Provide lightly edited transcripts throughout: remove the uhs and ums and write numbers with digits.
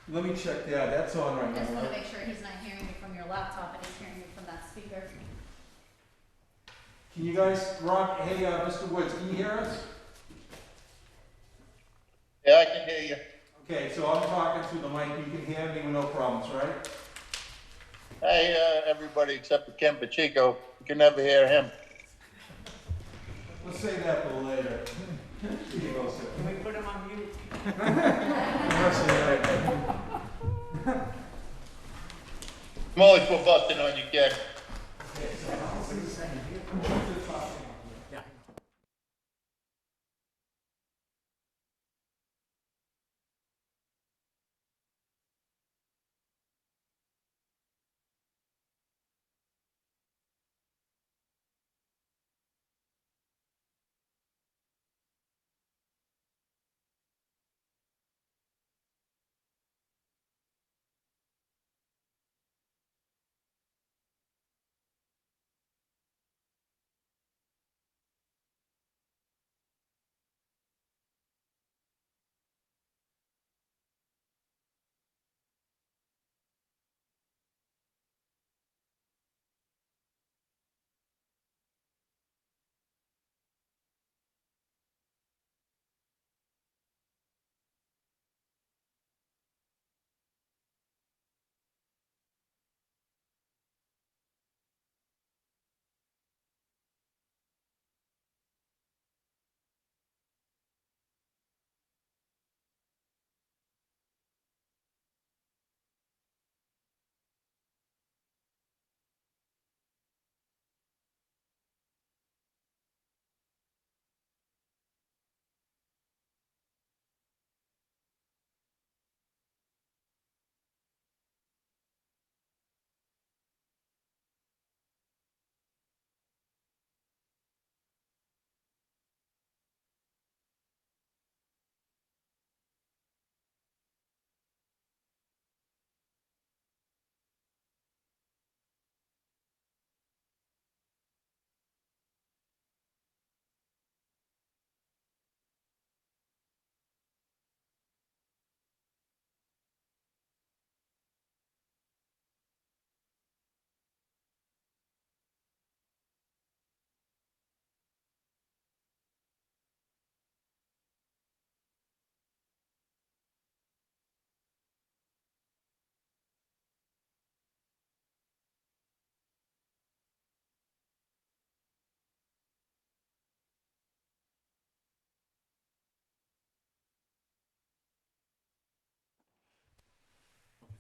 Let me check that, that's on right I just now, want to right? make sure he's not hearing me from your laptop and he's hearing me from that speaker. Can you guys, Rob, hey, Mr. Woods, can you hear us? Yeah, I can hear you. Okay, so I'm talking through the mic, you can hear me with no problems, right? Hey, everybody except for Ken Pacheco. You can never hear him. Let's say that for later. Here you go, sir. Can we put him on mute? That's all right. I'm always for busting on you, Ken. Yeah.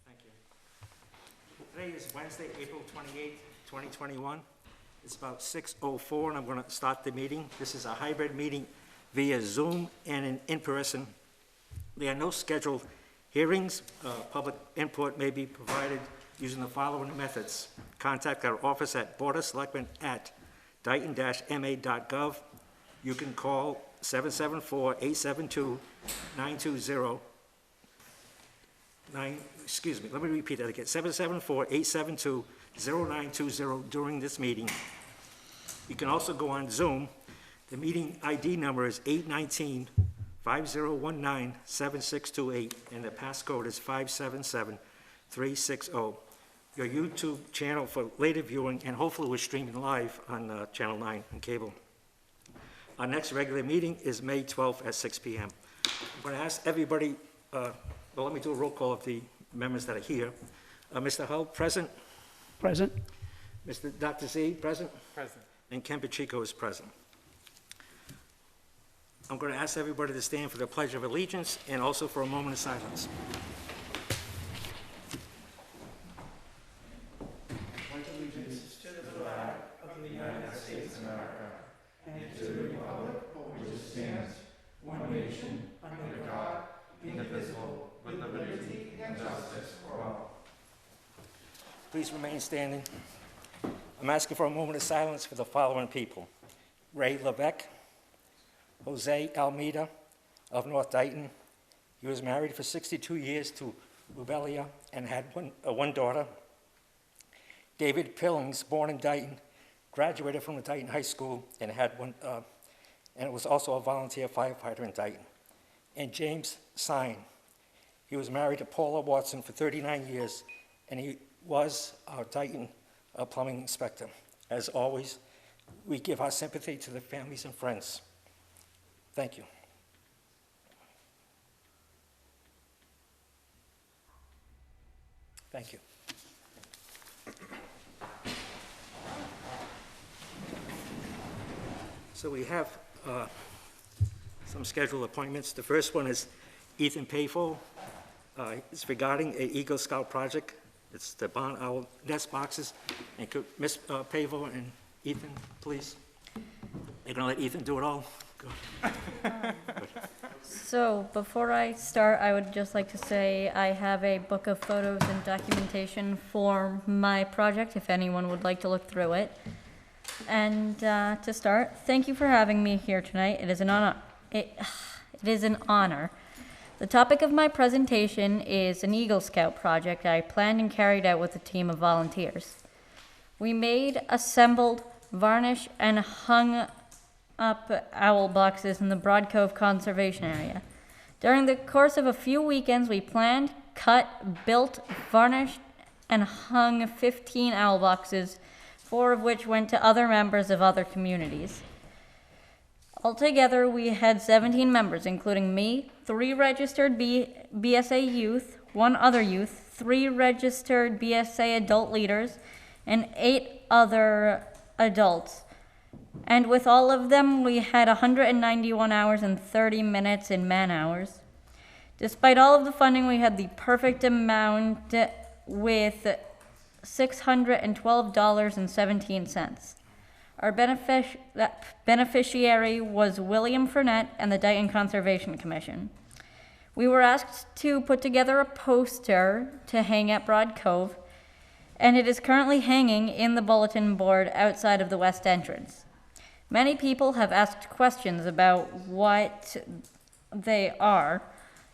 Thank you. Today is Wednesday, April 28th, 2021. It's about 6:04, and I'm going to start the meeting. This is a hybrid meeting via Zoom and in person. There are no scheduled hearings. Public input may be provided using the following methods. Contact our office at Board of Selectmen at dayton-ma.gov. You can call 774-872-920. Let me repeat that again, 774-872-0920 during this meeting. You can also go on Zoom. The meeting ID number is 819-5019-7628, and the passcode is 577360. Your YouTube channel for later viewing, and hopefully we're streaming live on Channel 9 on cable. Our next regular meeting is May 12th at 6 p.m. I'm going to ask everybody, well, let me do a roll call of the members that are here. Mr. Hull, present. Present. Dr. Z, present. Present. And Ken Pacheco is present. I'm going to ask everybody to stand for the Pledge of Allegiance and also for a moment of silence. Please remain standing. I'm asking for a moment of silence for the following people. Ray Levesque, Jose Almeida of North Dayton. He was married for 62 years to Lubelia and had one daughter. David Pillings, born in Dayton, graduated from the Dayton High School and had one, and was also a volunteer firefighter in Dayton. And James Sine. He was married to Paula Watson for 39 years, and he was our Dayton plumbing inspector. As always, we give our sympathy to the families and friends. Thank you. Thank you. So we have some scheduled appointments. The first one is Ethan Payfo. It's regarding a Eagle Scout project. It's the barn owl nest boxes. And could Ms. Payfo and Ethan, please? You're gonna let Ethan do it all? Go. So, before I start, I would just like to say I have a book of photos and documentation for my project, if anyone would like to look through it. And to start, thank you for having me here tonight. It is an honor. It is an honor. The topic of my presentation is an Eagle Scout project I planned and carried out with a team of volunteers. We made, assembled, varnished, and hung up owl boxes in the Broad Cove Conservation Area. During the course of a few weekends, we planned, cut, built, varnished, and hung 15 owl boxes, 4 of which went to other members of other communities. Altogether, we had 17 members, including me, 3 registered BSA youth, 1 other youth, 3 registered BSA adult leaders, and 8 other adults. And with all of them, we had 191 hours and 30 minutes in man-hours. Despite all of the funding, we had the perfect amount with $612.17. Our beneficiary was William Furnett and the Dayton Conservation Commission. We were asked to put together a poster to hang at Broad Cove, and it is currently hanging in the bulletin board outside of the west entrance. Many people have asked questions about what they are,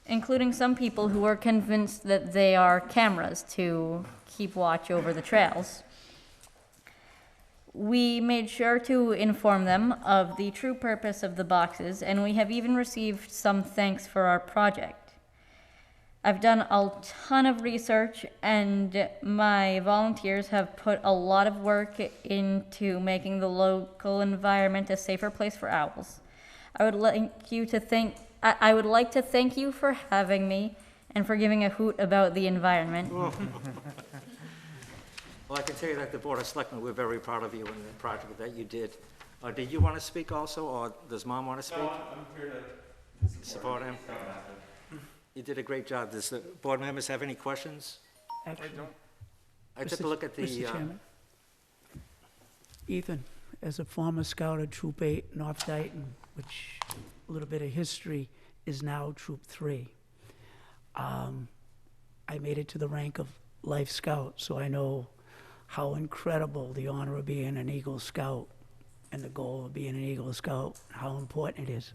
including some people who are convinced that they are cameras to keep watch over the trails. We made sure to inform them of the true purpose of the boxes, and we have even received some thanks for our project. I've done a ton of research, and my volunteers have put a lot of work into making the local environment a safer place for owls. I would like to thank you for having me and for giving a hoot about the environment. Well, I can tell you that the Board of Selectmen, we're very proud of you and the project that you did. Did you want to speak also, or does Mom want to speak? No, I'm here to Support him? You did a great job. Does the board members have any questions? Actually, I took a look at the, Mr. Chairman. Ethan, as a former scout of Troop 8, North Dayton, which a little bit of history is now Troop 3, I made it to the rank of Life Scout, so I know how incredible the honor of being an Eagle Scout and the goal of being an Eagle Scout, how important it is.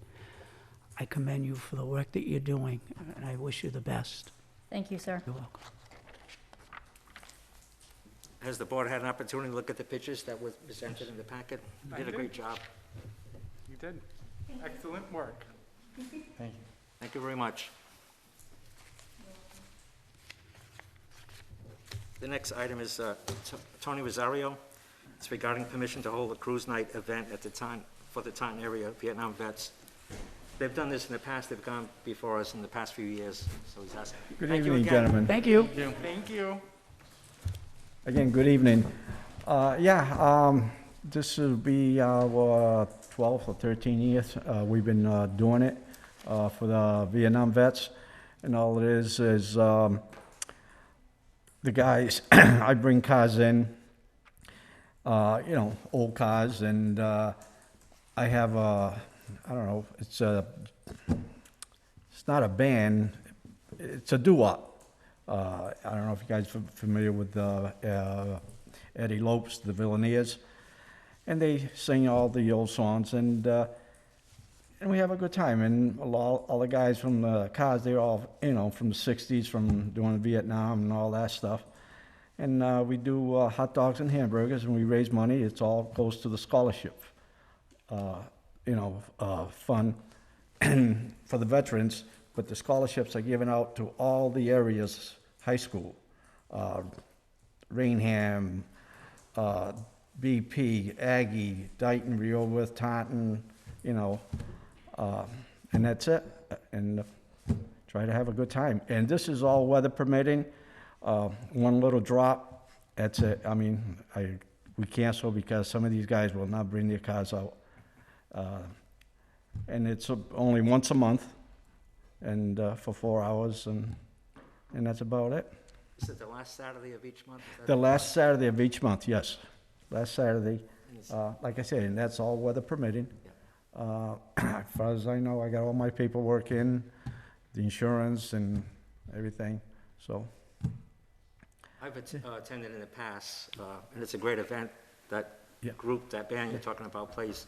I commend you for the work that you're doing, and I wish you the best. Thank you, sir. You're welcome. has the board had an opportunity to look at the pictures that were presented in the packet? You did a great job. You did. Excellent work. Thank you. Thank you very much. The next item is Tony Rosario. It's regarding permission to hold a cruise night event at the time, for the Taunton area Vietnam vets. They've done this in the past. They've gone before us in the past few years, so he's asking. Good Thank you evening, again. gentlemen. Thank you. Thank you. Again, good evening. This will be our 12th or 13th years we've been doing it for the Vietnam vets. And all it is the guys, I bring cars in, old cars, and I have I don't know, it's not a band, it's a doo-wop. I don't know if you guys are familiar with Eddie Lopes, the Villanelles, and they sing all the old songs, and we have a good time. And all the guys from the cars, they're all from the '60s, from doing Vietnam and all that stuff. And we do hot dogs and hamburgers, and we raise money. It's all goes to the scholarship, fund for the veterans. but the scholarships are given out to all the areas, high school, Rainham, BP, Aggie, Dayton, Rehoboth, Taunton, you know, and that's it. And try to have a good time. And this is all weather permitting. One little drop, that's it. I mean, we cancel because some of these guys will not bring their cars out. And it's only once a month, and for 4 hours, and that's about it. Is it the last Saturday of each month? Is that The last Saturday of each month, yes. Last Saturday, like I said, and that's all weather permitting. As far as I know, I got all my paperwork in, the insurance and everything, so. I've attended in the past, and it's a great event. That Yeah. group, that band you're talking about plays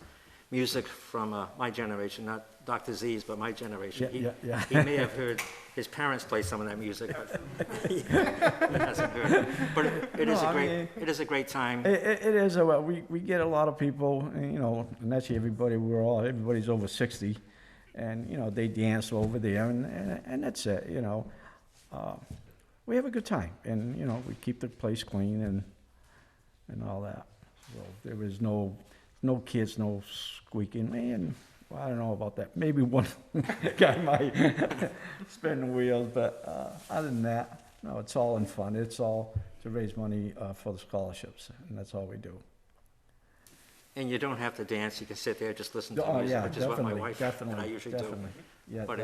music from my generation, not Dr. Z's, but my generation. Yeah. He may have heard his parents play some of that music, but he hasn't heard it. But it is a great time. It is, we get a lot of people, and, you know, and actually everybody's over 60, and, you know, they dance over there, and that's it, you know. We have a good time, and, you know, we keep the place clean and all that. So there was no kids, no squeaking, and well, I don't know about that. Maybe one guy might spin the wheels, but other than that, no, it's all in fun. It's all to raise money for the scholarships, and that's all we do. And you don't have to dance, you can sit there, just listen to Oh, music, yeah, which is what my definitely, wife definitely, and I usually do. definitely. Yeah, But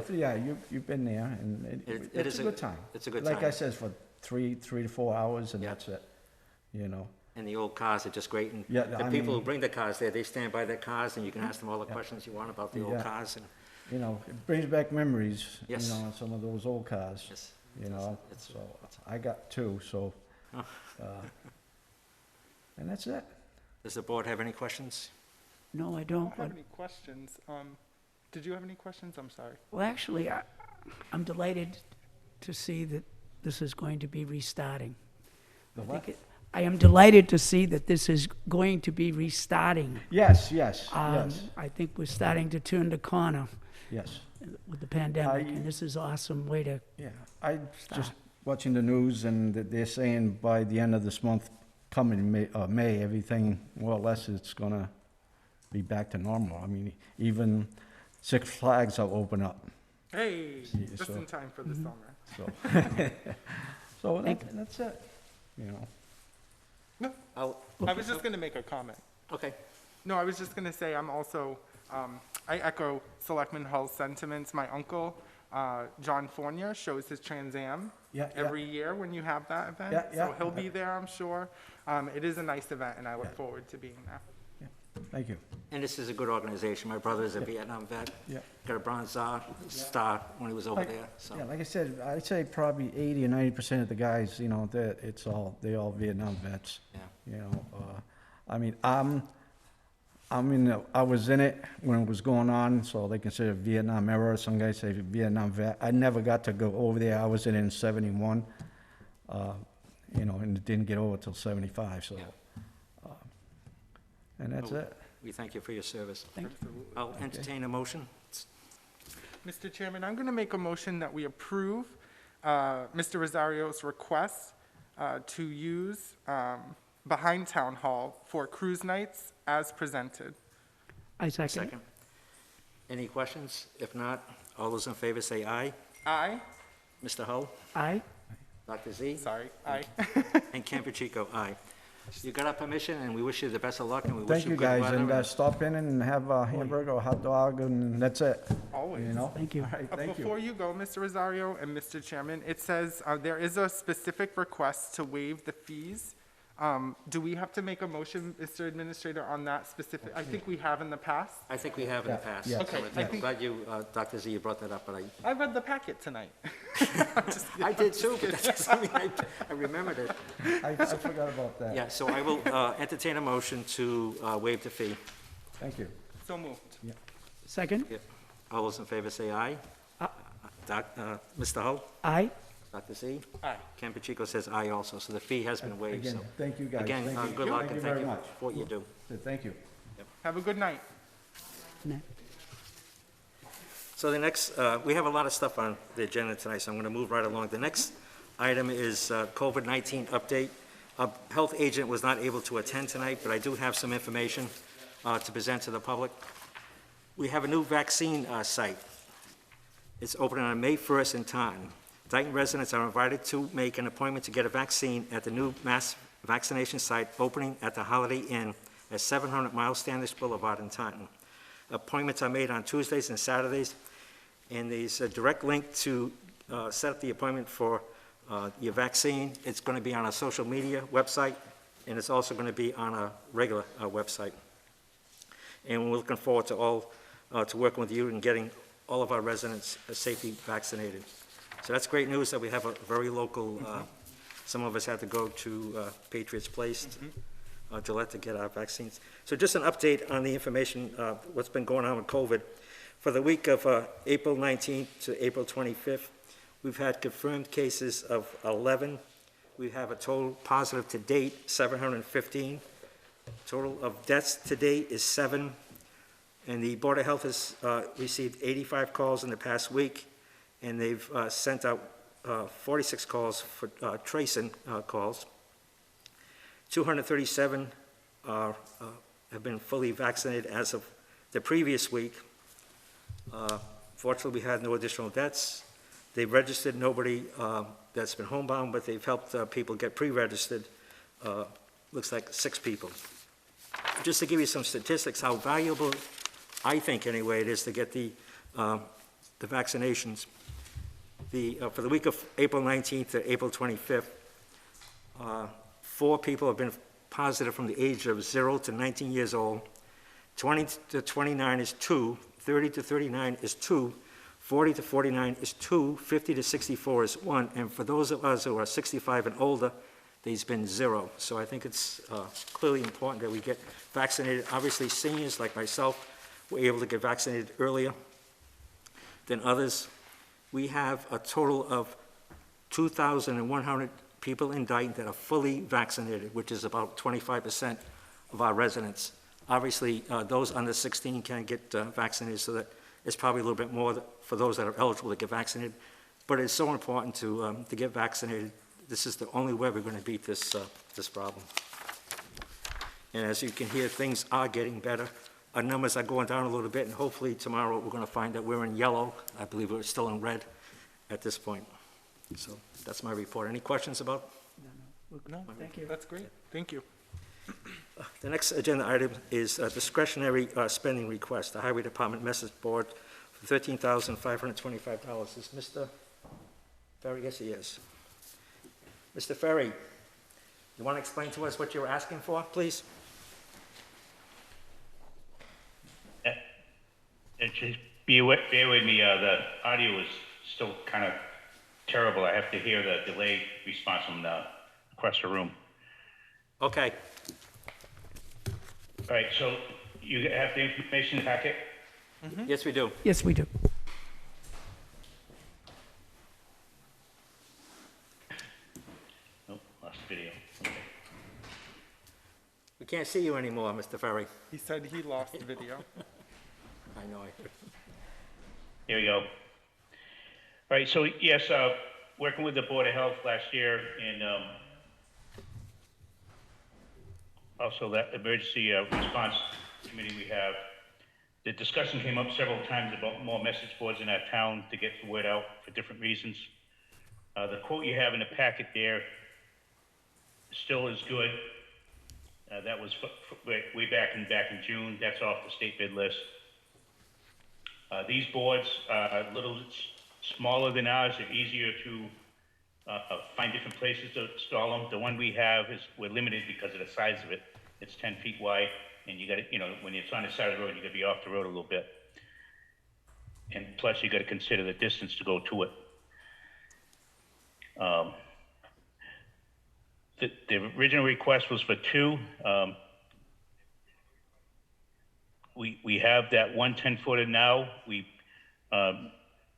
you've been there, and It it's is a good time. It's a good Like time. I said, for three to 4 hours, and Yeah. that's it, you know. And the old cars are just great, and Yeah, the I people who mean- bring the cars there, they stand by their cars, and you can ask them all the questions you want about the old Yeah. cars, and You know, it brings back memories, you Yes. know, on some of those old cars. yes. You know, It's- so I got two, so, Oh. and that's it. Does the board have any questions? No, I I don't. don't have any questions. Did you have any questions? I'm sorry. Well, actually, I'm delighted to see that this is going to be restarting. The I what? think I am delighted to see that this is going to be restarting. Yes. I think we're starting to turn the corner Yes. with the pandemic, I- and this is an awesome way to, Yeah, I just watching the news, and that they're saying by the end of this month, coming May, everything more or less is gonna be back to normal. I mean, even Six Flags will open up, Hey, Yeah, just so- in time for the summer. so. So that's it, you know. I was just gonna make a comment. Okay. No, I was just gonna say, I'm also, I echo Selectman Hull's sentiments. My uncle, John Fournier, shows his Trans Am Yeah, every year when you have that event. Yeah, yeah. So he'll be there, I'm sure. It is a nice event, and I look forward to being there. Thank you. And this is a good organization. My brother's a Vietnam vet. Yeah. Got a Bronze Star when he was over there, so. Yeah, like I said, I'd say probably 80 or 90% of the guys, you know, they all Vietnam vets. Yeah. You know, I mean, I was in it when it was going on, so they consider it Vietnam era. Some guys say Vietnam vet. I never got to go over there. I was in 71, you know, and didn't get over till 75. So, Yeah. and that's Oh. it. We thank you for your service. Absolutely. I'll entertain a motion. Mr. Chairman, I'm going to make a motion that we approve Mr. Rosario's request to use behind Town Hall for cruise nights as presented. I second it. Second. Any questions? If not, all those in favor say aye. Aye? Mr. Hull, Aye? Dr. Z, Sorry, aye. and Campuchico, aye. You got our permission, and we wish you the best of luck, and we wish Thank you you good guys, weather. and stop in and have a hamburger or hot dog, and that's it. Always. You know. Thank you. All right, thank you. Before you go, Mr. Rosario and Mr. Chairman, it says there is a specific request to waive the fees. Do we have to make a motion, Mr. Administrator, on that specific? I think we have in the past. I think we have in the past. yeah. Okay, So I I'm think- glad you, Dr. Z, you brought that up, but I read the packet tonight. I did too, but that doesn't mean I remembered it. I forgot about that. Yeah, so I will entertain a motion to waive the fee. Thank you. So moved. Second? All those in favor say aye. Mr. Hull, Aye? Dr. Z, Aye. Campuchico says aye also, so the fee has been waived, Again, so. thank you guys. Again, Thank you. good luck, and thank very you much. for what you do. Thank you. Have a good night. No. So the next, we have a lot of stuff on the agenda tonight, so I'm going to move right along. The next item is COVID-19 update. Our health agent was not able to attend tonight, but I do have some information to present to the public. We have a new vaccine site. It's opening on May 1st in Taunton. Dayton residents are invited to make an appointment to get a vaccine at the new mass vaccination site opening at the Holiday Inn at 700 Miles Standish Boulevard in Taunton. Appointments are made on Tuesdays and Saturdays, and there's a direct link to set up the appointment for your vaccine. It's going to be on a social media website, and it's also going to be on a regular website. And we're looking forward to working with you and getting all of our residents safely vaccinated. So that's great news that we have a very local, some of us had to go to Patriots Place, Gillette, to get our vaccines. So just an update on the information, what's been going on with COVID. For the week of April 19th to April 25th, we've had confirmed cases of 11. We have a total positive to date, 715. Total of deaths to date is 7. And the Board of Health has received 85 calls in the past week, and they've sent out 46 calls for tracing calls. 237 have been fully vaccinated as of the previous week. Fortunately, we had no additional deaths. They've registered nobody that's been homebound, but they've helped people get pre-registered. Looks like 6 people. Just to give you some statistics, how valuable, I think anyway, it is to get the vaccinations. For the week of April 19th to April 25th, 4 people have been positive from the age of 0 to 19 years old. 20 to 29 is 2, 30 to 39 is 2, 40 to 49 is 2, 50 to 64 is 1, and for those of us who are 65 and older, there's been 0. So I think it's clearly important that we get vaccinated. Obviously, seniors like myself were able to get vaccinated earlier than others. We have a total of 2,100 people in Dayton that are fully vaccinated, which is about 25% of our residents. Obviously, those under 16 can't get vaccinated, so that it's probably a little bit more for those that are eligible to get vaccinated. But it's so important to get vaccinated. This is the only way we're going to beat this problem. And as you can hear, things are getting better. Our numbers are going down a little bit, and hopefully tomorrow we're going to find that we're in yellow. I believe we're still in red at this point. So that's my report. Any questions about? No, thank you. That's great. Thank you. The next agenda item is a discretionary spending request. The Highway Department message board for $13,525. Is Mr. Ferry? Yes, he is. Mr. Ferry, you want to explain to us what you're asking for, please? Just bear with me, the audio is still kind of terrible. I have to hear the delayed response from across the room. Okay. All right, so you have the information packet? Yes, we do. Yes, we do. Nope, lost the video. Okay. We can't see you anymore, Mr. Ferry. He said he lost the video. I know. Here we go. All right, so yes, working with the Board of Health last year and also that emergency response committee we have, the discussion came up several times about more message boards in our town to get the word out for different reasons. The quote you have in the packet there still is good. That was way back in June. That's off the state bid list. These boards are a little smaller than ours. They're easier to find different places to install them. The one we have we're limited because of the size of it. It's 10 feet wide, and you got to, when it's on the side of the road, you got to be off the road a little bit. And plus, you got to consider the distance to go to it. The original request was for 2. We have that one 10-footer now.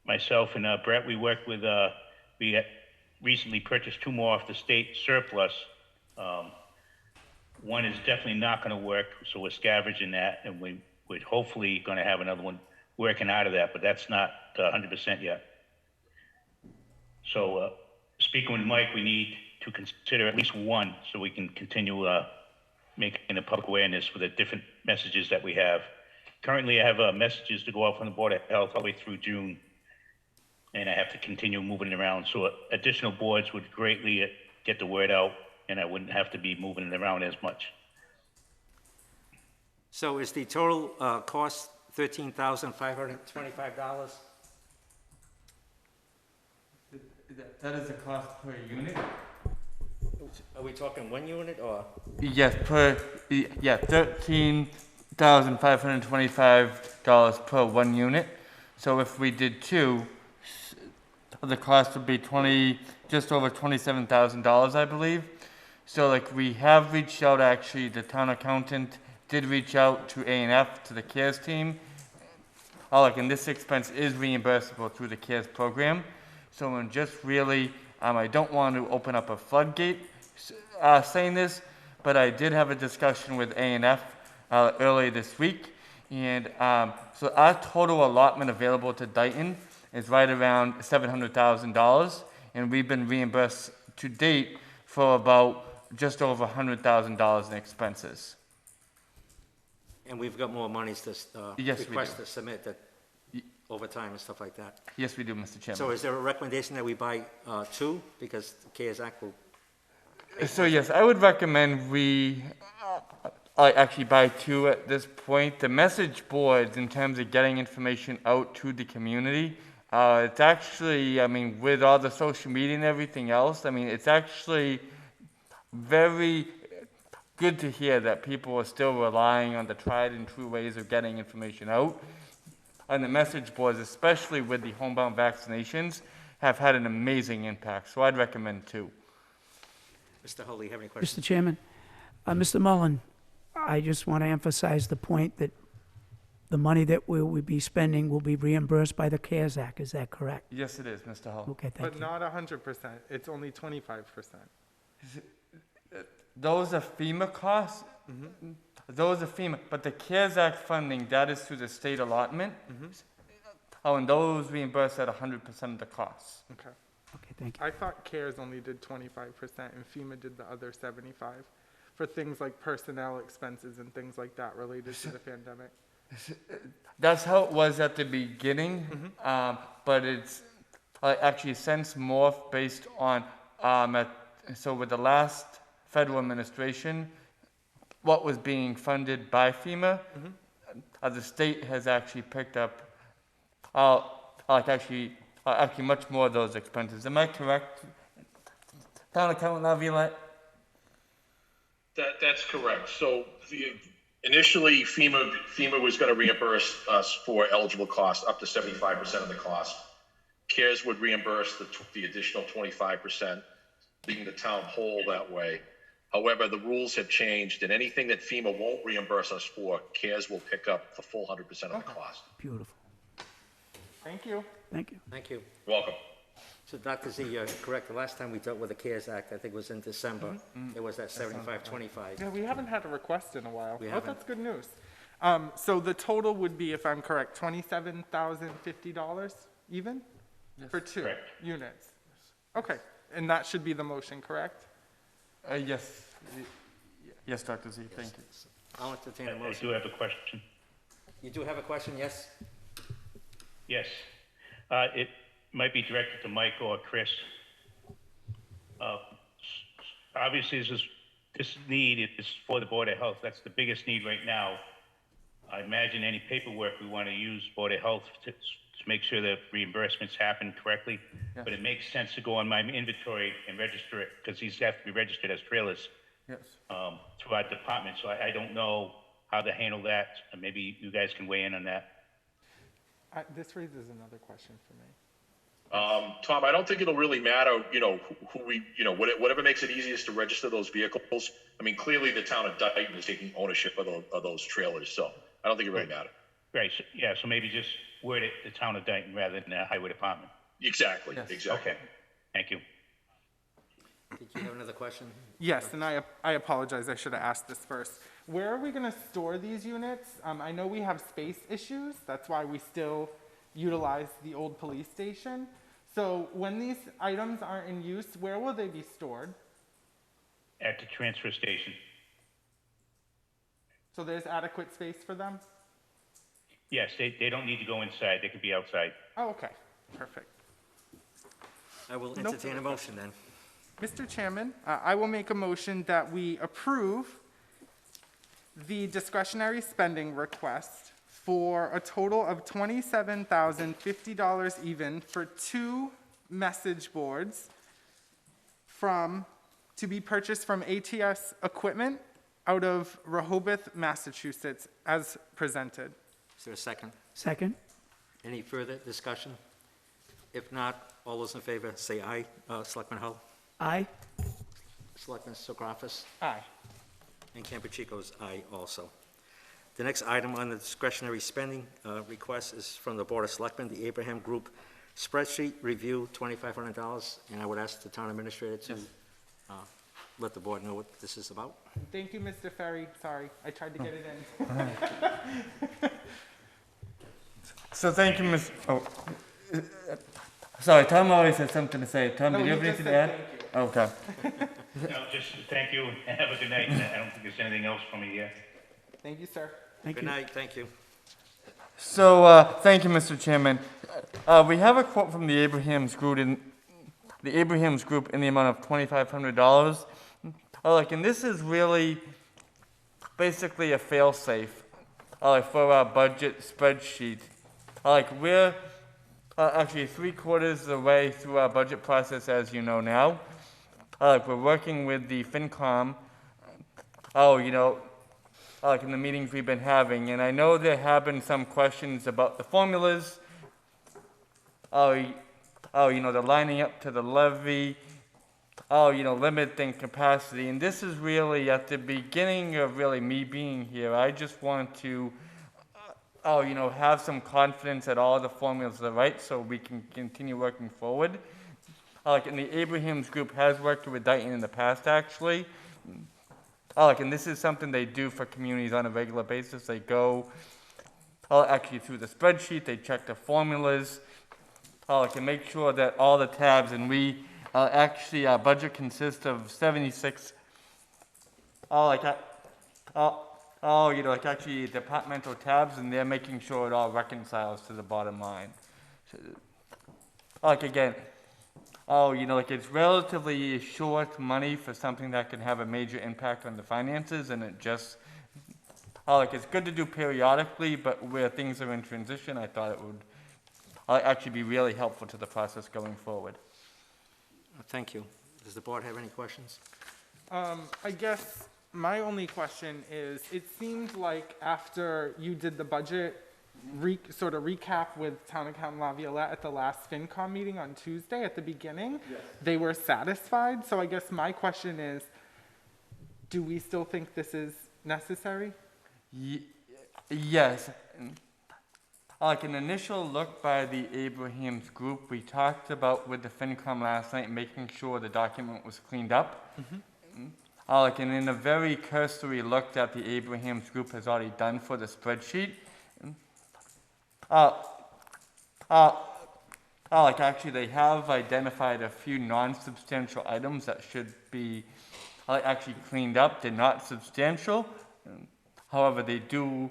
Myself and Brett, we worked with, we had recently purchased 2 more off the state surplus. One is definitely not going to work, so we're scavenging that, and we're hopefully going to have another one working out of that, but that's not 100% yet. So, speaking with Mike, we need to consider at least one so we can continue making the public awareness for the different messages that we have. Currently, I have messages to go out from the Board of Health all the way through June, and I have to continue moving it around. So additional boards would greatly get the word out, and I wouldn't have to be moving it around as much. So is the total cost $13,525? That is the cost per unit? Are we talking one unit or? Yes, $13,525 per one unit. So if we did two, the cost would be just over $27,000, I believe. So like we have reached out, actually, the town accountant did reach out to A&F, to the CARES team. And this expense is reimbursable through the CARES program. So I'm just really, I don't want to open up a floodgate saying this, but I did have a discussion with A&F earlier this week. And so our total allotment available to Dayton is right around $700,000. And we've been reimbursed to date for about just over $100,000 in expenses. And we've got more monies to Yes, we request do. to submit that overtime and stuff like that. Yes, we do, Mr. Chairman. So is there a recommendation that we buy two? Because the CARES Act will, So yes, I would recommend we actually buy two at this point. The message boards, in terms of getting information out to the community, it's actually, with all the social media and everything else, it's actually very good to hear that people are still relying on the tried and true ways of getting information out. And the message boards, especially with the homebound vaccinations, have had an amazing impact. So I'd recommend two. Mr. Hull, you have any questions? Mr. Chairman, Mr. Mullen, I just want to emphasize the point that the money that we will be spending will be reimbursed by the CARES Act. Is that correct? Yes, it is, Mr. Hull. Okay, thank But you. not 100%. It's only 25%. Those are FEMA costs. Those are FEMA, but the CARES Act funding, that is through the state allotment. And those reimburse at 100% of the costs. Okay. Okay, thank you. I thought CARES only did 25% and FEMA did the other 75 for things like personnel expenses and things like that related to the pandemic. That's how it was at the beginning, but it's actually since morphed based on, so with the last federal administration, what was being funded by FEMA, the state has actually picked up, actually much more of those expenses. Am I correct? Town accountant Laviolette? That's correct. So initially FEMA was going to reimburse us for eligible costs up to 75% of the cost. CARES would reimburse the additional 25%, leaving the town whole that way. However, the rules have changed, and anything that FEMA won't reimburse us for, CARES will pick up the full 100% of the cost. Beautiful. Thank you. Thank you. Thank you. You're welcome. So Dr. Z, you're correct. The last time we dealt with the CARES Act, I think it was in December. It was at 75-25. Yeah, we haven't had a request in a while. We Oh, haven't. that's good news. So the total would be, if I'm correct, $27,050 even for two Correct. units. Okay, and that should be the motion, correct? Yes. Yes, Dr. Z, thank you. I'll entertain a I motion. do have a question. You do have a question, yes? Yes. It might be directed to Mike or Chris. Obviously, this need is for the Board of Health. That's the biggest need right now. I imagine any paperwork we want to use Board of Health to make sure that reimbursements happen correctly. Yeah. But it makes sense to go on my inventory and register it, because these have to be registered as trailers Yes. through our department. So I don't know how to handle that. Maybe you guys can weigh in on that. This raises another question for me. Tom, I don't think it'll really matter, who we, whatever makes it easiest to register those vehicles. Clearly the town of Dayton is taking ownership of those trailers, so I don't think it really matters. Right, so maybe just word it the town of Dayton rather than the highway department. Exactly, Yes. exactly. Okay, thank you. Did you have another question? Yes, and I apologize, I should have asked this first. Where are we gonna store these units? I know we have space issues, that's why we still utilize the old police station. So when these items aren't in use, where will they be stored? At the transfer station. So there's adequate space for them? Yes, they don't need to go inside, they can be outside. Oh, okay, perfect. I will No entertain a further motion then. Mr. Chairman, I will make a motion that we approve the discretionary spending request for a total of $27,050 even for 2 message boards to be purchased from ATS Equipment out of Rehoboth, Massachusetts, as presented. Is there a second? Second? Any further discussion? If not, all those in favor say aye. Selectman Hull? Aye. Selectman Sokрафis? Aye. And Campuchico's aye also. The next item on the discretionary spending request is from the Board of Selectmen, the Abraham Group spreadsheet review, $2,500. And I would ask the town administrator to let the board know what this is about. Thank you, Mr. Ferry. Sorry, I tried to get it in. So thank you, Ms. Oh, sorry, Tom always has something to say. Tom, No, do you have you just anything to add? said Okay. No, just thank you and have a good night. I don't think there's anything else from me here. Thank you, sir. Thank Good you. night, thank you. So, thank you, Mr. Chairman. We have a quote from the Abrahams Group in the amount of $2,500. And this is really basically a fail-safe, for our budget spreadsheet. We're actually 3/4 of the way through our budget process, as you know now. We're working with the FinCom, in the meetings we've been having, and I know there have been some questions about the formulas, the lining up to the levy, limit and capacity, and this is really at the beginning of really me being here. I just want to, have some confidence that all the formulas are right so we can continue working forward. And the Abrahams Group has worked with Dayton in the past, actually. And this is something they do for communities on a regular basis. They go, actually through the spreadsheet, they check the formulas, and make sure that all the tabs, and we, actually, our budget consists of 76, actually departmental tabs, and they're making sure it all reconciles to the bottom line. So, again, it's relatively short money for something that can have a major impact on the finances, and it just, it's good to do periodically, but where things are in transition, I thought it would actually be really helpful to the process going forward. Thank you. Does the board have any questions? I guess my only question is, it seemed like after you did the budget sort of recap with Town Accountant Laviolette at the last FinCom meeting on Tuesday at the beginning, they were satisfied. So I guess my question is, do we still think this is necessary? Yes. An initial look by the Abrahams Group, we talked about with the FinCom last night, making sure the document was cleaned up. And in a very cursory look that the Abrahams Group has already done for the spreadsheet, actually they have identified a few non-substantial items that should be actually cleaned up. They're not substantial. However, they do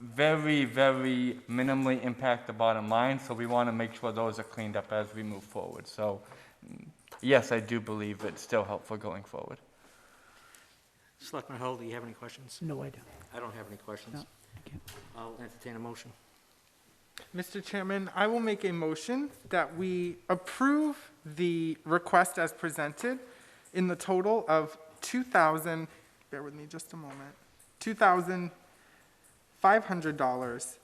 very, very minimally impact the bottom line, so we want to make sure those are cleaned up as we move forward. So, yes, I do believe it's still helpful going forward. Selectman Hull, do you have any questions? No, I don't. I don't have any questions. No, thank you. I'll entertain a motion. Mr. Chairman, I will make a motion that we approve the request as presented in the total of bear with me just a moment, $2,500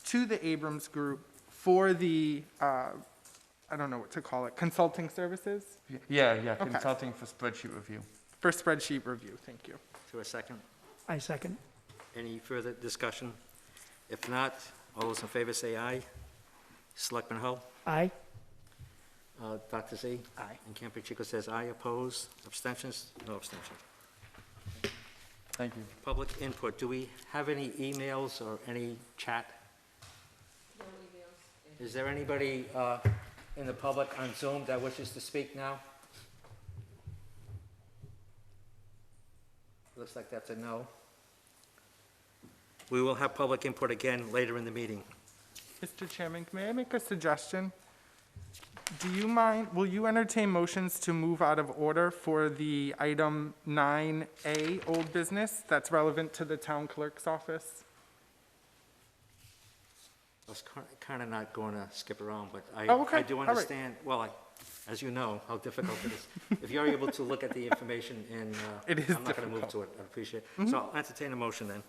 to the Abrams Group for the, I don't know what to call it, consulting services? Yeah, Okay. consulting for spreadsheet review. For spreadsheet review, thank you. To a second. I second. Any further discussion? If not, all those in favor say aye. Selectman Hull? Aye. Dr. Z? Aye. And Campuchico says aye. Opposed? Abstentions? No abstention. Thank you. Public input. Do we have any emails or any chat? No emails. Is there anybody in the public on Zoom that wishes to speak now? Looks like that's a no. We will have public input again later in the meeting. Mr. Chairman, may I make a suggestion? Do you mind, will you entertain motions to move out of order for the item 9A, old business, that's relevant to the town clerk's office? I was kind of not going to skip around, but Oh, okay. I do All right. understand, well, as you know, how difficult it is. If you're able to look at the information and It is I'm not going to move difficult. to it, I appreciate it. So I'll entertain a motion then.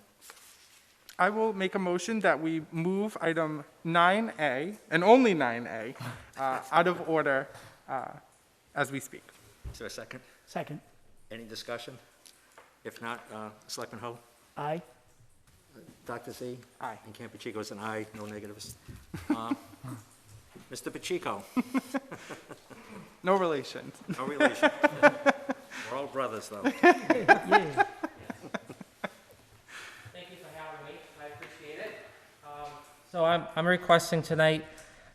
I will make a motion that we move item 9A, and only 9A, out of order as we speak. Is there a second? Second. Any discussion? If not, Selectman Hull? Aye. Dr. Z? Aye. And Campuchico is an aye, no negatives. Mr. Pacheco? No relation. No relation. We're all brothers, though. Yeah. Thank you for having me, I appreciate it. So I'm requesting tonight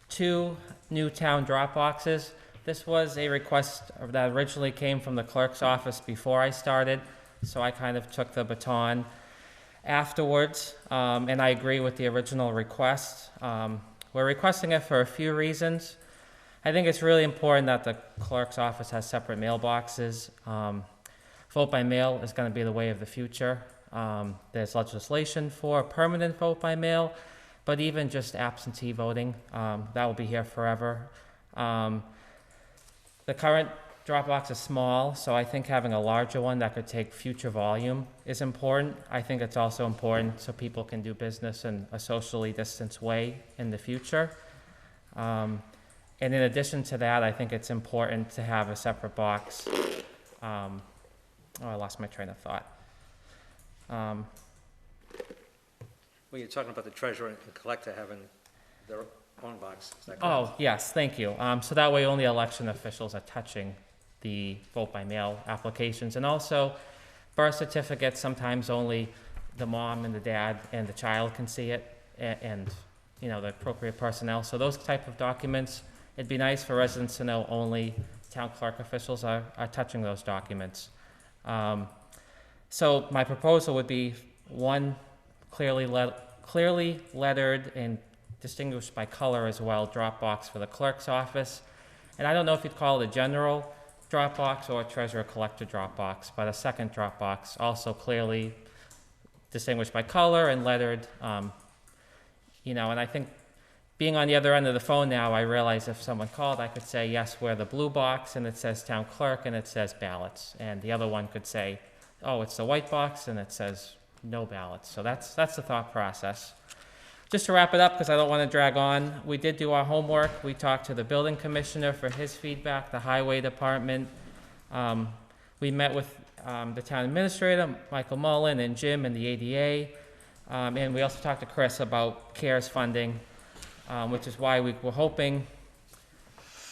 2 new town drop boxes. This was a request that originally came from the clerk's office before I started, so I kind of took the baton afterwards, and I agree with the original request. We're requesting it for a few reasons. I think it's really important that the clerk's office has separate mailboxes. Vote by mail is going to be the way of the future. There's legislation for permanent vote by mail, but even just absentee voting, that will be here forever. The current drop box is small, so I think having a larger one that could take future volume is important. I think it's also important so people can do business in a socially distanced way in the future. And in addition to that, I think it's important to have a separate box. I lost my train of thought. Well, you're talking about the treasurer and collector having their own box, is that correct? Oh, yes, thank you. So that way only election officials are touching the vote by mail applications. And also birth certificates, sometimes only the mom and the dad and the child can see it, and you know, the appropriate personnel. So those type of documents, it'd be nice for residents to know only town clerk officials are touching those documents. So my proposal would be 1 clearly lettered and distinguished by color as well, drop box for the clerk's office. And I don't know if you'd call it a general drop box or a treasurer collector drop box, but a second drop box, also clearly distinguished by color and lettered. You know, and I think being on the other end of the phone now, I realize if someone called, I could say, yes, we're the blue box, and it says town clerk, and it says ballots. And the other one could say, oh, it's the white box, and it says no ballots. So that's the thought process. Just to wrap it up, because I don't want to drag on, we did do our homework. We talked to the building commissioner for his feedback, the highway department. We met with the town administrator, Michael Mullen, and Jim and the ADA. And we also talked to Chris about CARES funding, which is why we were hoping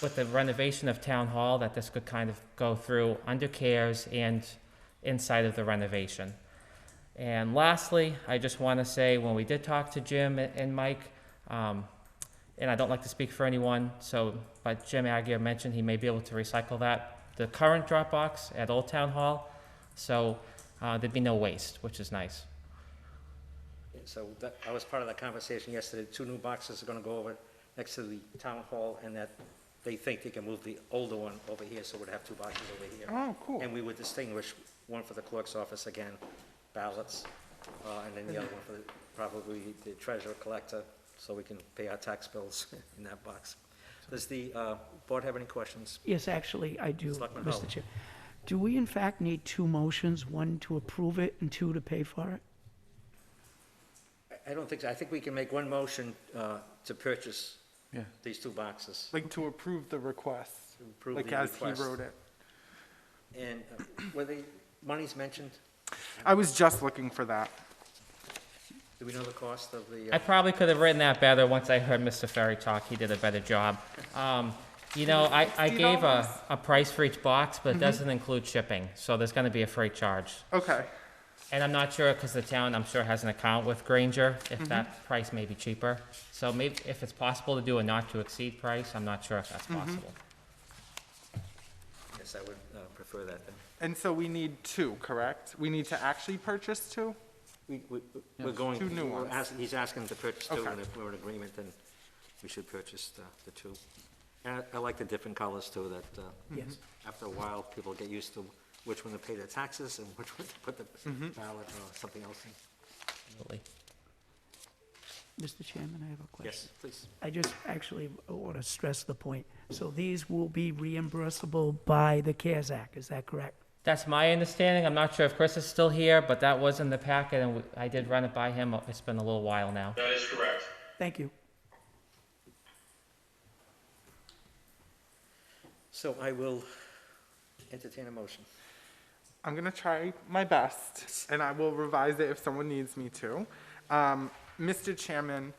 with the renovation of Town Hall that this could kind of go through under CARES and inside of the renovation. And lastly, I just want to say when we did talk to Jim and Mike, and I don't like to speak for anyone, but Jim Aguirre mentioned he may be able to recycle the current drop box at Old Town Hall, so there'd be no waste, which is nice. So I was part of that conversation yesterday. 2 new boxes are going to go over next to the town hall, and that they think they can move the older one over here, so we'd have 2 boxes over here. Oh, cool. And we would distinguish one for the clerk's office again, ballots, and then the other one for probably the treasurer collector, so we can pay our tax bills in that box. Does the board have any questions? Yes, actually, I do, Selectman Hull. Mr. Chair. Do we in fact need 2 motions, 1 to approve it and 2 to pay for it? I don't think so. I think we can make one motion to purchase Yeah. these 2 boxes. Like to approve the request, To approve like the as he request. wrote it. And were the monies mentioned? I was just looking for that. Do we know the cost of the? I probably could have written that better once I heard Mr. Ferry talk. He did a better job. You know, I gave $60? a price for each box, but it doesn't include shipping, so there's gonna be a freight charge. Okay, And I'm not sure, because the town, I'm sure, has an account with Granger, if that price may be cheaper. So maybe, if it's possible to do a not-to-exceed price, I'm not sure if that's possible. Yes, I would prefer that then. and so we need two, correct? We need to actually purchase two? We're going, Two new ones. he's asking to purchase two, Okay. and if we're in agreement, then we should purchase the two. And I like the different colors too, that, Yes. after a while, people get used to which one to pay their taxes and which one to put the ballot or something else in. Absolutely. Mr. Chairman, I have a question. Yes, please. I just actually want to stress the point. So these will be reimbursable by the CARES Act, is that correct? That's my understanding. I'm not sure if Chris is still here, but that was in the packet, and I did run it by him. It's been a little while now. That is correct. Thank you. So I will entertain a motion. I'm gonna try my best, and I will revise it if someone needs me to. Mr. Chairman,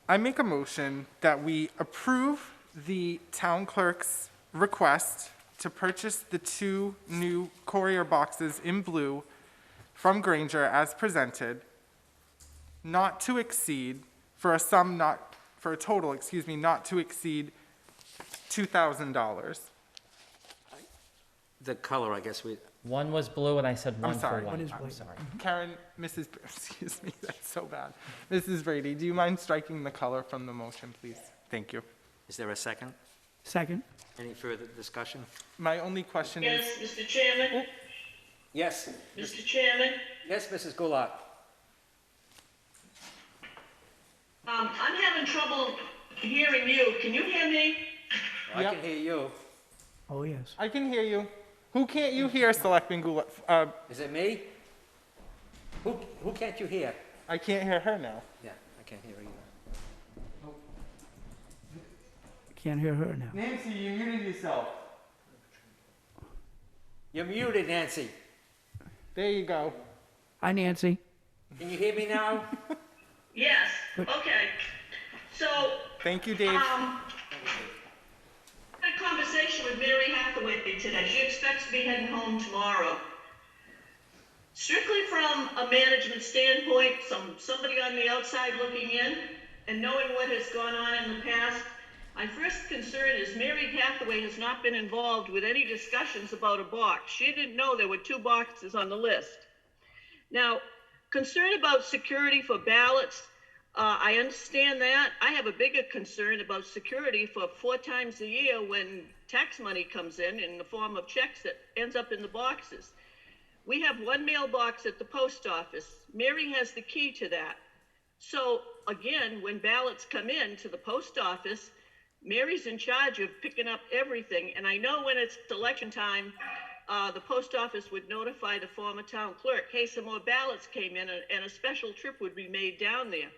I make a motion that we approve the town clerk's request to purchase the two new courier boxes in blue from Granger as presented, not to exceed, for a total, not to exceed $2,000. The color, I guess One was blue, and I said one for sorry. one. One is I'm white. sorry. Karen, excuse me, that's so bad. Mrs. Brady, do you mind striking the color from the motion, please? Thank you. is there a second? Second? Any further discussion? My only question is, Yes, Mr. Chairman, Yes. Mr. Chairman, Yes, Mrs. Goulart. I'm having trouble hearing you. Can you hear me? I Yep. can hear you. Oh, yes. I can hear you. Who can't you hear, Selectman Goulart? Is it me? Who can't you hear? I can't hear her now. Yeah, I can't hear either. Can't hear her now. Nancy, you muted yourself. You're muted, Nancy. There you go. Hi, Nancy. Can you hear me now? Yes, okay. So, Thank you, Dave. I had a conversation with Mary Hathaway today. She expects to be heading home tomorrow. Strictly from a management standpoint, somebody on the outside looking in, and knowing what has gone on in the past, my first concern is Mary Hathaway has not been involved with any discussions about a box. She didn't know there were two boxes on the list. Now, concern about security for ballots, I understand that. I have a bigger concern about security for 4 times a year when tax money comes in the form of checks that ends up in the boxes. We have one mailbox at the post office. Mary has the key to that. So again, when ballots come in to the post office, Mary's in charge of picking up everything. And I know when it's election time, the post office would notify the former town clerk, hey, some more ballots came in, and a special trip would be made down there.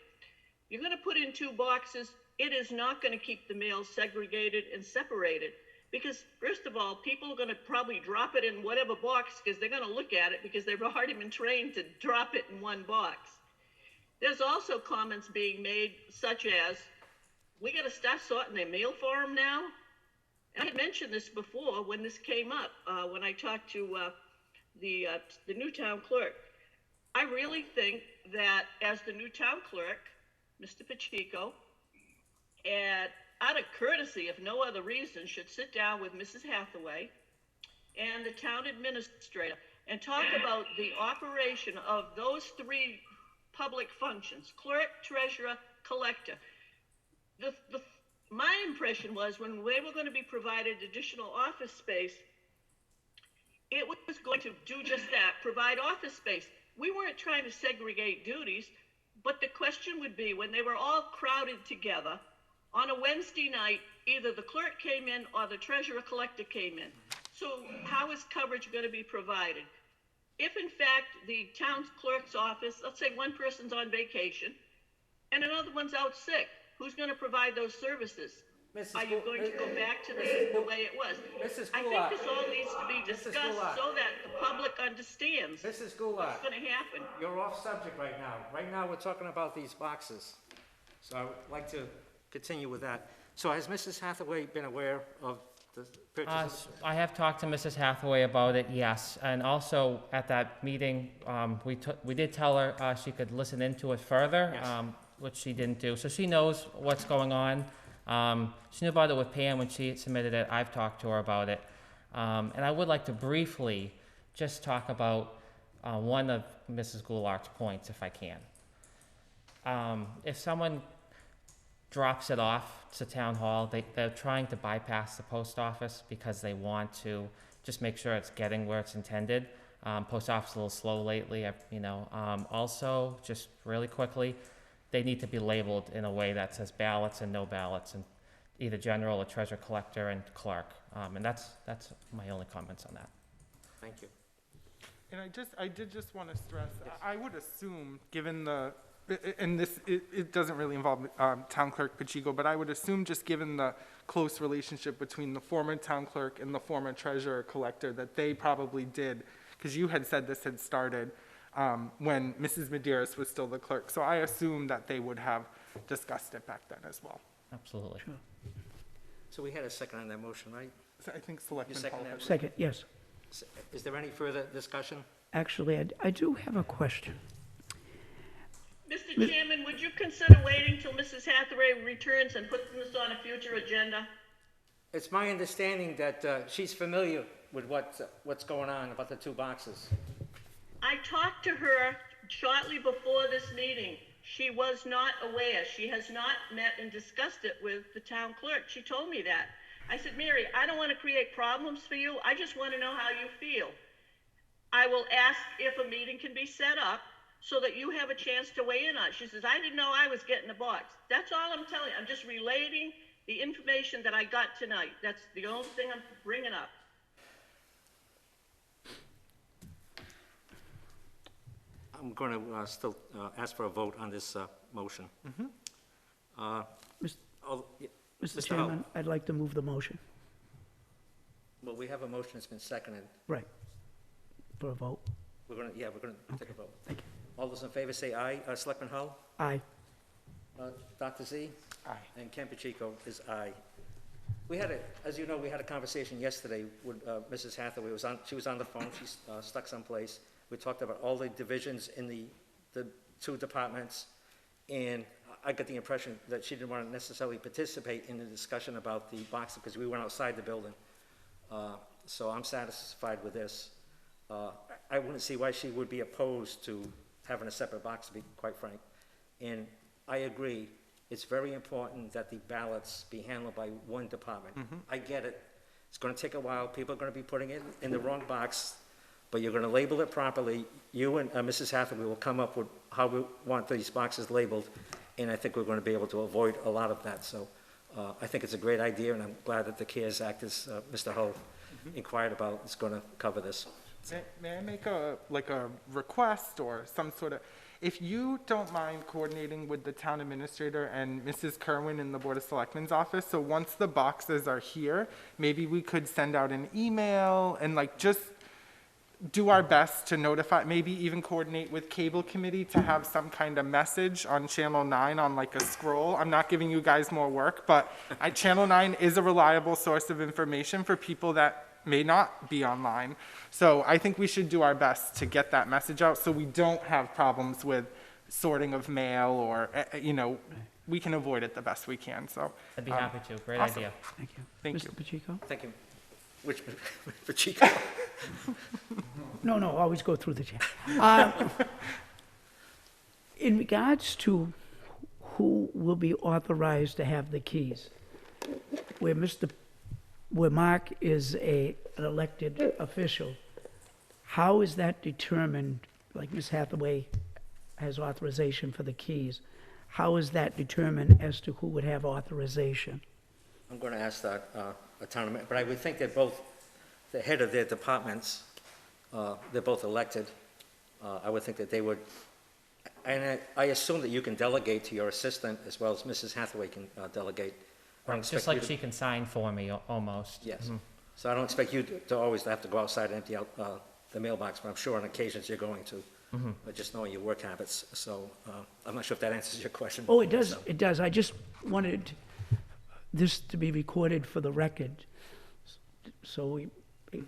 You're gonna put in 2 boxes, it is not gonna keep the mail segregated and separated. Because first of all, people are gonna probably drop it in whatever box, because they're gonna look at it, because they've already been trained to drop it in one box. There's also comments being made such as, we gotta start sorting their mail for them now. And I had mentioned this before when this came up, when I talked to the new town clerk. I really think that as the new town clerk, Mr. Pacheco, and out of courtesy, if no other reason, should sit down with Mrs. Hathaway and the town administrator and talk about the operation of those 3 public functions, clerk, treasurer, collector. My impression was when they were going to be provided additional office space, it was going to do just that, provide office space. We weren't trying to segregate duties, but the question would be, when they were all crowded together, on a Wednesday night, either the clerk came in or the treasurer collector came in. So how is coverage going to be provided? If in fact the town clerk's office, let's say one person's on vacation and another one's out sick, who's going to provide those services? Are you going to go back to the way it was? I think this all needs to be discussed so that the public understands Mrs. Goulart, what's going to happen. you're off subject right now. Right now, we're talking about these boxes. So I would like to continue with that. So has Mrs. Hathaway been aware of the purchase? I have talked to Mrs. Hathaway about it, yes, and also at that meeting, we did tell her she could listen into it further, Yes. which she didn't do, so she knows what's going on. She knew about it with Pam when she submitted it, I've talked to her about it. And I would like to briefly just talk about one of Mrs. Goulart's points, if I can. If someone drops it off to town hall, they're trying to bypass the post office because they want to just make sure it's getting where it's intended. Post office is a little slow lately, also, just really quickly, they need to be labeled in a way that says ballots and no ballots, and either general or treasurer collector and clerk. And that's my only comments on that. Thank you. And I did just want to stress, I would assume, given the, and this, it doesn't really involve Town Clerk Pacheco, but I would assume just given the close relationship between the former town clerk and the former treasurer collector, that they probably did, because you had said this had started when Mrs. Medeiros was still the clerk. So I assume that they would have discussed it back then as well. Absolutely. Sure. So we had a second on that motion, right? So I think Selectman second Paul that? has. Second, yes. Is there any further discussion? Actually, I do have a question. Mr. Chairman, would you consider waiting till Mrs. Hathaway returns and putting this on a future agenda? It's my understanding that she's familiar with what's going on about the two boxes. I talked to her shortly before this meeting. She was not aware. She has not met and discussed it with the town clerk. She told me that. I said, Mary, I don't want to create problems for you. I just want to know how you feel. I will ask if a meeting can be set up so that you have a chance to weigh in on it. She says, I didn't know I was getting a box. That's all I'm telling you. I'm just relating the information that I got tonight. That's the only thing I'm bringing up. I'm going to still ask for a vote on this motion. Mr. Yeah, Mr. Mr. Chairman, Hull. I'd like to move the motion. Well, we have a motion that's been seconded. Right. For a vote. We're going to take a vote. Thank you. All those in favor say aye. Selectman Hull? Aye. Dr. Z? Aye. And Ken Pacheco is aye. We had as you know, we had a conversation yesterday with Mrs. Hathaway. She was on the phone. She's stuck someplace. We talked about all the divisions in the two departments, and I got the impression that she didn't want to necessarily participate in the discussion about the boxes because we went outside the building. So I'm satisfied with this. I wouldn't see why she would be opposed to having a separate box, to be quite frank. And I agree, it's very important that the ballots be handled by one department. I get it. It's going to take a while. People are going to be putting it in the wrong box, but you're going to label it properly. You and Mrs. Hathaway will come up with how we want these boxes labeled, and I think we're going to be able to avoid a lot of that. So I think it's a great idea, and I'm glad that the CARES Act, as Mr. Hull inquired about, is going to cover this. May I make a request or some sort of, if you don't mind coordinating with the town administrator and Mrs. Kerwin in the Board of Selectmen's office, so once the boxes are here, maybe we could send out an email and just do our best to notify, maybe even coordinate with Cable Committee to have some kind of message on Channel 9 on a scroll. I'm not giving you guys more work, but Channel 9 is a reliable source of information for people that may not be online. So I think we should do our best to get that message out so we don't have problems with sorting of mail or, we can avoid it the best we can. So I'd be happy to. Great awesome. idea. Thank you. Thank Mr. you. Pacheco? Thank you. Which, Pacheco? No, always go through the chair. In regards to who will be authorized to have the keys, where Mark is an elected official, how is that determined? Like Ms. Hathaway has authorization for the keys. How is that determined as to who would have authorization? I'm going to ask that a town administrator, but I would think they're both the head of their departments. They're both elected. I would think that they would, and I assume that you can delegate to your assistant as well as Mrs. Hathaway can delegate. I don't Just expect like you to- she can sign for me, almost. Yes. So I don't expect you to always have to go outside and empty out the mailbox, but I'm sure on occasions you're going to. But just knowing your work habits. So I'm not sure if that answers your question. Oh, it does, it does. I just wanted this to be recorded for the record. So we,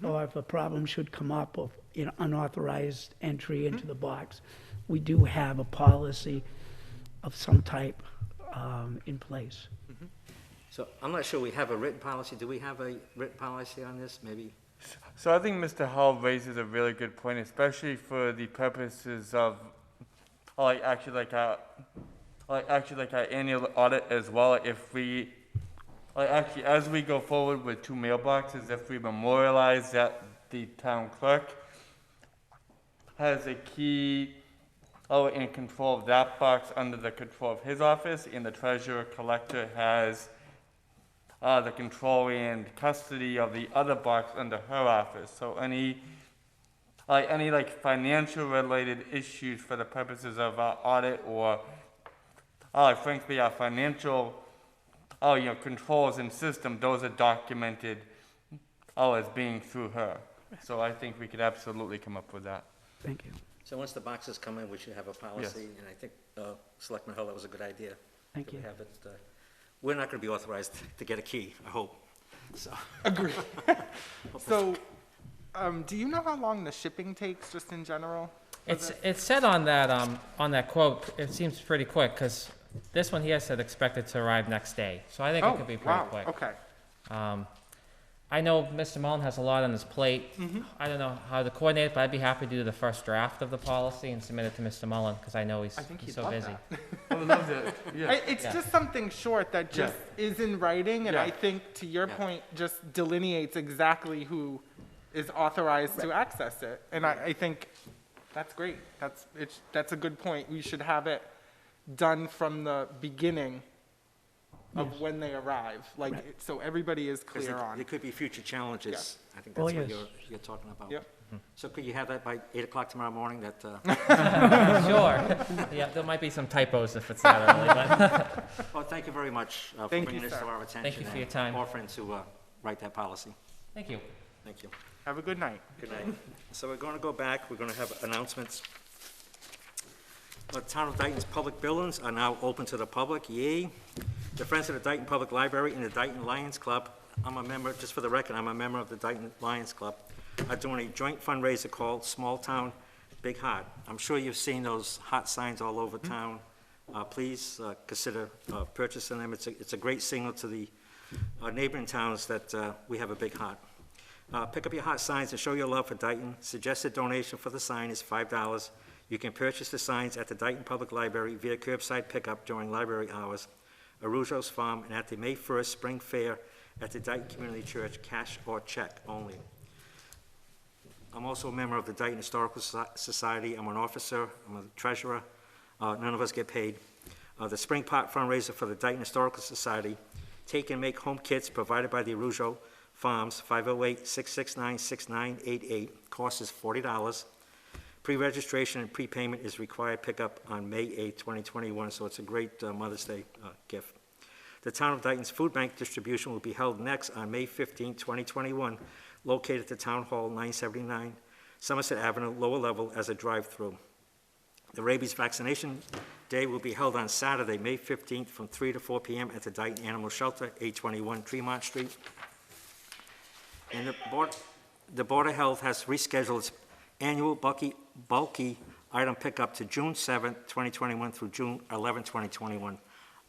or if a problem should come up of, unauthorized entry into the box, we do have a policy of some type in place. So I'm not sure we have a written policy. Do we have a written policy on this? Maybe? So I think Mr. Hall raises a really good point, especially for the purposes of, like our annual audit as well. If we, as we go forward with 2 mailboxes, if we memorialize that the town clerk has a key, in control of that box under the control of his office, and the treasurer collector has the control and custody of the other box under her office. So any financial related issues for the purposes of our audit, or frankly our financial controls and system, those are documented as being through her. So I think we could absolutely come up with that. Thank you. So once the boxes come in, we should have a policy, Yes. and I think Selectman Hull, that was a good idea. Thank that we you. have it, we're not going to be authorized to get a key, I hope. So, Agree. So, do you know how long the shipping takes, just in general? It's said on that quote, it seems pretty quick, because this one here said expected to arrive next day. So I think it could be pretty quick. Okay. I know Mr. Mullen has a lot on his plate. Mm-hmm. I don't know how to coordinate, but I'd be happy to do the first draft of the policy and submit it to Mr. Mullen, because I know he's I think he'd so love busy. that. I would love that, yeah. It's just something short that just is in writing, and Yeah. I think, to your point, just delineates exactly who is authorized to access it. And I think that's great. That's a good point. We should have it done from the beginning of when they arrive, so everybody is 'cause clear on. there could be future challenges. I think Oh, that's what yes. you're talking about. Yep. So could you have that by 8 o'clock tomorrow morning, that, Sure. Yeah, there might be some typos if it's that early, but well, thank you very much for Thank you, bringing this to sir. our attention. Thank you for your and time. offering to write that policy. thank you. Thank you. Have a good night. Good night. So we're going to go back, we're going to have announcements. The Town of Dayton's public buildings are now open to the public, yay. The Friends of the Dayton Public Library and the Dayton Lions Club, I'm a member, just for the record, I'm a member of the Dayton Lions Club, are doing a joint fundraiser called Small Town, Big Heart. I'm sure you've seen those hot signs all over town. Please consider purchasing them. It's a great signal to the neighboring towns that we have a big heart. Pick up your hot signs and show your love for Dayton. Suggested donation for the sign is $5. You can purchase the signs at the Dayton Public Library via curbside pickup during library hours, Arujo's Farm, and at the May 1st Spring Fair at the Dayton Community Church, cash or check only. I'm also a member of the Dayton Historical Society. I'm an officer, I'm a treasurer. None of us get paid. The Spring Pot fundraiser for the Dayton Historical Society, take and make home kits provided by the Arujo Farms, 508-669-6988. Cost is $40. Pre-registration and prepayment is required. Pickup on May 8, 2021, so it's a great Mother's Day gift. The Town of Dayton's food bank distribution will be held next on May 15, 2021, located at the Town Hall, 979 Somerset Avenue, lower level, as a drive-through. The rabies vaccination day will be held on Saturday, May 15th, from 3 to 4 p.m. at the Dayton Animal Shelter, 821 Tremont Street. And the Board of Health has rescheduled its annual bulky item pickup to June 7th, 2021 through June 11th, 2021.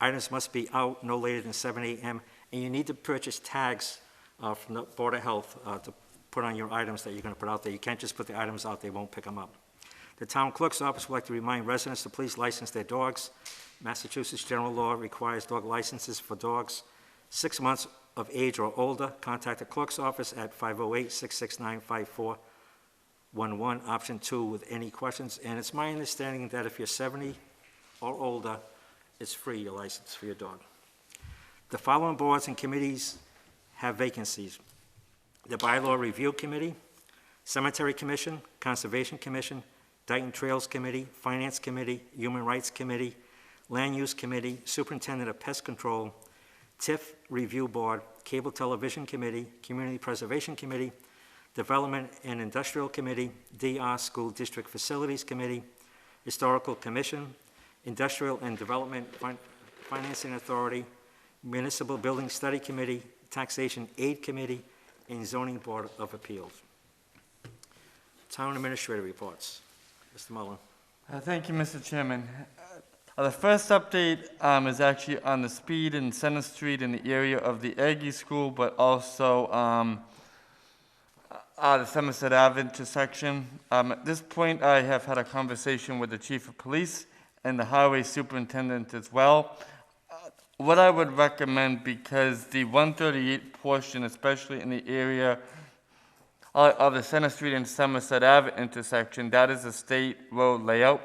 Items must be out no later than 7 a.m., and you need to purchase tags from the Board of Health to put on your items that you're going to put out there. You can't just put the items out, they won't pick them up. The Town Clerk's Office would like to remind residents to please license their dogs. Massachusetts general law requires dog licenses for dogs 6 months of age or older. Contact the Clerk's Office at 508-669-5411, option 2, with any questions. And it's my understanding that if you're 70 or older, it's free, your license for your dog. The following boards and committees have vacancies: the Bylaw Review Committee, Cemetery Commission, Conservation Commission, Dayton Trails Committee, Finance Committee, Human Rights Committee, Land Use Committee, Superintendent of Pest Control, TIF Review Board, Cable Television Committee, Community Preservation Committee, Development and Industrial Committee, DR School District Facilities Committee, Historical Commission, Industrial and Development Financing Authority, Municipal Building Study Committee, Taxation Aid Committee, and Zoning Board of Appeals. Town Administrator reports. Mr. Mullin. Thank you, Mr. Chairman. The first update is actually on the speed in Center Street in the area of the Aggie School, but also the Somerset Ave intersection. At this point, I have had a conversation with the Chief of Police and the Highway Superintendent as well. What I would recommend, because the 138 portion, especially in the area of the Center Street and Somerset Ave intersection, that is a state road layout.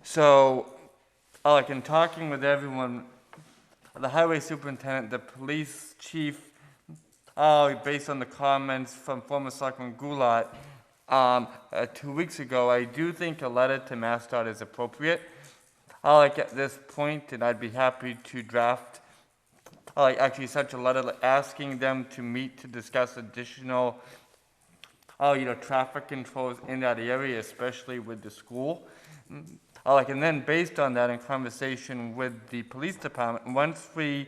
So, like in talking with everyone, the Highway Superintendent, the Police Chief, based on the comments from former Selectman Goulart 2 weeks ago, I do think a letter to MassDOT is appropriate. At this point, and I'd be happy to draft actually such a letter asking them to meet to discuss additional traffic controls in that area, especially with the school. And then based on that, in conversation with the police department, once we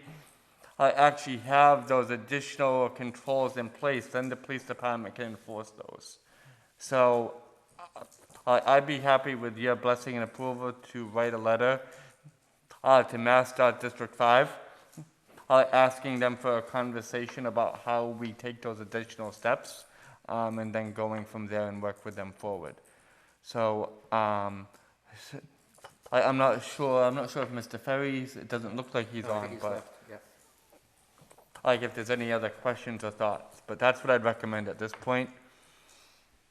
actually have those additional controls in place, then the police department can enforce those. So I'd be happy with your blessing and approval to write a letter to MassDOT District 5, asking them for a conversation about how we take those additional steps, and then going from there and work with them forward. So I'm not sure if Mr. Ferry's, it doesn't look like he's on, but if there's any other questions or thoughts, but that's what I'd recommend at this point.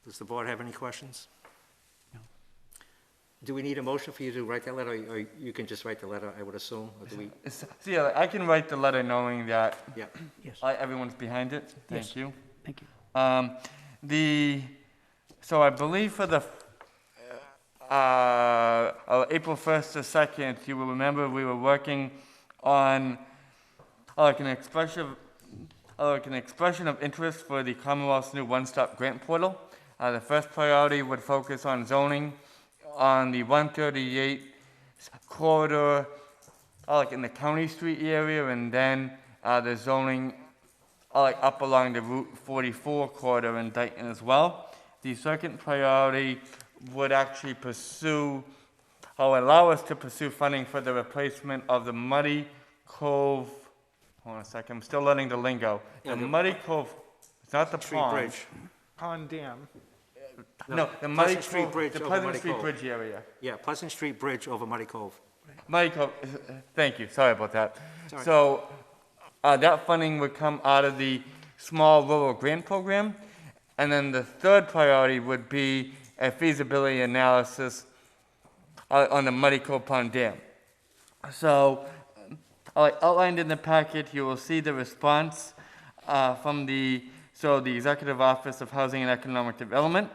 Does the board have any questions? No. Do we need a motion for you to write that letter, or you can just write the letter, I would assume, or do we? So yeah, I can write the letter knowing that Yes. everyone's behind it. Thank Yes. you. Thank you. So I believe for the April 1st to 2nd, you will remember we were working on an expression of interest for the Commonwealth's new one-stop grant portal. The first priority would focus on zoning on the 138 corridor, in the County Street area, and then the zoning up along the Route 44 corridor in Dayton as well. The second priority would actually allow us to pursue funding for the replacement of the Muddy Cove. Hold on a second, I'm still learning the lingo. The Muddy Cove, it's not the Street pond. Bridge. Pond Dam. No, the Muddy Pleasant Street Cove, Bridge the over Pleasant Muddy Street Cove. Bridge area. Yeah, Pleasant Street Bridge over Muddy Cove. Muddy Cove, thank you, sorry about that. all right. So that funding would come out of the Small Rural Grant Program. And then the third priority would be a feasibility analysis on the Muddy Cove Pond Dam. So, outlined in the packet, you will see the response from the Executive Office of Housing and Economic Development.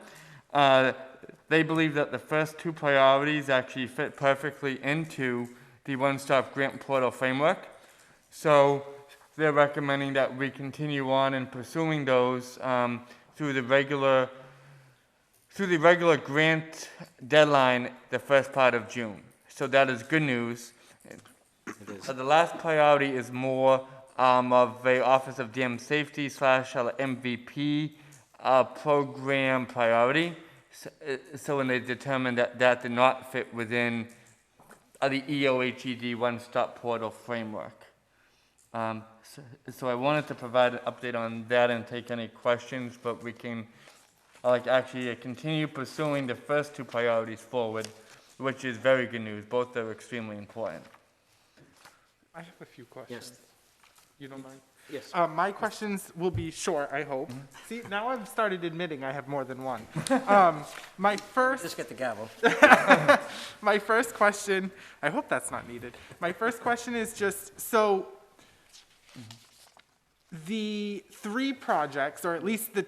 They believe that the first two priorities actually fit perfectly into the one-stop grant portal framework. So they're recommending that we continue on in pursuing those through the regular grant deadline the first part of June. So that is good news. The last priority is more of a Office of Dam Safety / MVP program priority. So when they determined that did not fit within the EOHED one-stop portal framework. So I wanted to provide an update on that and take any questions, but we can actually continue pursuing the first two priorities forward, which is very good news. Both are extremely important. I have a few questions. Yes. You don't mind? Yes. My questions will be short, I hope. See, now I've started admitting I have more than one. My first... Just get the gavel. My first question, I hope that's not needed. My first question is just, so the three projects, or at least the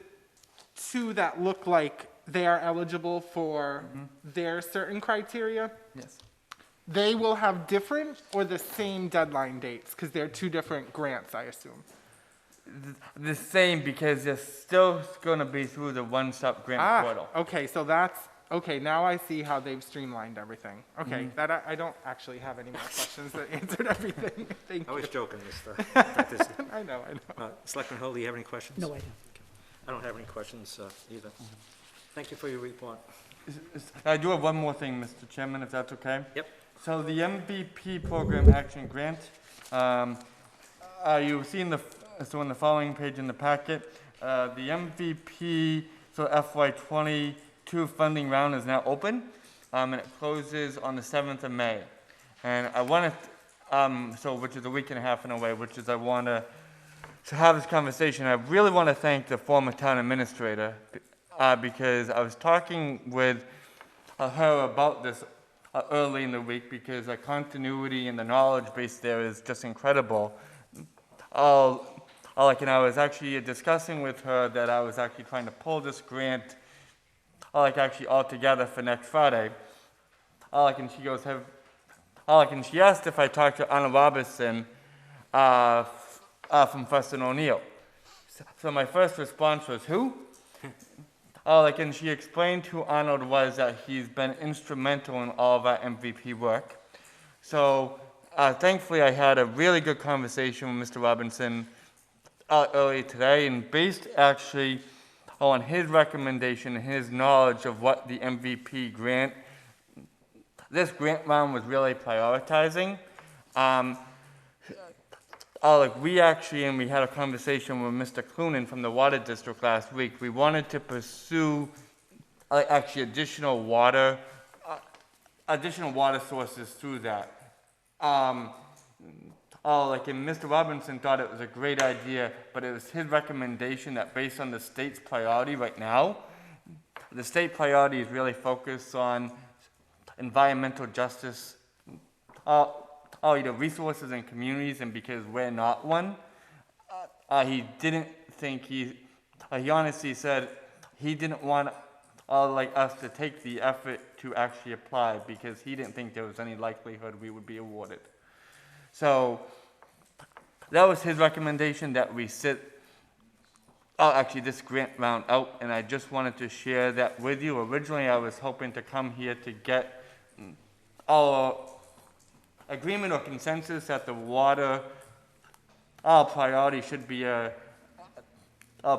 two that look like they are eligible for their certain criteria, Yes. they will have different or the same deadline dates? Because they're two different grants, I assume. The same, because they're still going to be through the one-stop grant portal. Okay, so that's Okay, now I see how they've streamlined everything. Okay, that I don't actually have any more questions that answered everything. Thank I you. was joking, Mr. Practice. I know. Selectman Hull, do you have any questions? No, I don't. I don't have any questions either. Thank you for your report. I do have one more thing, Mr. Chairman, if that's okay. Yep. So the MVP Program Action Grant, you've seen so on the following page in the packet, the MVP, so FY '22 funding round is now open, and it closes on the 7th of May. And I want to, so which is a week and a half in a way, which is I want to have this conversation. I really want to thank the former town administrator, because I was talking with her about this early in the week, because the continuity and the knowledge base there is just incredible. And I was actually discussing with her that I was actually trying to pull this grant, actually all together for next Friday. And she goes, and she asked if I talked to Anna Robertson from Preston O'Neill. So my first response was, who? And she explained who Arnold was, that he's been instrumental in all of our MVP work. So thankfully I had a really good conversation with Mr. Robinson earlier today, and based actually on his recommendation and his knowledge of what the MVP grant, this grant round was really prioritizing. We actually, and we had a conversation with Mr. Cloonan from the Water District last week, we wanted to pursue actually additional water sources through that. And Mr. Robinson thought it was a great idea, but it was his recommendation that based on the state's priority right now, the state priority is really focused on environmental justice, resources and communities, and because we're not one, he didn't think he honestly said he didn't want us to take the effort to actually apply, because he didn't think there was any likelihood we would be awarded. So that was his recommendation, that we sit this grant round out, and I just wanted to share that with you. Originally I was hoping to come here to get our agreement or consensus that the water priority should be a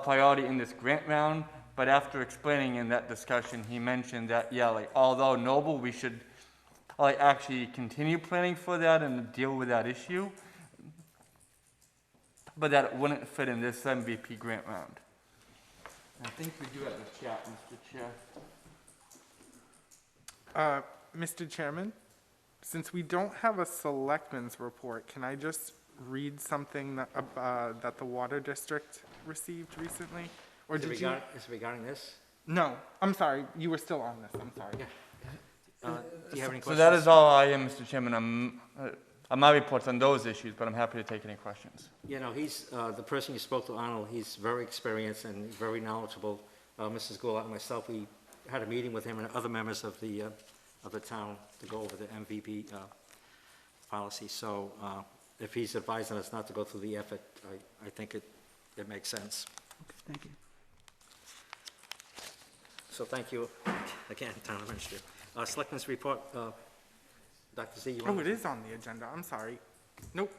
priority in this grant round, but after explaining in that discussion, he mentioned that, although noble, we should actually continue planning for that and deal with that issue, but that it wouldn't fit in this MVP grant round. I think we do have the chat, Mr. Chair. Mr. Chairman, since we don't have a selectmen's report, can I just read something that the Water District received recently? Or Is it did you? Is it regarding this? No, I'm sorry. You were still on this. I'm sorry. Yeah. Do you have any questions? So that is all I am, Mr. Chairman. My report's on those issues, but I'm happy to take any questions. He's the person you spoke to, Arnold. He's very experienced and very knowledgeable. Mrs. Goulart and myself, we had a meeting with him and other members of the town to go over the MVP policy. So if he's advising us not to go through the effort, I think it makes sense. Okay, thank you. So thank you again, Town Administrator. Selectmen's report, Dr. Z, you Oh, want it is on the agenda. I'm sorry. Nope,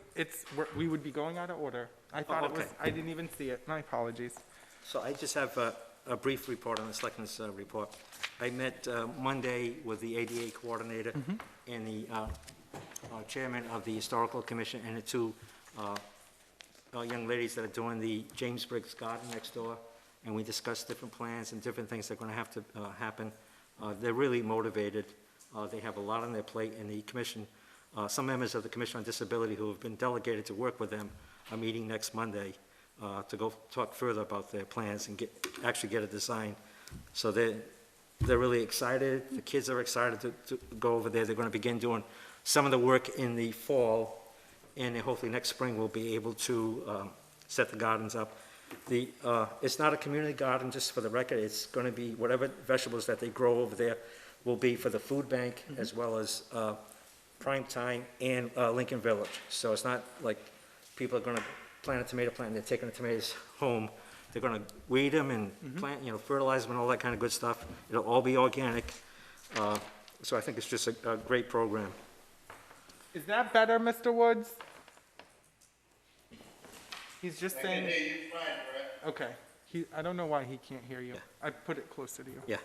we would be going out of order. I thought it was, okay. I didn't even see it. My apologies. So I just have a brief report on the Selectmen's report. I met Monday with the ADA coordinator and the chairman of the Historical Commission and the two young ladies that are doing the James Briggs Garden next door. And we discussed different plans and different things that are going to have to happen. They're really motivated. They have a lot on their plate, and the commission, some members of the Commission on Disability who have been delegated to work with them are meeting next Monday to go talk further about their plans and actually get a design. So they're really excited. The kids are excited to go over there. They're going to begin doing some of the work in the fall, and hopefully next spring we'll be able to set the gardens up. It's not a community garden, just for the record. It's going to be whatever vegetables that they grow over there will be for the food bank, as well as Prime Time and Lincoln Village. So it's not like people are going to plant a tomato plant and they're taking the tomatoes home. They're going to weed them and plant, fertilize them and all that kind of good stuff. It'll all be organic. So I think it's just a great program. Is that better, Mr. Woods? He's just I can saying, hear you fine, Brett. okay. I don't know why he can't hear you. I put it closer to you. Yeah.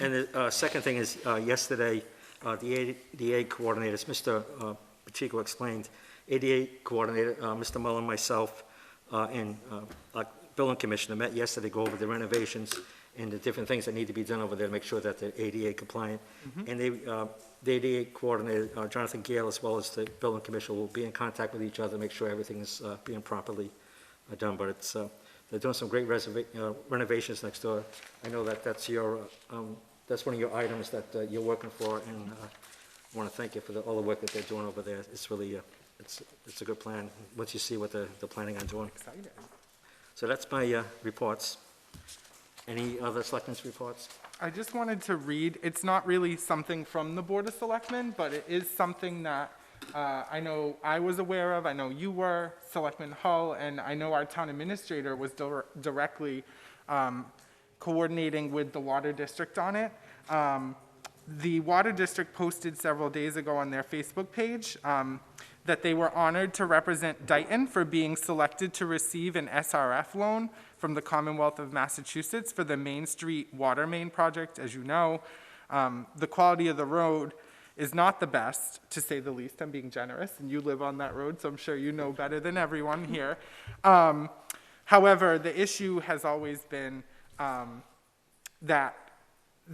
And the second thing is, yesterday, the ADA coordinators, Mr. Pacheco explained, ADA coordinator, Mr. Mullen, myself, and building commissioner met yesterday to go over the renovations and the different things that need to be done over there to make sure that they're ADA compliant. And the ADA coordinator, Jonathan Gale, as well as the building commissioner, will be in contact with each other to make sure everything is being properly done. But it's, they're doing some great renovations next door. I know that that's one of your items that you're working for, and I want to thank you for all the work that they're doing over there. It's really, it's a good plan, once you see what they're planning on doing. Excited. So that's my reports. Any other selectmen's reports? I just wanted to read, it's not really something from the Board of Selectmen, but it is something that I know I was aware of, I know you were, Selectman Hull, and I know our town administrator was directly coordinating with the Water District on it. The Water District posted several days ago on their Facebook page that they were honored to represent Dayton for being selected to receive an SRF loan from the Commonwealth of Massachusetts for the Main Street Water Main Project. As you know, the quality of the road is not the best, to say the least. I'm being generous, and you live on that road, so I'm sure you know better than everyone here. However, the issue has always been that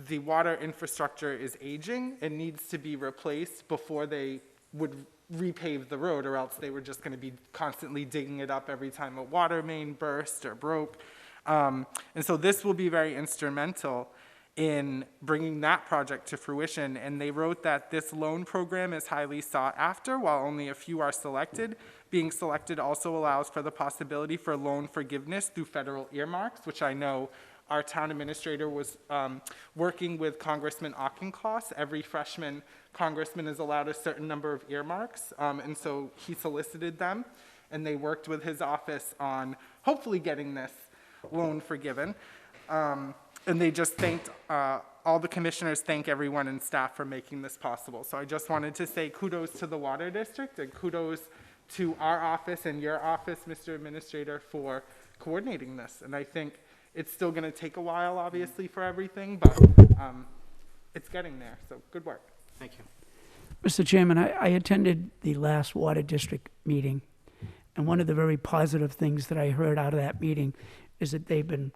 the water infrastructure is aging and needs to be replaced before they would repave the road, or else they were just going to be constantly digging it up every time a water main burst or broke. And so this will be very instrumental in bringing that project to fruition. And they wrote that this loan program is highly sought after, while only a few are selected. Being selected also allows for the possibility for loan forgiveness through federal earmarks, which I know our town administrator was working with Congressman Auchincloss. Every freshman congressman is allowed a certain number of earmarks, and so he solicited them, and they worked with his office on hopefully getting this loan forgiven. And they just thanked, all the commissioners thank everyone and staff for making this possible. So I just wanted to say kudos to the Water District and kudos to our office and your office, Mr. Administrator, for coordinating this. And I think it's still going to take a while, obviously, for everything, but it's getting there. So good work. Thank you. Mr. Chairman, I attended the last Water District meeting, and one of the very positive things that I heard out of that meeting is that they've been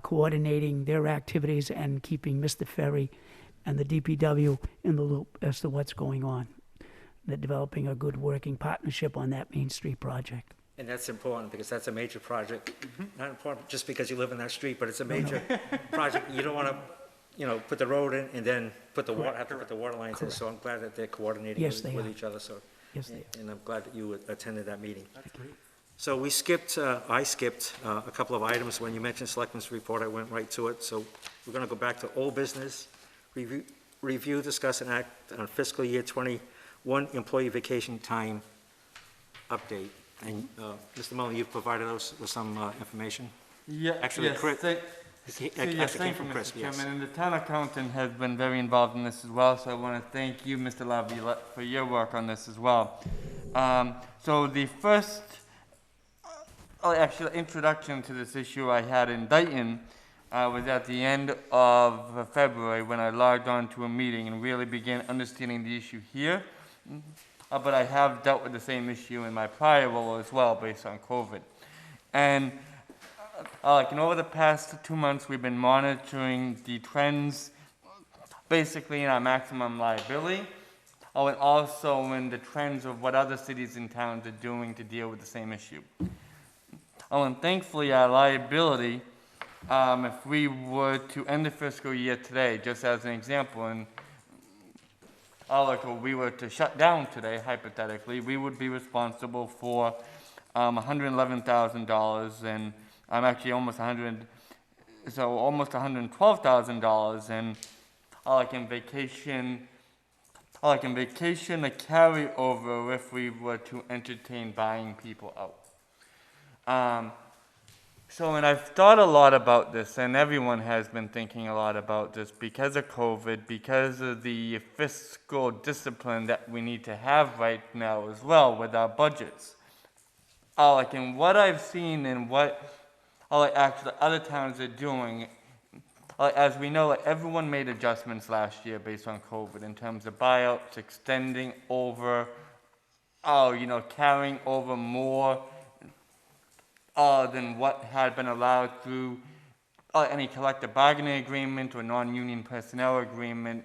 coordinating their activities and keeping Mr. Ferry and the DPW in the loop as to what's going on. They're developing a good working partnership on that Main Street project. And that's important, because that's a major project. Not important just because you live in that street, but it's a major project. You don't want to, put the road in and then have to put the water lines in. So I'm glad that they're coordinating with each other. So, Yes, they are. and I'm glad that you attended that meeting. That's great. So I skipped a couple of items. When you mentioned Selectmen's report, I went right to it. So we're going to go back to old business. Review, discuss, and act on fiscal year 21 employee vacation time update. And Mr. Mullen, you've provided us with some information? Yeah, Actually, yes, Chris, yes, actually came thank from you, Chris, Mr. yes. Chairman, and the town accountant has been very involved in this as well, so I want to thank you, Mr. Laviolette, for your work on this as well. So the first, actual introduction to this issue I had in Dayton was at the end of February, when I logged on to a meeting and really began understanding the issue here. But I have dealt with the same issue in my prior role as well, based on COVID. And over the past 2 months, we've been monitoring the trends, basically in our maximum liability, and also in the trends of what other cities and towns are doing to deal with the same issue. And thankfully, our liability, if we were to end the fiscal year today, just as an example, and we were to shut down today, hypothetically, we would be responsible for $111,000, and I'm actually almost $112,000, and vacation a carryover if we were to entertain buying people out. And I've thought a lot about this, and everyone has been thinking a lot about this because of COVID, because of the fiscal discipline that we need to have right now as well with our budgets. And what I've seen and what actually other towns are doing, as we know, everyone made adjustments last year based on COVID in terms of buyouts, extending over, carrying over more than what had been allowed through any collective bargaining agreement or non-union personnel agreement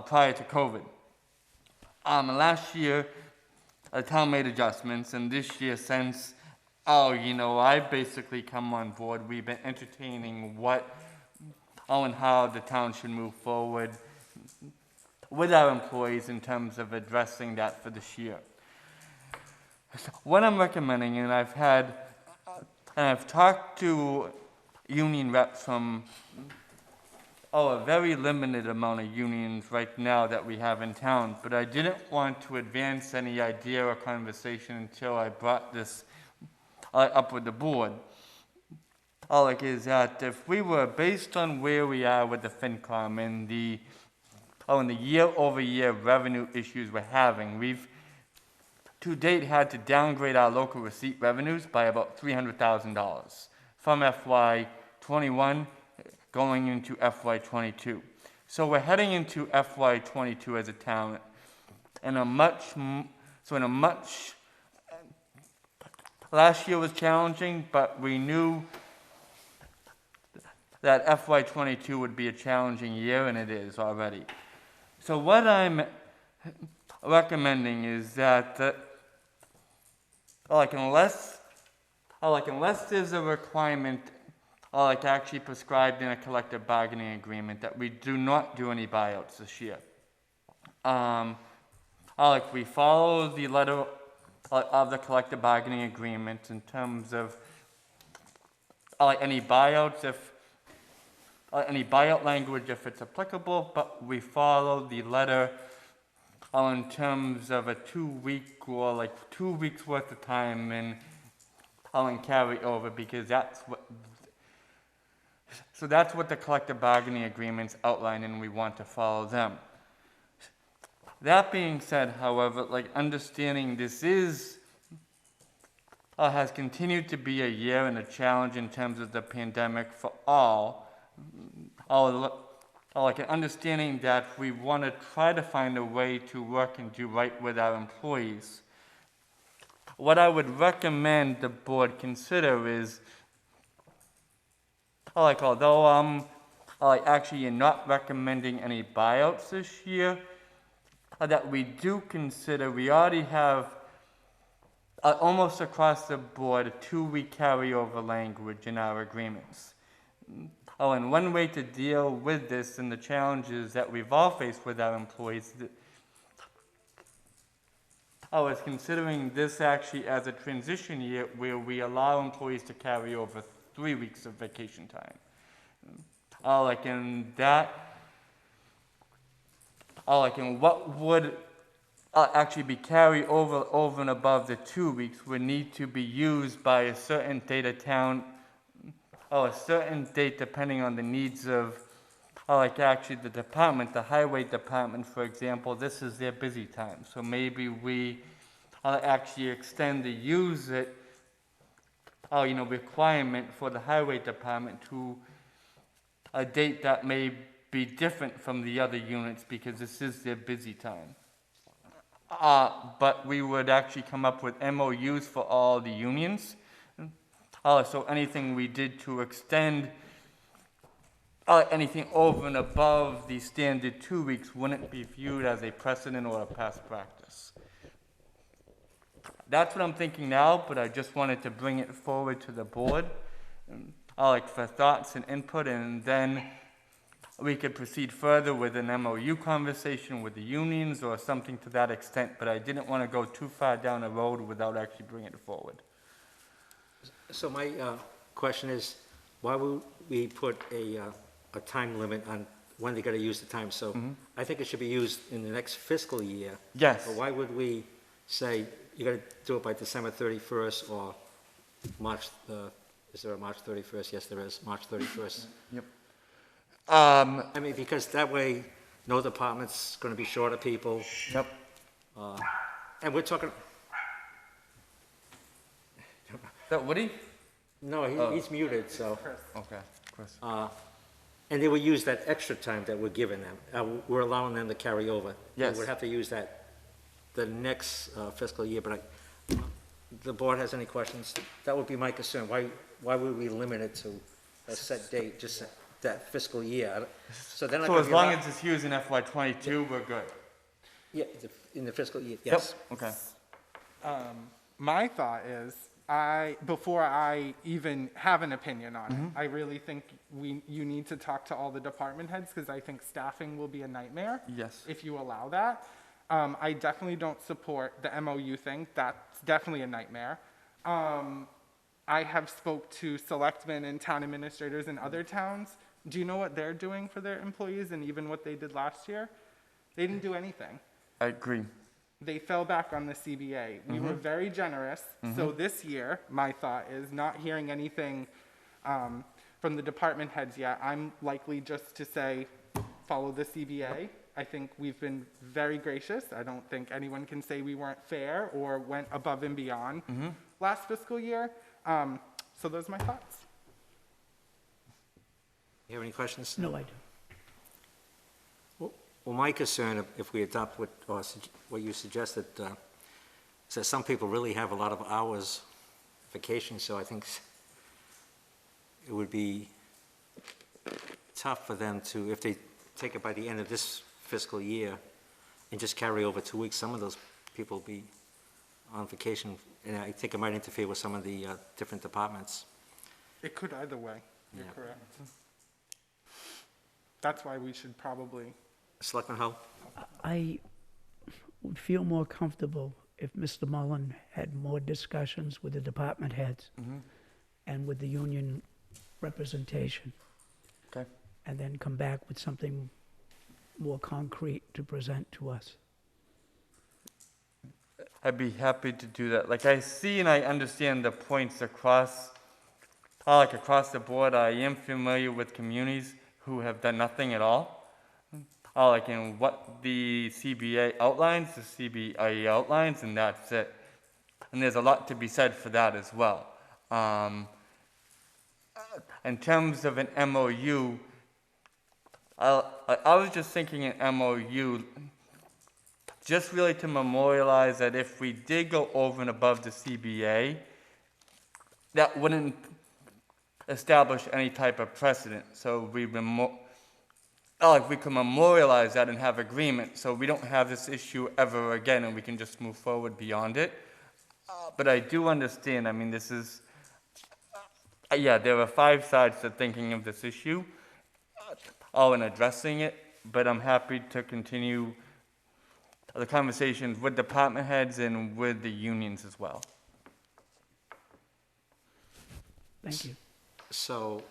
prior to COVID. Last year, the town made adjustments, and this year, since, I've basically come on board, we've been entertaining what, and how the town should move forward with our employees in terms of addressing that for this year. So what I'm recommending, and I've talked to union reps from a very limited amount of unions right now that we have in town, but I didn't want to advance any idea or conversation until I brought this up with the board. Is that if we were, based on where we are with the FinCom and the year-over-year revenue issues we're having, we've to date had to downgrade our local receipt revenues by about $300,000 from FY21 going into FY22. So we're heading into FY22 as a town last year was challenging, but we knew that FY22 would be a challenging year, and it is already. So what I'm recommending is that unless there's a requirement actually prescribed in a collective bargaining agreement that we do not do any buyouts this year. We follow the letter of the collective bargaining agreement in terms of any buyouts, if any buyout language if it's applicable, but we follow the letter in terms of a 2-week or 2 weeks worth of time and carry over, because that's what the collective bargaining agreements outline, and we want to follow them. That being said, however, understanding this has continued to be a year and a challenge in terms of the pandemic for all. Understanding that we want to try to find a way to work and do right with our employees. What I would recommend the board consider is, although I'm actually not recommending any buyouts this year, that we do consider, we already have almost across the board a 2-week carryover language in our agreements. And one way to deal with this and the challenges that we've all faced with our employees is considering this actually as a transition year where we allow employees to carry over 3 weeks of vacation time. What would actually be carried over and above the 2 weeks would need to be used by a certain date of town, a certain date depending on the needs of actually the department, the highway department, for example. This is their busy time, so maybe we actually extend the use it requirement for the highway department to a date that may be different from the other units because this is their busy time. But we would actually come up with MOUs for all the unions. So anything we did to extend anything over and above the standard 2 weeks wouldn't be viewed as a precedent or a past practice. That's what I'm thinking now, but I just wanted to bring it forward to the board, for thoughts and input, and then we could proceed further with an MOU conversation with the unions or something to that extent, but I didn't want to go too far down the road without actually bringing it forward. So my question is, why would we put a time limit on when they got to use the time? So I think it should be used in the next fiscal year. Yes. But why would we say you got to do it by December 31st or March Is there a March 31st? Yes, there is, March 31st. Yep. I mean, because that way, no department's gonna be short of people. Yep. And we're talking, Is that Woody? no, he's muted, so. Okay, Chris. And they will use that extra time that we're giving them. We're allowing them to carry over. Yes. They would have to use that the next fiscal year, but the board has any questions? That would be my concern. Why would we limit it to a set date, just that fiscal year? So then, So as long as it's used in FY '22, we're good. Yeah, in the fiscal year, yes. Yep, okay. My thought is, before I even have an opinion on it, I really think you need to talk to all the department heads, because I think staffing will be a nightmare. Yes. If you allow that. I definitely don't support the MOU thing. That's definitely a nightmare. I have spoke to selectmen and town administrators in other towns. Do you know what they're doing for their employees, and even what they did last year? They didn't do anything. I agree. They fell back on the CBA. We were very generous. So this year, my thought is, not hearing anything from the department heads yet, I'm likely just to say, follow the CBA. I think we've been very gracious. I don't think anyone can say we weren't fair or went above and beyond last fiscal year. So those are my thoughts. You have any questions? No, I don't. Well, my concern, if we adopt what you suggested, is that some people really have a lot of hours vacation, so I think it would be tough for them to, if they take it by the end of this fiscal year and just carry over 2 weeks, some of those people will be on vacation, and I think it might interfere with some of the different departments. It could either way. You're Yeah. correct. That's why we should probably. Selectman Hull? I would feel more comfortable if Mr. Mullen had more discussions with the department heads and with the union representation. Okay. And then come back with something more concrete to present to us. I'd be happy to do that. Like, I see and I understand the points across the board. I am familiar with communities who have done nothing at all. Like in what the CBA outlines, the CBIE outlines, and that's it. And there's a lot to be said for that as well. In terms of an MOU, I was just thinking an MOU, just really to memorialize that if we did go over and above the CBA, that wouldn't establish any type of precedent. So we could memorialize that and have agreement, so we don't have this issue ever again, and we can just move forward beyond it. But I do understand. I mean, this is, there are 5 sides to thinking of this issue, all in addressing it. But I'm happy to continue the conversations with department heads and with the unions as well. Thank you. So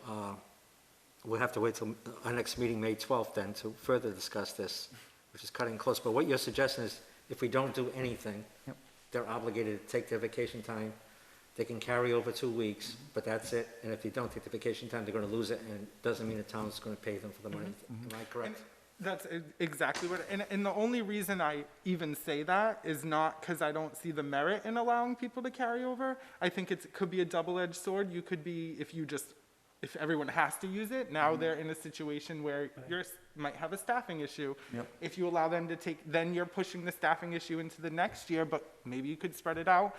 we'll have to wait till our next meeting, May 12th, then, to further discuss this, which is cutting close. But what you're suggesting is, if we don't do anything, they're obligated to take their vacation time. They can carry over 2 weeks, but that's it. And if they don't take the vacation time, they're going to lose it, and it doesn't mean the town's going to pay them for the money. Am I correct? That's exactly what, and the only reason I even say that is not because I don't see the merit in allowing people to carry over. I think it could be a double-edged sword. You could be, if everyone has to use it, now they're in a situation where you might have a staffing issue. Yep. If you allow them to take, then you're pushing the staffing issue into the next year, but maybe you could spread it out.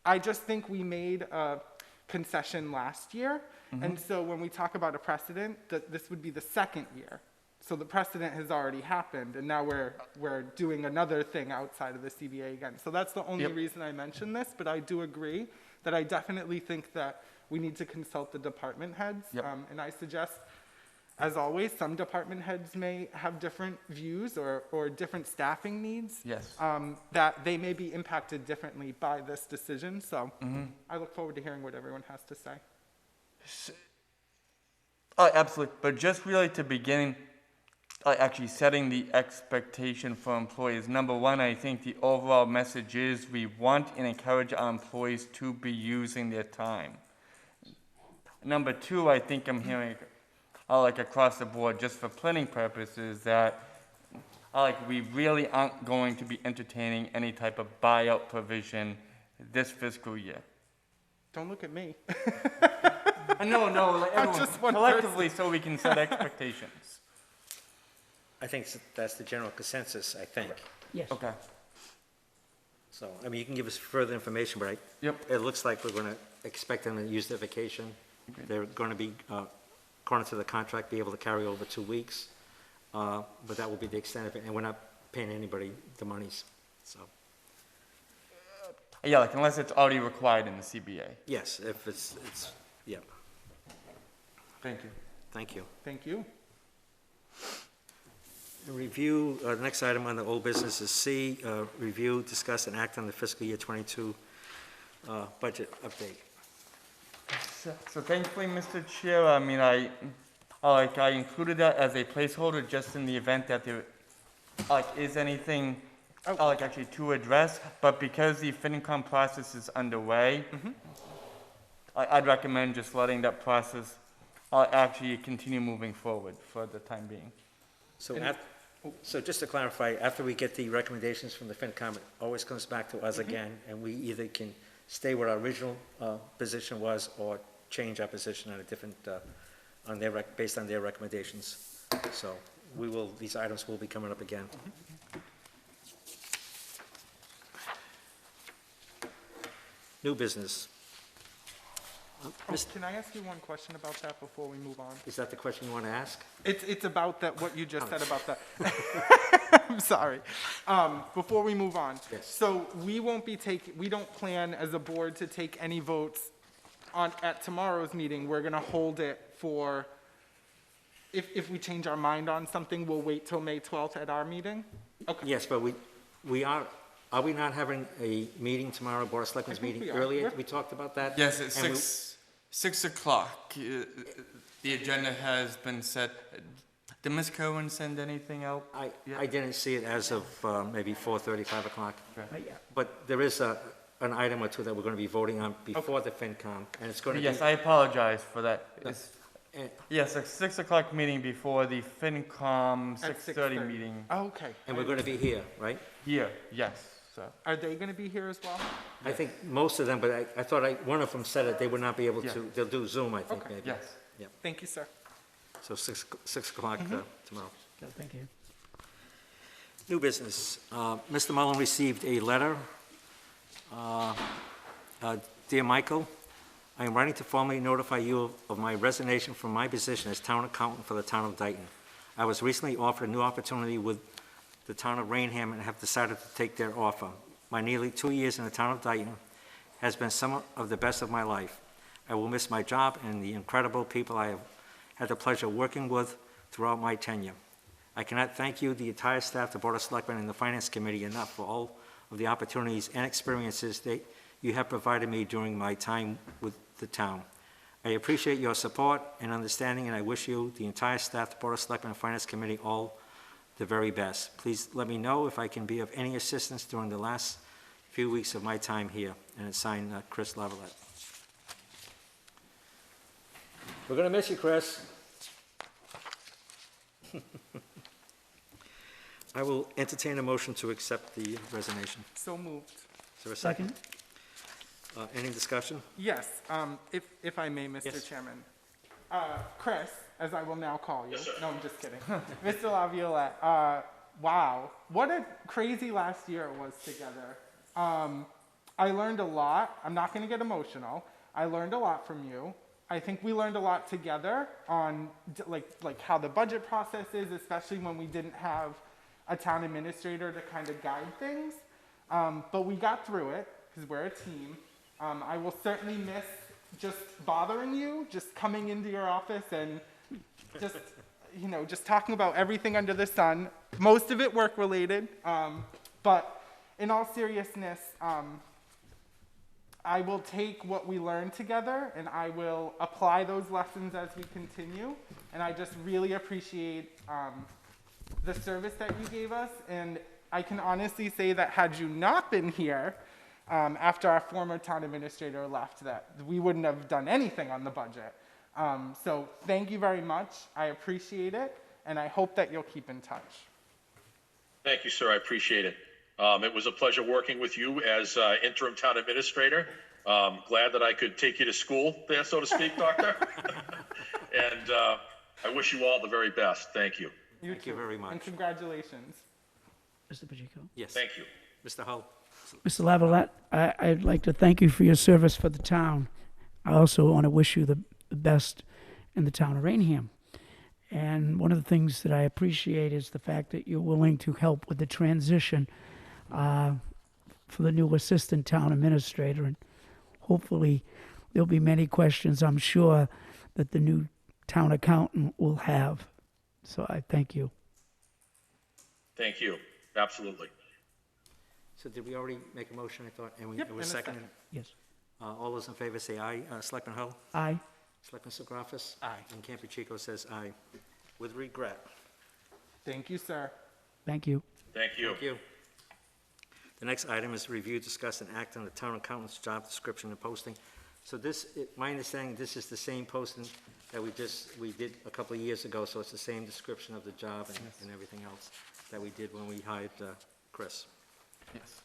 I just think we made a concession last year, and so when we talk about a precedent, that this would be the second year. So the precedent has already happened, and now we're doing another thing outside of the CBA again. So that's the only reason I mention this, but I do agree that I definitely think that we need to consult the department heads. And I suggest, as always, some department heads may have different views or different staffing needs. Yes. That they may be impacted differently by this decision. So I look forward to hearing what everyone has to say. Absolutely. But just really to begin, actually setting the expectation for employees. Number one, I think the overall message is we want and encourage our employees to be using their time. Number two, I think I'm hearing, like across the board, just for planning purposes, that like we really aren't going to be entertaining any type of buyout provision this fiscal year. Don't look at me. No, like I'm everyone, just one collectively, so we can set expectations. I think that's the general consensus, I think. Yes. Okay. So, I mean, you can give us further information, but it looks like we're going to expect them to use their vacation. They're going to be, according to the contract, be able to carry over 2 weeks. But that will be the extent of it, and we're not paying anybody the monies, so. Yeah, like unless it's already required in the CBA. Yes, if it's, yeah, Thank you. thank you. Thank you. Review, the next item on the old business is C, review, discuss, and act on the fiscal year 22 budget update. So thankfully, Mr. Chair, I mean, I included that as a placeholder just in the event that there, is anything, actually to address, but because the FinCom process is underway, I'd recommend just letting that process, actually continue moving forward for the time being. So just to clarify, after we get the recommendations from the FinCom, it always comes back to us again, and we either can stay where our original position was or change our position on a different, based on their recommendations. So these items will be coming up again. New business. Can I ask you one question about that before we move on? Is that the question you want to ask? It's about that, what you just said about that. I'm sorry. Before we move on. Yes. So we don't plan as a board to take any votes at tomorrow's meeting. We're gonna hold it for, if we change our mind on something, we'll wait till May 12th at our meeting? Okay. Yes, but we are we not having a meeting tomorrow, Board of Selectmen's meeting earlier? We talked about that? Yes, it's 6 o'clock. The agenda has been set. Did Ms. Cohen send anything out? I didn't see it as of maybe 4:30, 5 o'clock. Yeah. But there is an item or two that we're going to be voting on before the FinCom, and it's going to be... Yes, I apologize for that. And- Yes, a 6 o'clock meeting before the FinCom At 6:30 6:30. meeting. Oh, okay. And we're going to be here, right? Here, yes, so. Are they gonna be here as well? I think most of them, but I thought one of them said that they would not be able Yeah. to, they'll do Zoom, I think, Okay. maybe. Yes. Thank you, sir. So 6 o'clock tomorrow. Okay, thank you. New business. Mr. Mullen received a letter. Dear Michael, I am writing to formally notify you of my resignation from my position as town accountant for the town of Dayton. I was recently offered a new opportunity with the town of Rainham and have decided to take their offer. My nearly 2 years in the town of Dayton has been some of the best of my life. I will miss my job and the incredible people I have had the pleasure of working with throughout my tenure. I cannot thank you, the entire staff, the Board of Selectmen, and the Finance Committee enough for all of the opportunities and experiences that you have provided me during my time with the town. I appreciate your support and understanding, and I wish you, the entire staff, the Board of Selectmen, and Finance Committee, all the very best. Please let me know if I can be of any assistance during the last few weeks of my time here. And it's signed Chris Lavalette. We're going to miss you, Chris. I will entertain a motion to accept the resignation. So moved. Is there a second? Any discussion? Yes, if I may, Mr. Yes. Chairman. Chris, as I will now call you. Yes, sir. No, I'm just kidding. Mr. Laviolette, wow, what a crazy last year it was together. I learned a lot. I'm not going to get emotional. I learned a lot from you. I think we learned a lot together on like how the budget process is, especially when we didn't have a town administrator to kind of guide things. But we got through it because we're a team. I will certainly miss just bothering you, just coming into your office and just, just talking about everything under the sun. Most of it work related, but in all seriousness, I will take what we learned together and I will apply those lessons as we continue. And I just really appreciate the service that you gave us. And I can honestly say that had you not been here, after our former town administrator left, that we wouldn't have done anything on the budget. So thank you very much. I appreciate it, and I hope that you'll keep in touch. Thank you, sir. I appreciate it. It was a pleasure working with you as interim town administrator. Glad that I could take you to school there, so to speak, Doctor. And I wish you all the very best. Thank you. Thank you very much. And congratulations. Mr. Pacheco? Yes. Thank you. Mr. Hull? Mr. Lavalette, I'd like to thank you for your service for the town. I also want to wish you the best in the town of Rainham. And one of the things that I appreciate is the fact that you're willing to help with the transition for the new assistant town administrator. And hopefully there'll be many questions, I'm sure, that the new town accountant will have. So I thank you. Thank you. Absolutely. So did we already make a motion, I thought? And Yep, it was in a seconded? Yes. All those in favor say aye. Selectman Hull? Aye. Selectman Segravas? Aye. And Campuchico says aye. With regret. Thank you, sir. Thank you. Thank you. Thank you. The next item is review, discuss, and act on the town accountant's job description and posting. So this, my understanding, this is the same posting that we did a couple of years ago, so it's the same description of the job and everything else that we did when we hired Chris. Yes.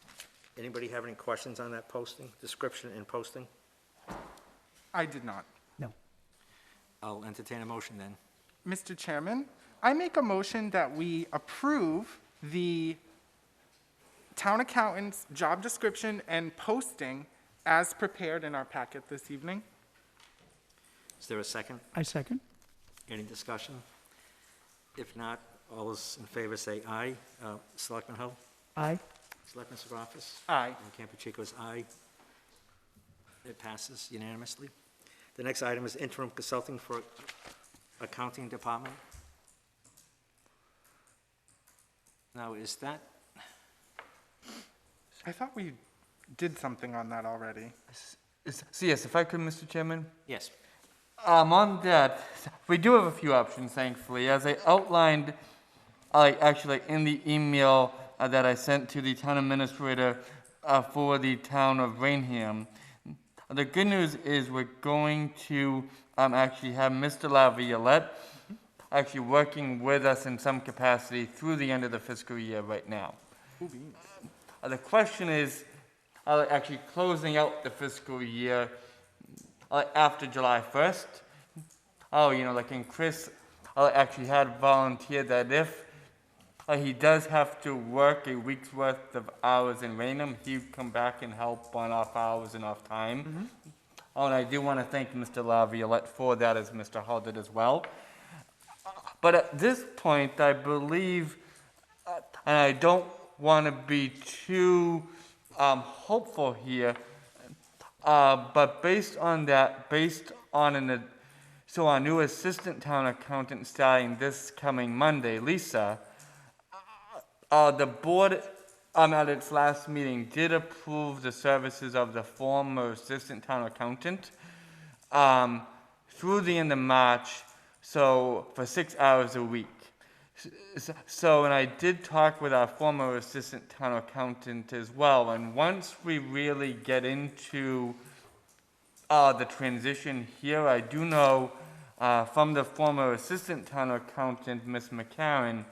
Anybody have any questions on that posting, description and posting? I did not. No. I'll entertain a motion then. Mr. Chairman, I make a motion that we approve the town accountant's job description and posting as prepared in our packet this evening. Is there a second? I second. Any discussion? If not, all those in favor say aye. Selectman Hull? Aye. Selectman Segravas? Aye. And Campuchico's aye. It passes unanimously. The next item is interim consulting for accounting department. Now, is that, I thought we did something on that already. So yes, if I could, Mr. Chairman. yes, On that, we do have a few options, thankfully. As I outlined, actually in the email that I sent to the town administrator for the town of Rainham, the good news is we're going to actually have Mr. Laviolette actually working with us in some capacity through the end of the fiscal year right now. The question is actually closing out the fiscal year after July 1st. And Chris actually had volunteered that if he does have to work a week's worth of hours in Rainham, he'd come back and help on off hours and off time. And I do want to thank Mr. Laviolette for that, as Mr. Hall did as well. But at this point, I believe, and I don't want to be too hopeful here, but based on that, so our new assistant town accountant starting this coming Monday, Lisa, the board at its last meeting did approve the services of the former assistant town accountant through the end of March, so for 6 hours a week. So, and I did talk with our former assistant town accountant as well, and once we really get into the transition here, I do know from the former assistant town accountant, Ms. McCarron,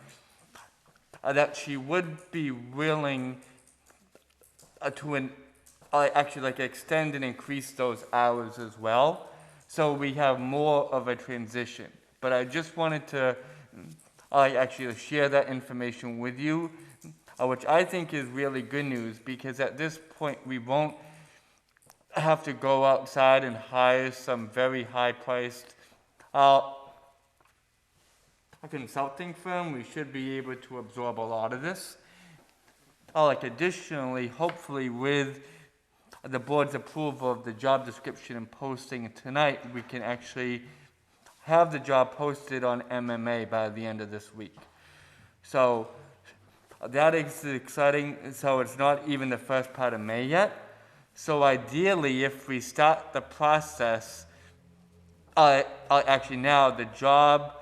that she would be willing to actually extend and increase those hours as well, so we have more of a transition. But I just wanted to actually share that information with you, which I think is really good news, because at this point we won't have to go outside and hire some very high-priced consulting firm. We should be able to absorb a lot of this. Additionally, hopefully with the board's approval of the job description and posting tonight, we can actually have the job posted on MMA by the end of this week. So that is exciting. So it's not even the first part of May yet. So ideally, if we start the process, actually now the job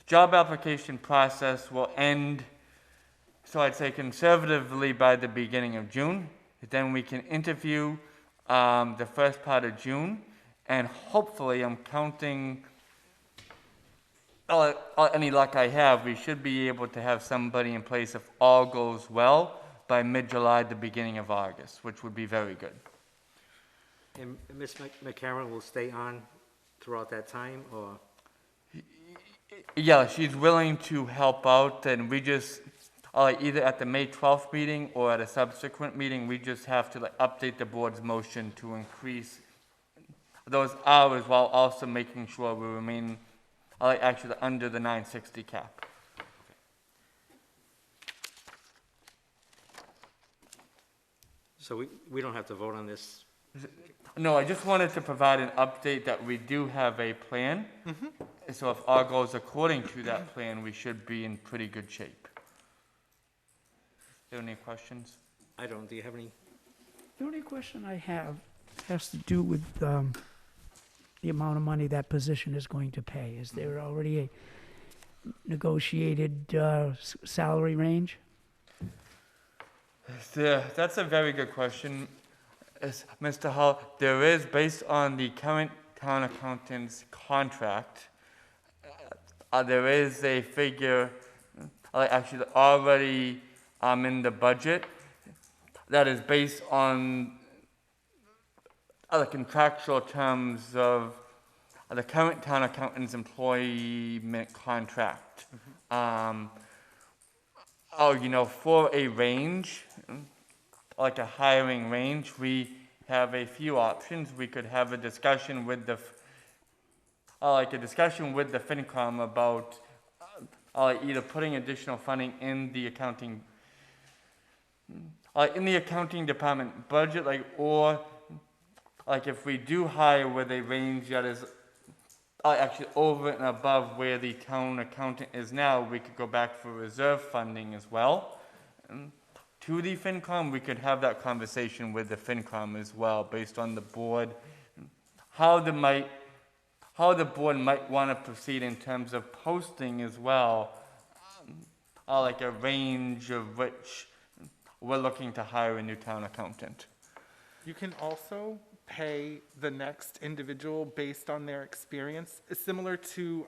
application process will end, so I'd say conservatively by the beginning of June. Then we can interview the first part of June, and hopefully I'm counting any luck I have, we should be able to have somebody in place if all goes well by mid-July, the beginning of August, which would be very good. And Ms. McCarron will stay on throughout that time, or? Yeah, she's willing to help out, and we just, either at the May 12th meeting or at a subsequent meeting, we just have to update the board's motion to increase those hours while also making sure we remain actually under the 960 cap. So we don't have to vote on this? No, I just wanted to provide an update that we do have a plan. So if all goes according to that plan, we should be in pretty good shape. Are there any questions? I don't. Do you have any? The only question I have has to do with the amount of money that position is going to pay. Is there already a negotiated salary range? That's a very good question. Mr. Hall, there is, based on the current town accountant's contract, there is a figure, actually already in the budget, that is based on the contractual terms of the current town accountant's employment contract. For a range, like a hiring range, we have a few options. We could have a discussion with the, FinCom about either putting additional funding in the accounting, department budget, or if we do hire with a range that is actually over and above where the town accountant is now, we could go back for reserve funding as well. To the FinCom, we could have that conversation with the FinCom as well, based on the board, how the board might want to proceed in terms of posting as well, like a range of which we're looking to hire a new town accountant. You can also pay the next individual based on their experience. It's similar to,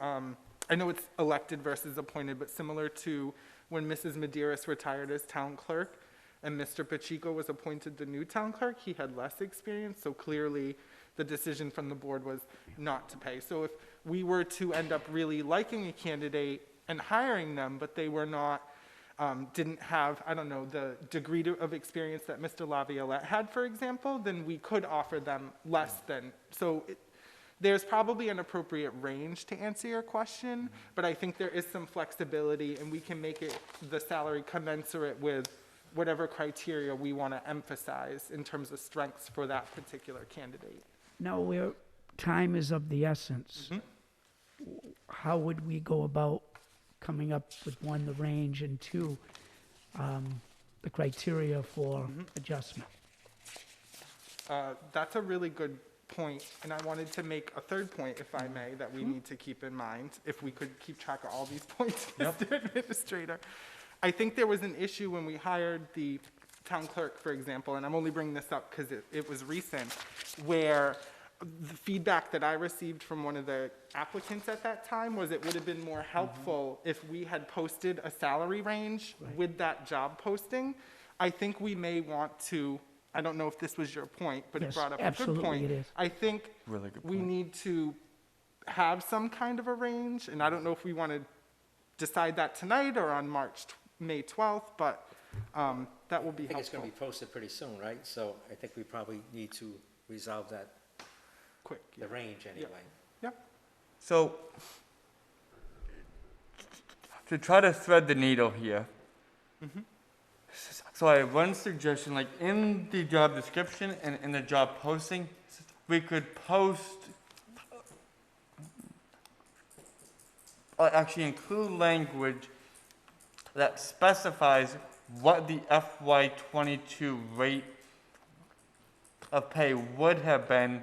I know it's elected versus appointed, but similar to when Mrs. Medeiros retired as town clerk and Mr. Pacheco was appointed the new town clerk. He had less experience, so clearly the decision from the board was not to pay. So if we were to end up really liking a candidate and hiring them, but they were not, didn't have, the degree of experience that Mr. Laviolette had, for example, then we could offer them less than. So there's probably an appropriate range to answer your question, but I think there is some flexibility, and we can make it the salary commensurate with whatever criteria we want to emphasize in terms of strengths for that particular candidate. Now, where time is of the essence, how would we go about coming up with, one, the range, and two, the criteria for adjustment? That's a really good point, and I wanted to make a third point, if I may, that we need to keep in mind, if we could keep track of all these points, Mr. Administrator. I think there was an issue when we hired the town clerk, for example, and I'm only bringing this up because it was recent, where the feedback that I received from one of the applicants at that time was it would have been more helpful if we had posted a salary range with that job posting. I think we may want to, I don't know if this was your point, but Yes, it brought up a absolutely good point. it is. I think Really good we point. need to have some kind of a range, and I don't know if we want to decide that tonight or on May 12th, but that will be I think it's going helpful. to be posted pretty soon, right? So I think we probably need to resolve that, Quick, the range anyway. Yep. So, to try to thread the needle here, so I have one suggestion, like in the job description and in the job posting, we could post, or actually include language that specifies what the FY22 rate of pay would have been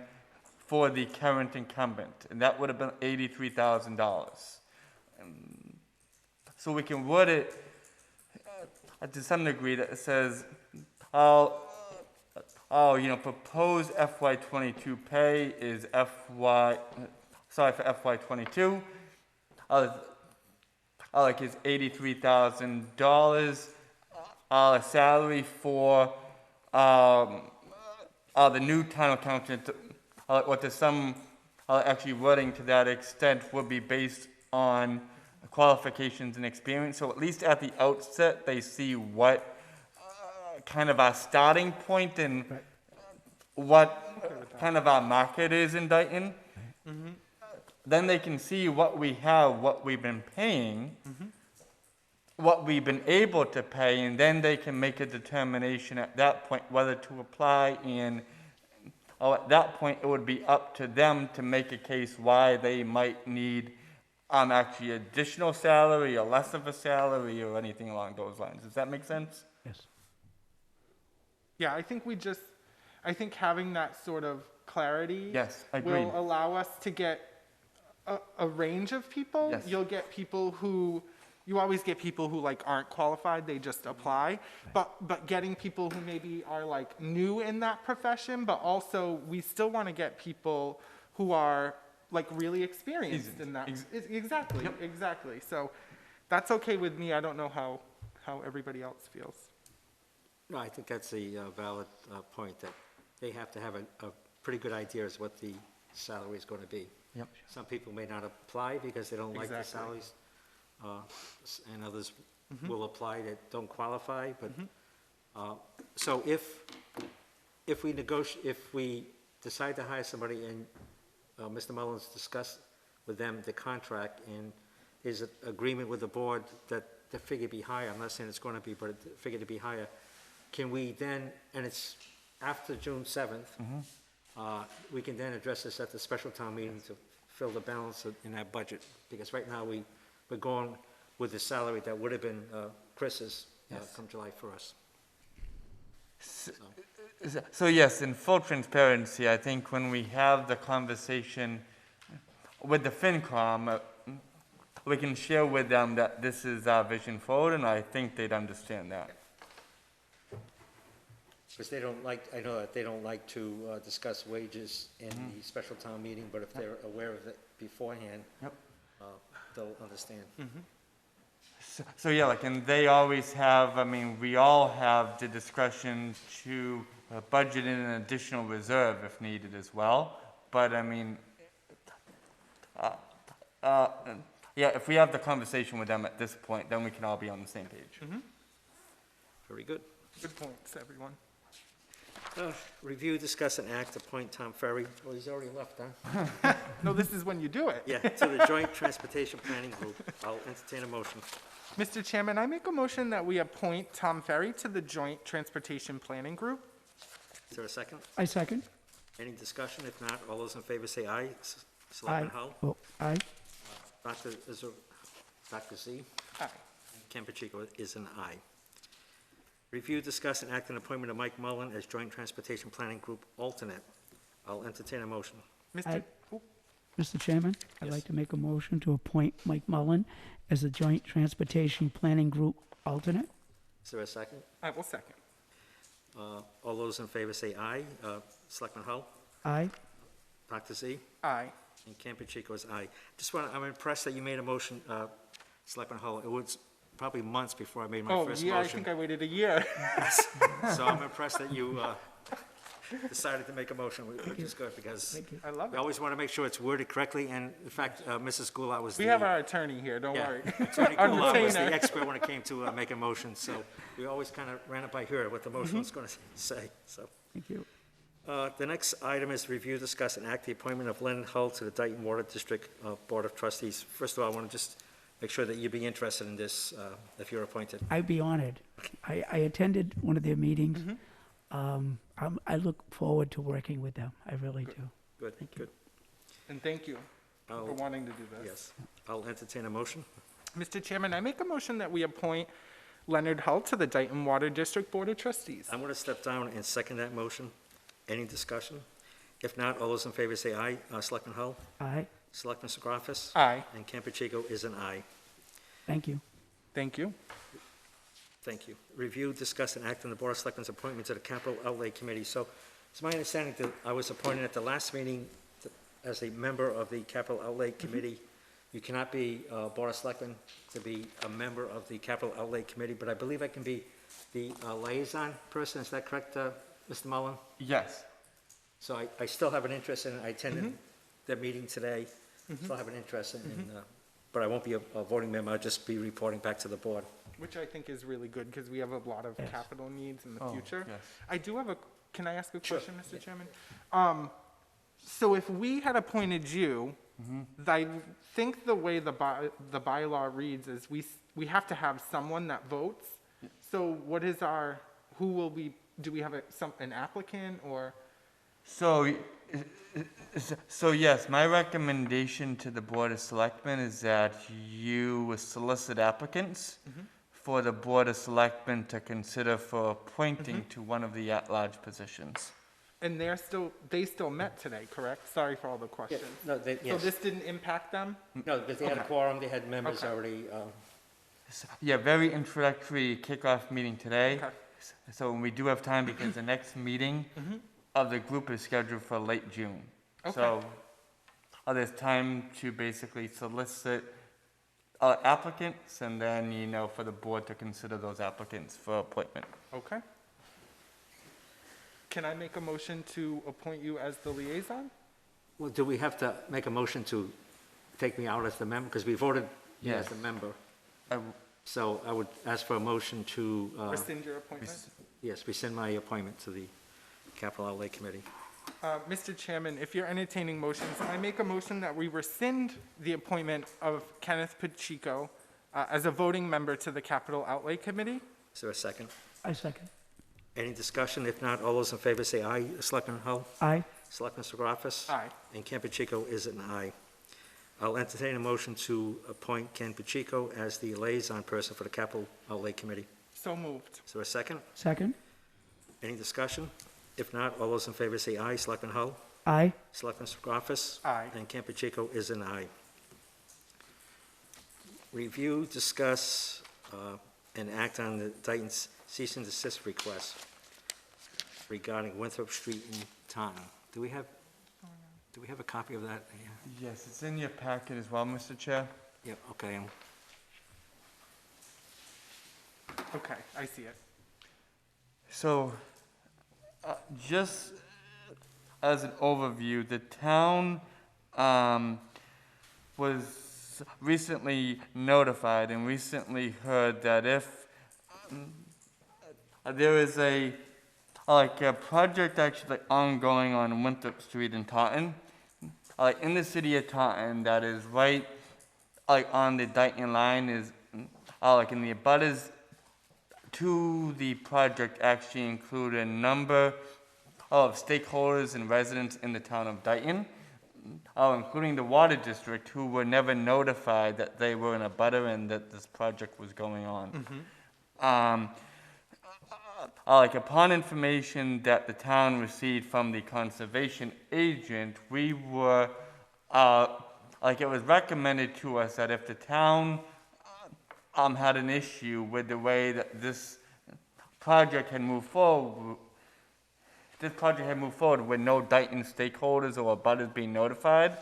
for the current incumbent, and that would have been $83,000. So we can word it to some degree that says, proposed FY '22 pay is for FY '22, like is $83,000. Salary for, the new town accountant, what there's some, actually wording to that extent would be based on qualifications and experience. So at least at the outset, they see what kind of our starting point and what kind of our market is in Dayton. Then they can see what we have, what we've been paying, what we've been able to pay, and then they can make a determination at that point whether to apply. And at that point, it would be up to them to make a case why they might need actually additional salary or less of a salary or anything along those lines. Does that make sense? Yes. Yeah, I think having that sort of clarity Yes, agreed. will allow us to get a range of people. Yes. You always get people who like aren't qualified, they just apply. But getting people who maybe are like new in that profession, but also we still want to get people who are like really experienced in that. Exactly, Yep. exactly. So that's okay with me. I don't know how everybody else feels. No, I think that's a valid point, that they have to have a pretty good idea as what the salary is going to be. Yep. Some people may not apply because they don't like the Exactly. salaries, and others will apply that don't qualify, but, so if we decide to hire somebody and Mr. Mullins discussed with them the contract and his agreement with the board that the figure be higher, I'm not saying it's going to be, but the figure to be higher, can we then, and it's after June 7th, we can then address this at the special town meeting to fill the balance in that budget, because right now we're going with the salary that would have been Chris's come July 1st. So yes, in full transparency, I think when we have the conversation with the FinCom, we can share with them that this is our vision forward, and I think they'd understand that. Because they don't like, I know that they don't like to discuss wages in the special town meeting, but if they're aware of it beforehand, they'll understand. So yeah, and they always have, we all have the discretion to budget in an additional reserve if needed as well. But if we have the conversation with them at this point, then we can all be on the same page. Very good. Good points, everyone. Review, discuss, and act, appoint Tom Ferry. Oh, he's already left, huh? No, this is when you do it. Yeah, to the Joint Transportation Planning Group. I'll entertain a motion. Mr. Chairman, I make a motion that we appoint Tom Ferry to the Joint Transportation Planning Group. Is there a second? I second. Any discussion? If not, all those in favor say aye. Selectman Hull? Oh, aye. Dr. Z? Aye. Ken Pacheco is an aye. Review, discuss, and act on appointment of Mike Mullen as Joint Transportation Planning Group alternate. I'll entertain a motion. Mr. Mr. Chairman, I'd like to make a motion to appoint Mike Mullen as the Joint Transportation Planning Group alternate. Is there a second? I will second. All those in favor say aye. Selectman Hull? Aye. Dr. Z? Aye. And Ken Pacheco is aye. I'm impressed that you made a motion, Selectman Hull. It was probably months before I made my first motion. I think I waited a year. So I'm impressed that you decided to make a motion, which is good, because I love we it. always want to make sure it's worded correctly, and in fact, Mrs. Goulart was We have our attorney here, don't worry. Attorney Our Goulart was the retainer. expert when it came to make a motion, so we always kind of ran it by her, what the motion was going to say, so. Thank you. The next item is review, discuss, and act the appointment of Lyndon Hull to the Dayton Water District Board of Trustees. First of all, I want to just make sure that you'd be interested in this if you're appointed. I'd be honored. I attended one of their meetings. I look forward to working with them. I really do. Good, good. And thank you for wanting to do this. Yes. I'll entertain a motion. Mr. Chairman, I make a motion that we appoint Leonard Hull to the Dayton Water District Board of Trustees. I'm going to step down and second that motion. Any discussion? If not, all those in favor say aye. Selectman Hull? Aye. Selectman Segravas? Aye. And Campuchico is an aye. Thank you. Thank you. Thank you. Review, discuss, and act on the Board of Selectmen's appointment to the Capital Outlay Committee. So it's my understanding that I was appointed at the last meeting as a member of the Capital Outlay Committee. You cannot be Board of Selectmen to be a member of the Capital Outlay Committee, but I believe I can be the liaison person. Is that correct, Mr. Mullen? Yes. So I still have an interest in it. I attended the meeting today. Still have an interest in, but I won't be a voting member. I'll just be reporting back to the board. Which I think is really good, because we have a lot of capital needs in the future. Yes. I do have can I ask a question, Mr. Chairman? So if we had appointed you, I think the way the bylaw reads is we have to have someone that votes. So what is do we have an applicant, or? So yes, my recommendation to the Board of Selectmen is that you solicit applicants for the Board of Selectmen to consider for appointing to one of the at-large positions. And they still met today, correct? Sorry for all the questions. No, So this didn't impact them? No, because they had a quorum, they had members already. Yeah, very introductory kickoff meeting today. Okay. So we do have time because the next meeting of the group is scheduled for late June. Okay. So there's time to basically solicit applicants and then, for the board to consider those applicants for appointment. Okay. Can I make a motion to appoint you as the liaison? Well, do we have to make a motion to take me out as the member? Because we voted me as Yes. a member. So I would ask for a motion to, Rescind your appointment? yes, rescind my appointment to the Capital Outlay Committee. Mr. Chairman, if you're entertaining motions, I make a motion that we rescind the appointment of Kenneth Pacheco as a voting member to the Capital Outlay Committee. Is there a second? I second. Any discussion? If not, all those in favor say aye. Selectman Hull? Aye. Selectman Segravas? Aye. And Ken Pacheco is an aye. I'll entertain a motion to appoint Ken Pacheco as the liaison person for the Capital Outlay Committee. So moved. Is there a second? Second. Any discussion? If not, all those in favor say aye. Selectman Hull? Aye. Selectman Segravas? Aye. And Ken Pacheco is an aye. Review, discuss, and act on the Dayton's cease and desist request regarding Winthrop Street in Taunton. Do we have a copy of that? Yeah. Yes, it's in your packet as well, Mr. Chair. Yeah, okay. Okay, I see it. So, just as an overview, the town was recently notified and recently heard that if there is a project actually in Winthrop Street in Taunton, in the city of Taunton, that is right on the Dayton line, is in the abutters to the project actually include a number of stakeholders and residents in the town of Dayton, including the water district, who were never notified that they were in a butter and that this project was going on. Upon information that the town received from the conservation agent, we were, it was recommended to us that if the town had an issue with the way that this project had moved forward, with no Dayton stakeholders or abutters being notified,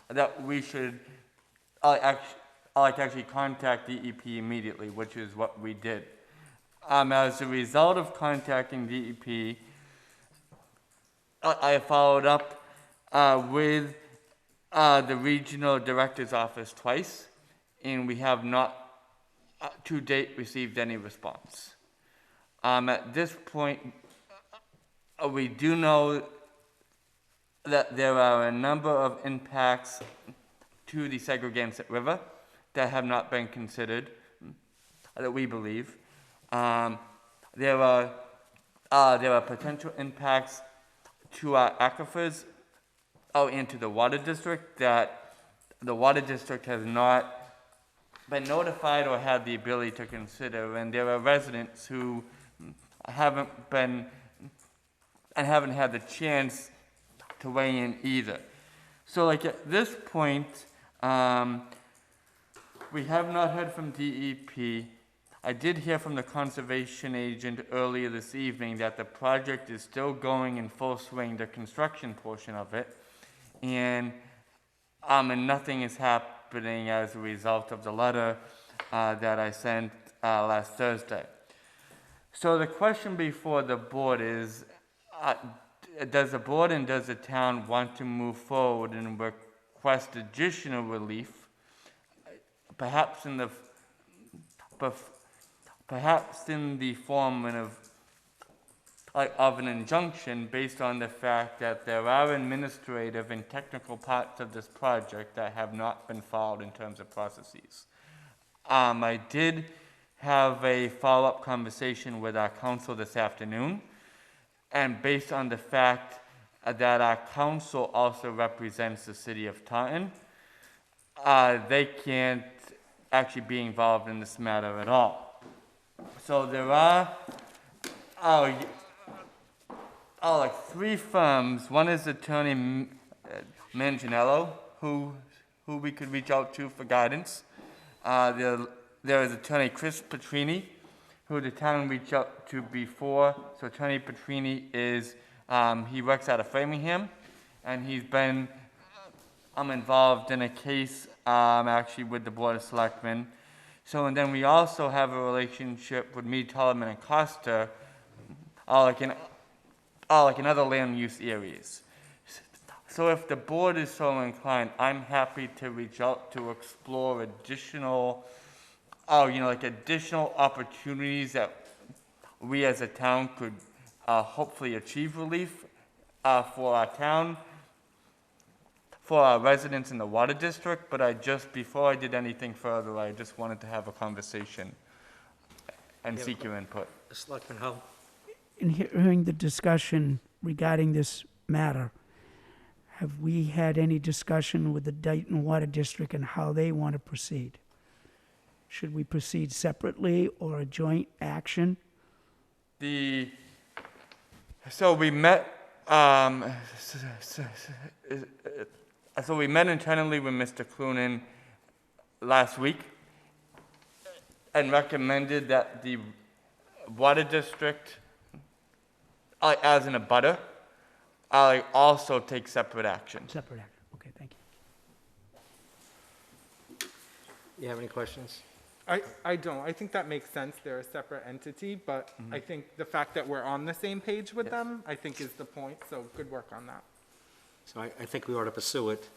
that we should actually contact DEP immediately, which is what we did. As a result of contacting DEP, I followed up with the regional director's office twice, and we have not to date received any response. At this point, we do know that there are a number of impacts to the Segregated River that have not been considered, that we believe. There are potential impacts to our aquifers into the water district that the water district has not been notified or had the ability to consider, and there are residents who haven't had the chance to weigh in either. So at this point, we have not heard from DEP. I did hear from the conservation agent earlier this evening that the project is still going in full swing, the construction portion of it, and nothing is happening as a result of the letter that I sent last Thursday. So the question before the board is, does the board and does the town want to move forward and request additional relief, perhaps in the form of an injunction based on the fact that there are administrative and technical parts of this project that have not been followed in terms of processes. I did have a follow-up conversation with our council this afternoon, and based on the fact that our council also represents the city of Taunton, they can't actually be involved in this matter at all. So there are like 3 firms. One is Attorney Manganiello, who we could reach out to for guidance. There is Attorney Chris Petrini, who the town reached out to before. So Attorney Petrini is, he works out of Framingham, and he's been involved in a case actually with the Board of Selectmen. So, and then we also have a relationship with Mead, Tollerman, and Costa, like in other land use areas. So if the board is so inclined, I'm happy to reach out to explore additional, additional opportunities that we as a town could hopefully achieve relief for our town, for our residents in the water district. But before I did anything further, I just wanted to have a conversation and seek your input. Selectman Hull? In hearing the discussion regarding this matter, have we had any discussion with the Dayton Water District and how they want to proceed? Should we proceed separately or a joint action? So we met. So we met internally with Mr. Clunan last week and recommended that the water district, as in a abutter, also take separate action. Separate action, okay, thank you. You have any questions? I don't. I think that makes sense. They're a separate entity, but I think the fact that we're on the same page with them, I think is the point, so good work on that. So I think we ought to pursue it.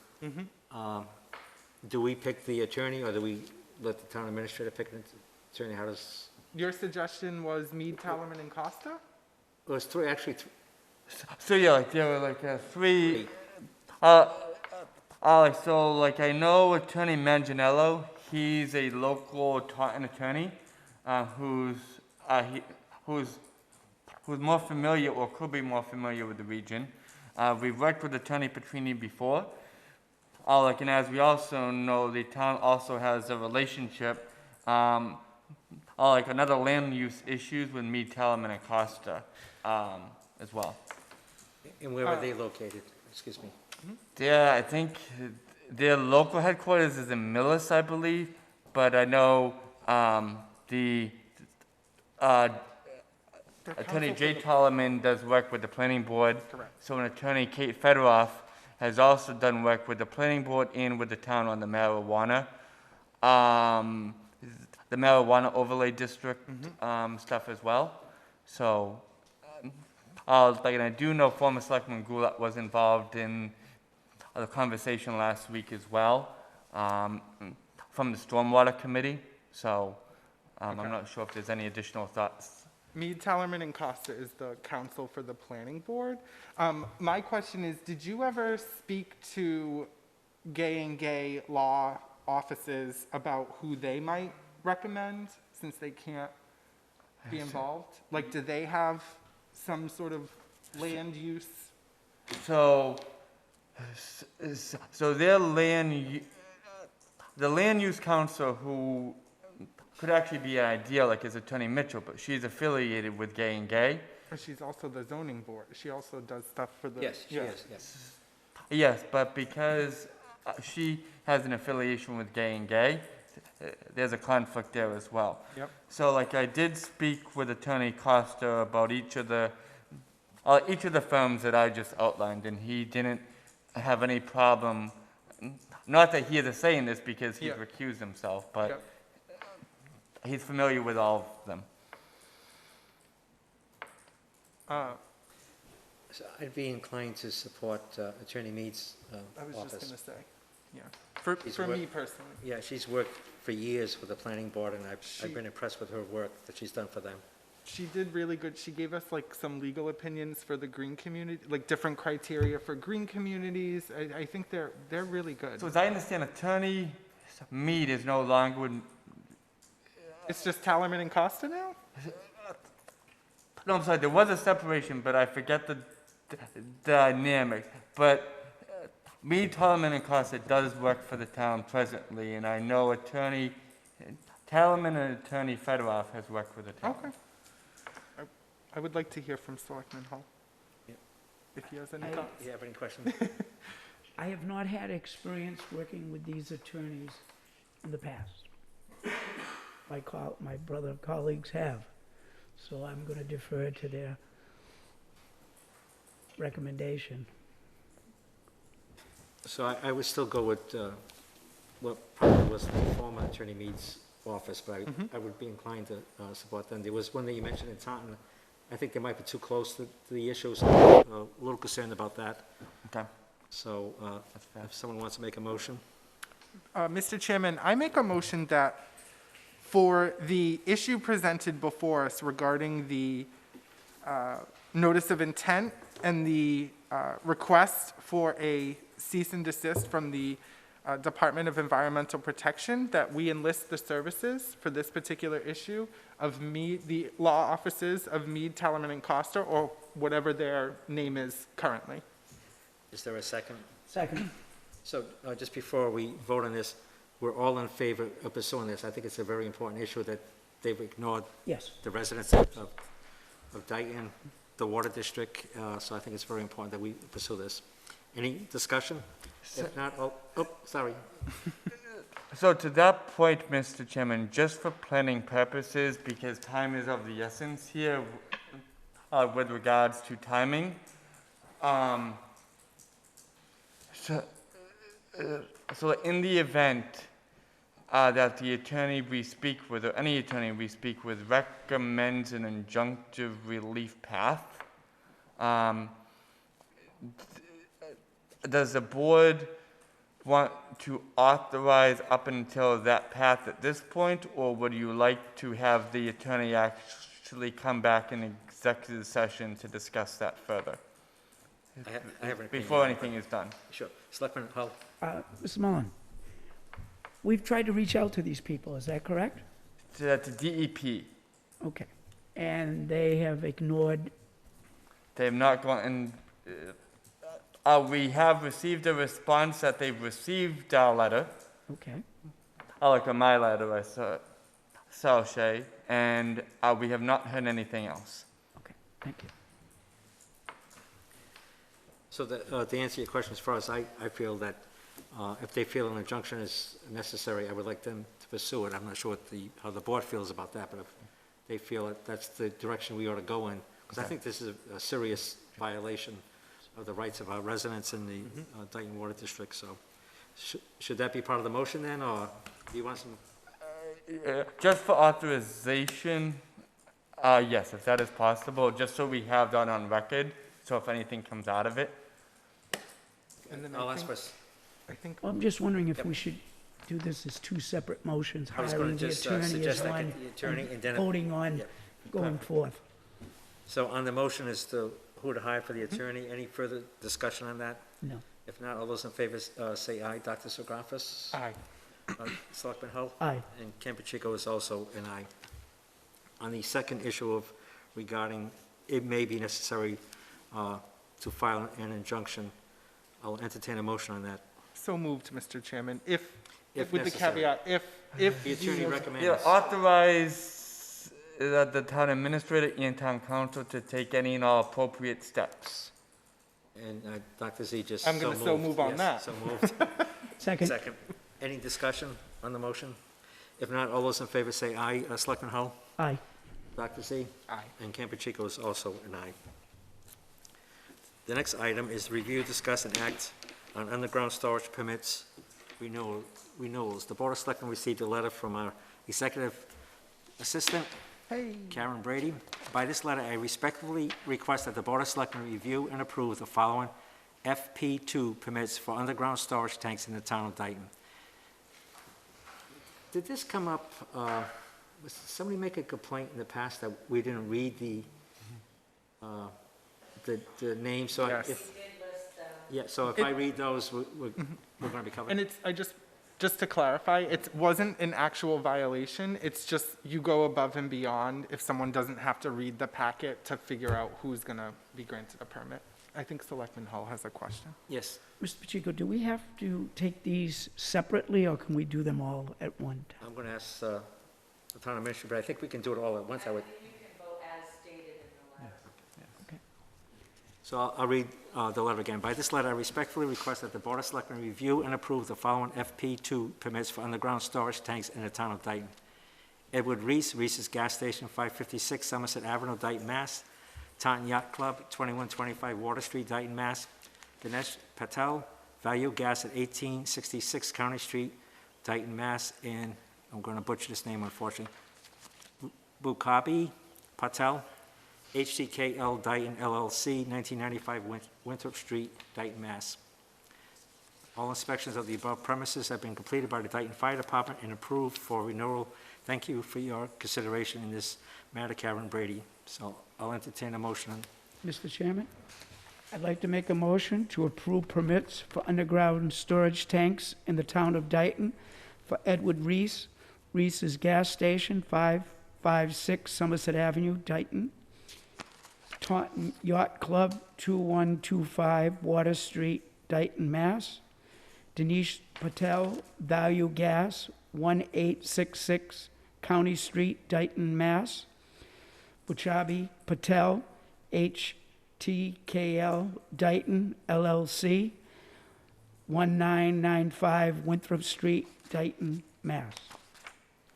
Do we pick the attorney, or do we let the town administrator pick an attorney? How does? Your suggestion was Mead, Tallerman, and Costa? It was 3, actually. So yeah, there were 3. So I know Attorney Manganiello. He's a local Taunton attorney who's more familiar, or could be more familiar with the region. We've worked with Attorney Petrini before. And as we also know, the town also has a relationship, another land use issues with Mead, Tallerman, and Costa as well. And where are they located? Excuse me. I think their local headquarters is in Millis, I believe, but I know Attorney Jay Tollerman does work with the planning board. Correct. So an Attorney Kate Federoff has also done work with the planning board and with the town on the marijuana overlay district stuff as well. So, and I do know former Selectman Goulet was involved in the conversation last week as well, from the Stormwater Committee. So, I'm not sure if there's any additional thoughts. Mead, Tallerman, and Costa is the counsel for the planning board. My question is, did you ever speak to gay law offices about who they might recommend, since they can't be involved? Do they have some sort of land use? So their the land use council, who could actually be an idea, is Attorney Mitchell, but she's affiliated with Gay and Gay. But she's also the zoning board. She also does stuff for the. Yes, she is, yes. Yes, but because she has an affiliation with Gay and Gay, there's a conflict there as well. Yep. So like I did speak with Attorney Costa about each of the firms that I just outlined, and he didn't have any problem, not that he has a say in this because he's Yep. recused himself, but Yep. he's familiar with all of them. So I'd be inclined to support Attorney Mead's I was just office. gonna say, yeah, for He's me work- personally. Yeah, she's worked for years for the planning board, and I've been impressed with her work that she's done for them. She did really good. She gave us like some legal opinions for the green community, like different criteria for green communities. I think they're really good. So as I understand, Attorney Mead is no longer with. It's just Tallerman and Costa now? No, I'm sorry, there was a separation, but I forget the dynamic. But Mead, Tallerman, and Costa does work for the town presently, and I know Attorney Tallerman and Attorney Fedorov has worked with the town. Okay. I would like to hear from Selectman Hull. Yep. If he has any I- thoughts. Do you have any questions? I have not had experience working with these attorneys in the past. My brother colleagues have, so I'm going to defer to their recommendation. So I would still go with what probably was the former Attorney Mead's office, but I would be inclined to support them. There was one that you mentioned in Taunton. I think they might be too close to the issues. I'm a little concerned about that. Okay. So if someone wants to make a motion. Mr. Chairman, I make a motion that for the issue presented before us regarding the notice of intent and the request for a cease and desist from the Department of Environmental Protection, that we enlist the services for this particular issue of Mead, the law offices of Mead, Tallerman, and Costa, or whatever their name is currently. Is there a second? Second. So just before we vote on this, we're all in favor of pursuing this. I think it's a very important issue that they've ignored Yes. the residents of Dayton, the water district, so I think it's very important that we pursue this. Any discussion? If not, sorry. So to that point, Mr. Chairman, just for planning purposes, because time is of the essence here with regards to timing, so in the event that the attorney we speak with, or any attorney we speak with, recommends an injunctive relief path, does the board want to authorize up until that path at this point, or would you like to have the attorney actually come back in executive session to discuss that further? I have an opinion. Before anything is done. Sure. Selectman Hull? Mr. Mullen, we've tried to reach out to these people, is that correct? To DEP. Okay. And they have ignored, They have not gone, and we have received a response that they've received our letter, okay. like my letter, I saw Shay, and we have not heard anything else. Okay, thank you. So to answer your question, as far as I feel that if they feel an injunction is necessary, I would like them to pursue it. I'm not sure how the board feels about that, but if they feel that that's the direction we ought to go in, because I think this is a serious violation of the rights of our residents in the Dayton Water District, so should that be part of the motion then, or do you want some? Just for authorization, yes, if that is possible, just so we have that on record, so if anything comes out of it. And then I'll ask for, I think Well, I'm just wondering if we should do this as two separate motions, I was hiring going to the just attorney as suggest that one, the attorney and then. voting on Yep. going forth. So on the motion is to who to hire for the attorney. Any further discussion on that? No. If not, all those in favor say aye. Dr. Sografis? aye. Selectman Hull? Aye. And Campuchico is also an aye. On the second issue of regarding it may be necessary to file an injunction, I'll entertain a motion on that. So moved, Mr. Chairman, if with the necessary. caveat, if. The attorney recommends. Yeah, authorize the town administrator and town council to take any and all appropriate steps. And Dr. Z just I'm gonna so move on Yes, that. So moved. Second. Second. Any discussion on the motion? If not, all those in favor say aye. Selectman Hull? Aye. Dr. Z? Aye. And Campuchico is also an aye. The next item is review, discuss, and act on underground storage permits renewals. The Board of Selectmen received a letter from our Executive Assistant, Karen Brady. By this letter, I respectfully request that the Board of Selectmen review and approve the following FP2 permits for underground storage tanks in the town of Dayton. Did this come up, was somebody make a complaint in the past that we didn't read the name? So Yes. if I read those, we're going to be covered. And it's, just to clarify, it wasn't an actual violation. It's just you go above and beyond if someone doesn't have to read the packet to figure out who's going to be granted a permit. I think Selectman Hull has a question. Yes. Mr. Pacheco, do we have to take these separately, or can we do them all at one time? I'm going to ask the town administrator, but I think we can do it all at once. I would. So I'll read the letter again. By this letter, I respectfully request that the Board of Selectmen review and approve the following FP2 permits for underground storage tanks in the town of Dayton. Edward Reese, Reese's Gas Station, 556 Somerset Avenue, Dayton, Mass. Taunton Yacht Club, 2125 Water Street, Dayton, Mass. Dinesh Patel, Value Gas at 1866 County Street, Dayton, Mass. And I'm going to butcher this name, unfortunately. Bukabi Patel, HTKL Dayton LLC, 1995 Winthrop Street, Dayton, Mass. All inspections of the above premises have been completed by the Dayton Fire Department and approved for renewal. Thank you for your consideration in this matter, Karen Brady. So I'll entertain a motion. Mr. Chairman, I'd like to make a motion to approve permits for underground storage tanks in the town of Dayton for Edward Reese, Reese's Gas Station, 556 Somerset Avenue, Dayton. Taunton Yacht Club, 2125 Water Street, Dayton, Mass. Dinesh Patel, Value Gas, 1866 County Street, Dayton, Mass. Buchabi Patel, HTKL Dayton LLC, 1995 Winthrop Street, Dayton, Mass.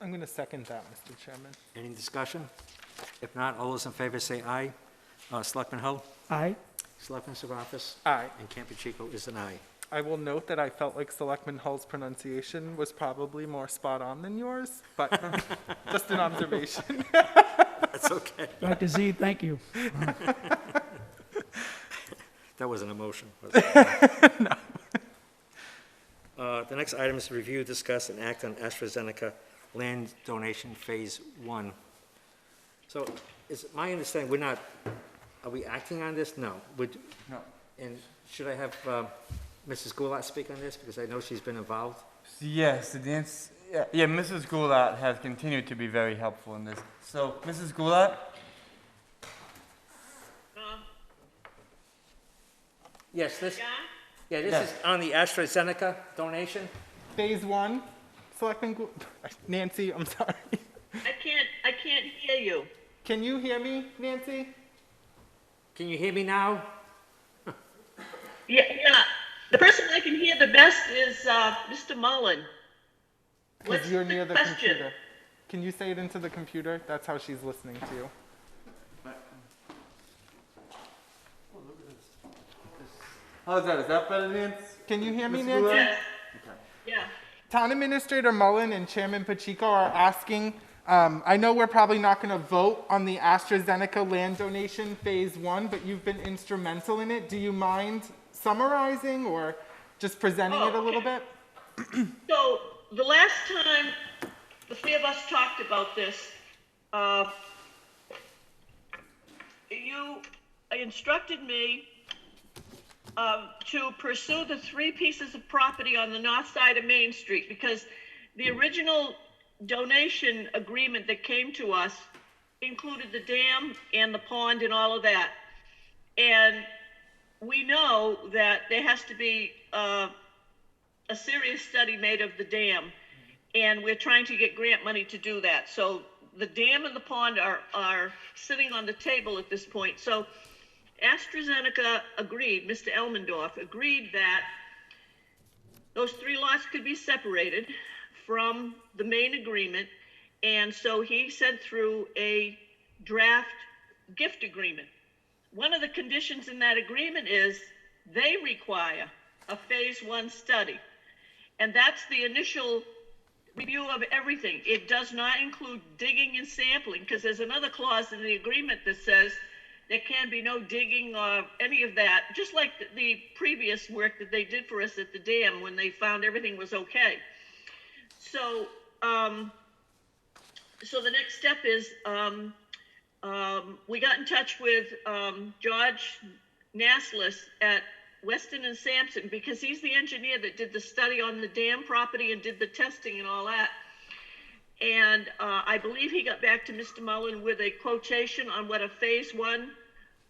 I'm going to second that, Mr. Chairman. Any discussion? If not, all those in favor say aye. Selectman Hull? Aye. Selectman Serapis? Aye. And Campuchico is an aye. I will note that I felt like Selectman Hull's pronunciation was probably more spot on than yours, but just an observation. That's okay. Dr. Z, thank you. That wasn't a motion, was it? No. The next item is review, discuss, and act on AstraZeneca land donation phase 1. So is my understanding, are we acting on this? No. No. And should I have Mrs. Goulat speak on this, because I know she's been involved? Yes, Mrs. Goulat has continued to be very helpful in this. So, Mrs. Goulat? Yes, this Yeah? is on the AstraZeneca donation. Phase 1, Selectman Nancy, I'm sorry. I can't hear you. Can you hear me, Nancy? Can you hear me now? Yeah. The person I can hear the best is Mr. Mullen. What's Because you're near the question? computer. Can you say it into the computer? That's how she's listening to you. How's that? Is that better, Nancy? Can you hear me, Mrs. Nancy? Goulat? Yes. Yeah. Town Administrator Mullen and Chairman Pacheco are asking, I know we're probably not going to vote on the AstraZeneca land donation phase 1, but you've been instrumental in it. Do you mind summarizing or just presenting it a little bit? So the last time the three of us talked about this, you instructed me to pursue the 3 pieces of property on the north side of Main Street, because the original donation agreement that came to us included the dam and the pond and all of that. And we know that there has to be a serious study made of the dam, and we're trying to get grant money to do that. So the dam and the pond are sitting on the table at this point. So AstraZeneca agreed, Mr. Elmendorf agreed that those 3 lots could be separated from the main agreement. And so he sent through a draft gift agreement. One of the conditions in that agreement is they require a phase one study. And that's the initial review of everything. It does not include digging and sampling, because there's another clause in the agreement that says there can be no digging or any of that, just like the previous work that they did for us at the dam when they found everything was okay. So, so the next step is we got in touch with George Naslis at Weston and Sampson, because he's the engineer that did the study on the dam property and did the testing and all that. And I believe he got back to Mr. Mullen with a quotation on what a phase one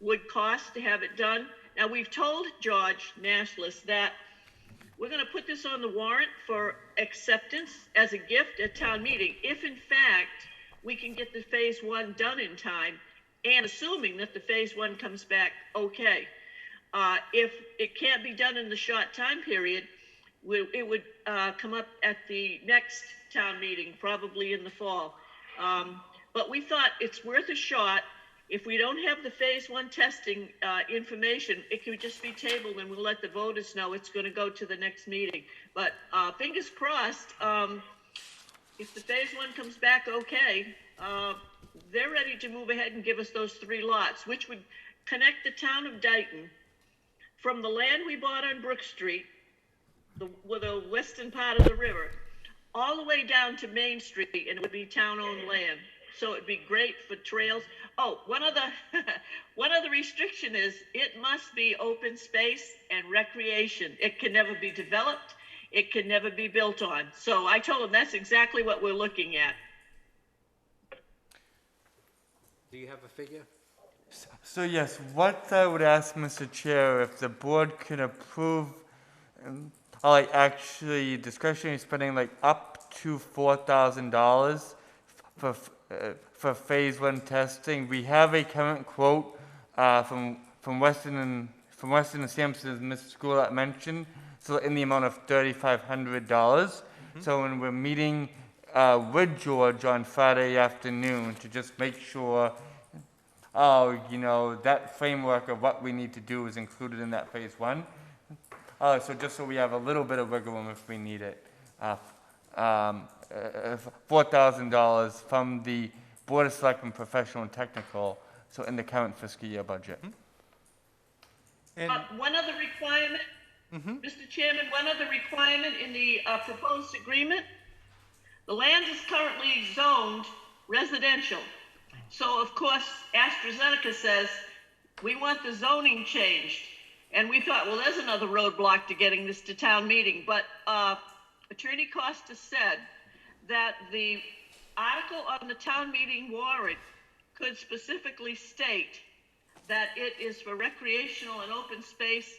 would cost to have it done. Now, we've told George Naslis that we're going to put this on the warrant for acceptance as a gift at town meeting, if in fact we can get the phase one done in time, and assuming that the phase one comes back okay. If it can't be done in the short time period, it would come up at the next town meeting, probably in the fall. But we thought it's worth a shot. If we don't have the phase one testing information, it could just be tabled and we'll let the voters know it's going to go to the next meeting. But fingers crossed, if the phase one comes back okay, they're ready to move ahead and give us those 3 lots, which would connect the town of Dayton from the land we bought on Brook Street, with the western part of the river, all the way down to Main Street, and it would be town-owned land. So it'd be great for trails. Oh, one other restriction is it must be open space and recreation. It can never be developed. It can never be built on. So I told him that's exactly what we're looking at. Do you have a figure? So yes, what I would ask, Mr. Chair, if the board could approve, like actually discretionary spending like up to $4,000 for phase one testing. We have a current quote from Weston and Sampson, as Mr. Schoolart mentioned, so in the amount of $3,500. So when we're meeting with George on Friday afternoon to just make sure, that framework of what we need to do is included in that phase one. So just so we have a little bit of wiggle room if we need it. $4,000 from the Board of Selectmen Professional and Technical, so in the current fiscal year budget. And One other requirement, Mr. Chairman, one other requirement in the proposed agreement, the land is currently zoned residential. So of course, AstraZeneca says, we want the zoning changed. And we thought, well, there's another roadblock to getting this to town meeting. But Attorney Costa said that the article on the town meeting warrant could specifically state that it is for recreational and open space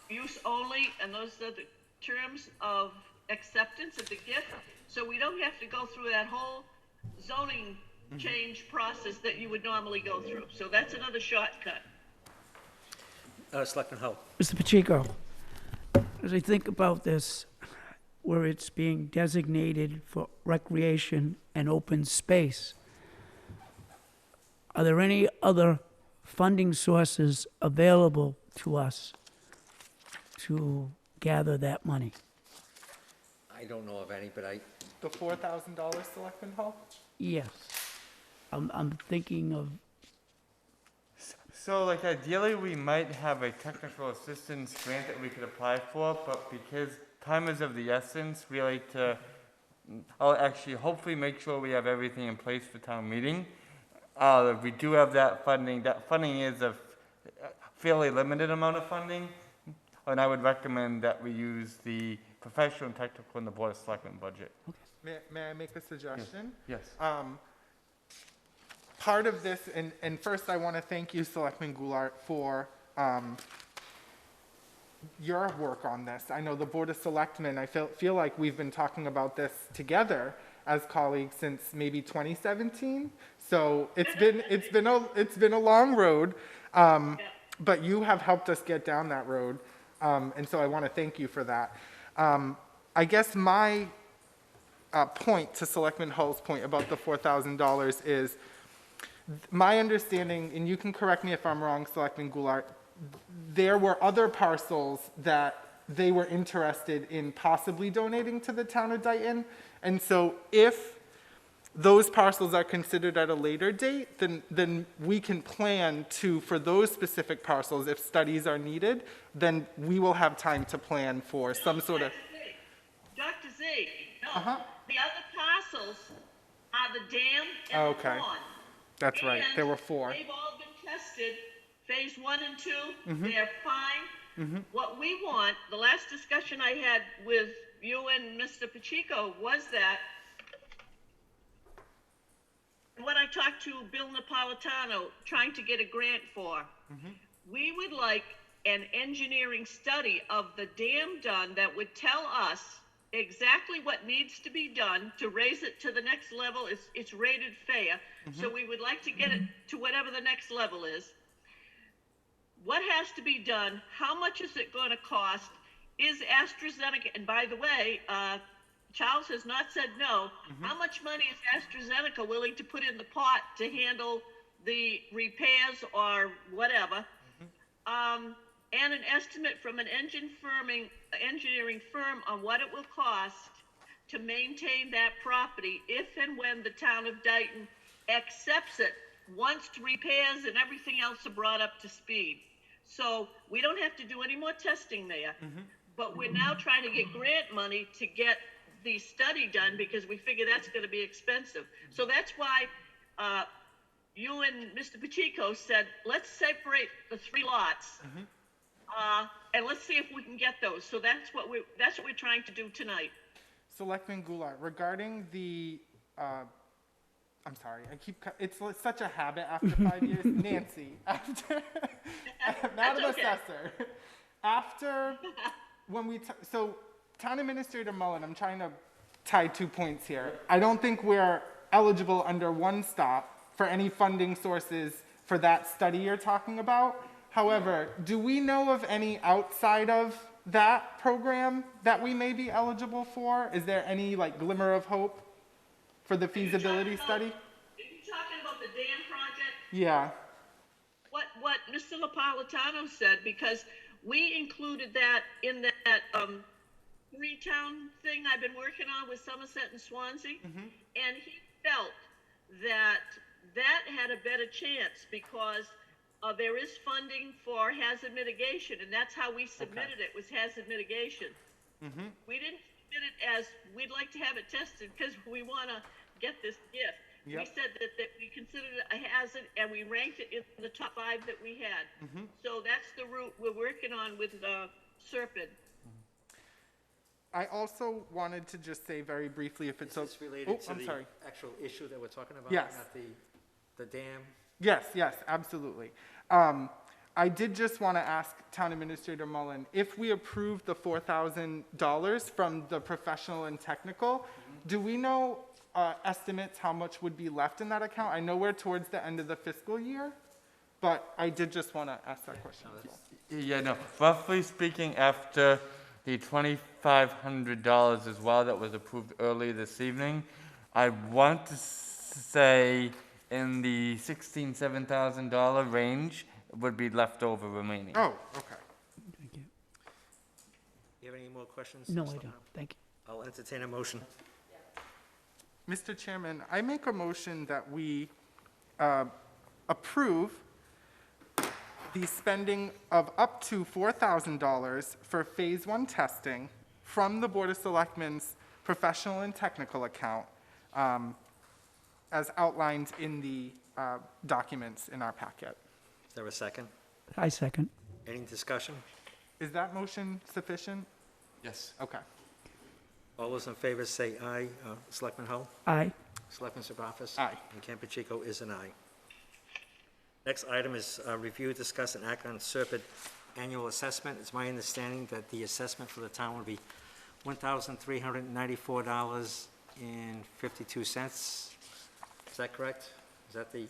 use only, and those are the terms of acceptance of the gift. So we don't have to go through that whole zoning change process that you would normally go through. So that's another shortcut. Selectman Hull. Mr. Pacheco, as I think about this, where it's being designated for recreation and open space, are there any other funding sources available to us to gather that money? I don't know of any, but the $4,000 Selectman Hull? Yes. I'm thinking of, So like ideally we might have a technical assistance grant that we could apply for, but because time is of the essence, we like to, I'll actually hopefully make sure we have everything in place for town meeting. We do have that funding. That funding is a fairly limited amount of funding, and I would recommend that we use the professional and technical in the Board of Selectmen budget. May I make a suggestion? Yes. Part of this, and first I want to thank you, Selectman Goulart, for your work on this. I know the Board of Selectmen, I feel like we've been talking about this together as colleagues since maybe 2017. So it's been a long road, but you have helped us get down that road, and so I want to thank you for that. I guess my point to Selectman Hull's point about the $4,000 is, my understanding, and you can correct me if I'm wrong, Selectman Goulart, there were other parcels that they were interested in possibly donating to the town of Dayton. And so if those parcels are considered at a later date, then we can plan to, for those specific parcels, if studies are needed, then we will have time to plan for some sort of... Dr. Z, no, the other parcels are the dam and the pond. That's right, there were 4. They've all been tested, phase 1 and 2, they're fine. What we want, the last discussion I had with you and Mr. Pacheco was that what I talked to Bill Napolitano trying to get a grant for, we would like an engineering study of the dam done that would tell us exactly what needs to be done to raise it to the next level. It's rated fair, so we would like to get it to whatever the next level is. What has to be done? How much is it going to cost? Is AstraZeneca, and by the way, Charles has not said no. How much money is AstraZeneca willing to put in the pot to handle the repairs or whatever? And an estimate from an engineering firm on what it will cost to maintain that property if and when the town of Dayton accepts it, once repairs and everything else are brought up to speed. So we don't have to do any more testing there, but we're now trying to get grant money to get the study done because we figure that's going to be expensive. So that's why you and Mr. Pacheco said, let's separate the 3 lots. And let's see if we can get those. So that's what we're trying to do tonight. Selectman Goulart, regarding the, I'm sorry, it's such a habit after 5 years. Nancy, after, Madam Assessor, after, when so Town Administrator Mullen, I'm trying to tie 2 points here. I don't think we're eligible under One Stop for any funding sources for that study you're talking about. However, do we know of any outside of that program that we may be eligible for? Is there any glimmer of hope for the feasibility study? Are you talking about the dam project? Yeah. What Mr. Napolitano said, because we included that in that 3-town thing I've been working on with Somerset and Swansea, and he felt that had a better chance because there is funding for hazard mitigation, and that's how we submitted it, was hazard mitigation. We didn't submit it as we'd like to have it tested because we want to get this gift. We said that we considered it a hazard, and we ranked it in the top 5 that we had. So that's the route we're working on with Serpent. I also wanted to just say very briefly, if it's... Is this related to the actual issue that we're talking about? Yes. Not the dam? Yes, absolutely. I did just want to ask Town Administrator Mullen, if we approve the $4,000 from the professional and technical, do we know estimates how much would be left in that account? I know we're towards the end of the fiscal year, but I did just want to ask that question as well. Yeah, no, roughly speaking, after the $2,500 as well that was approved earlier this evening, I want to say in the $7,000 range would be left over remaining. Oh, okay. Thank you. You have any more questions? No, I don't. Thank you. I'll entertain a motion. Mr. Chairman, I make a motion that we approve the spending of up to $4,000 for Phase 1 testing from the Board of Selectmen's professional and technical account as outlined in the documents in our packet. Is there a second? I second. Any discussion? Is that motion sufficient? Yes. Okay. All those in favor say aye. Selectman Hull? Aye. Selectman Zagrafis? Aye. And Campuchico is an aye. Next item is review, discuss, and act on Serpent annual assessment. It's my understanding that the assessment for the town will be $1,394.52. Is that correct? Is that the...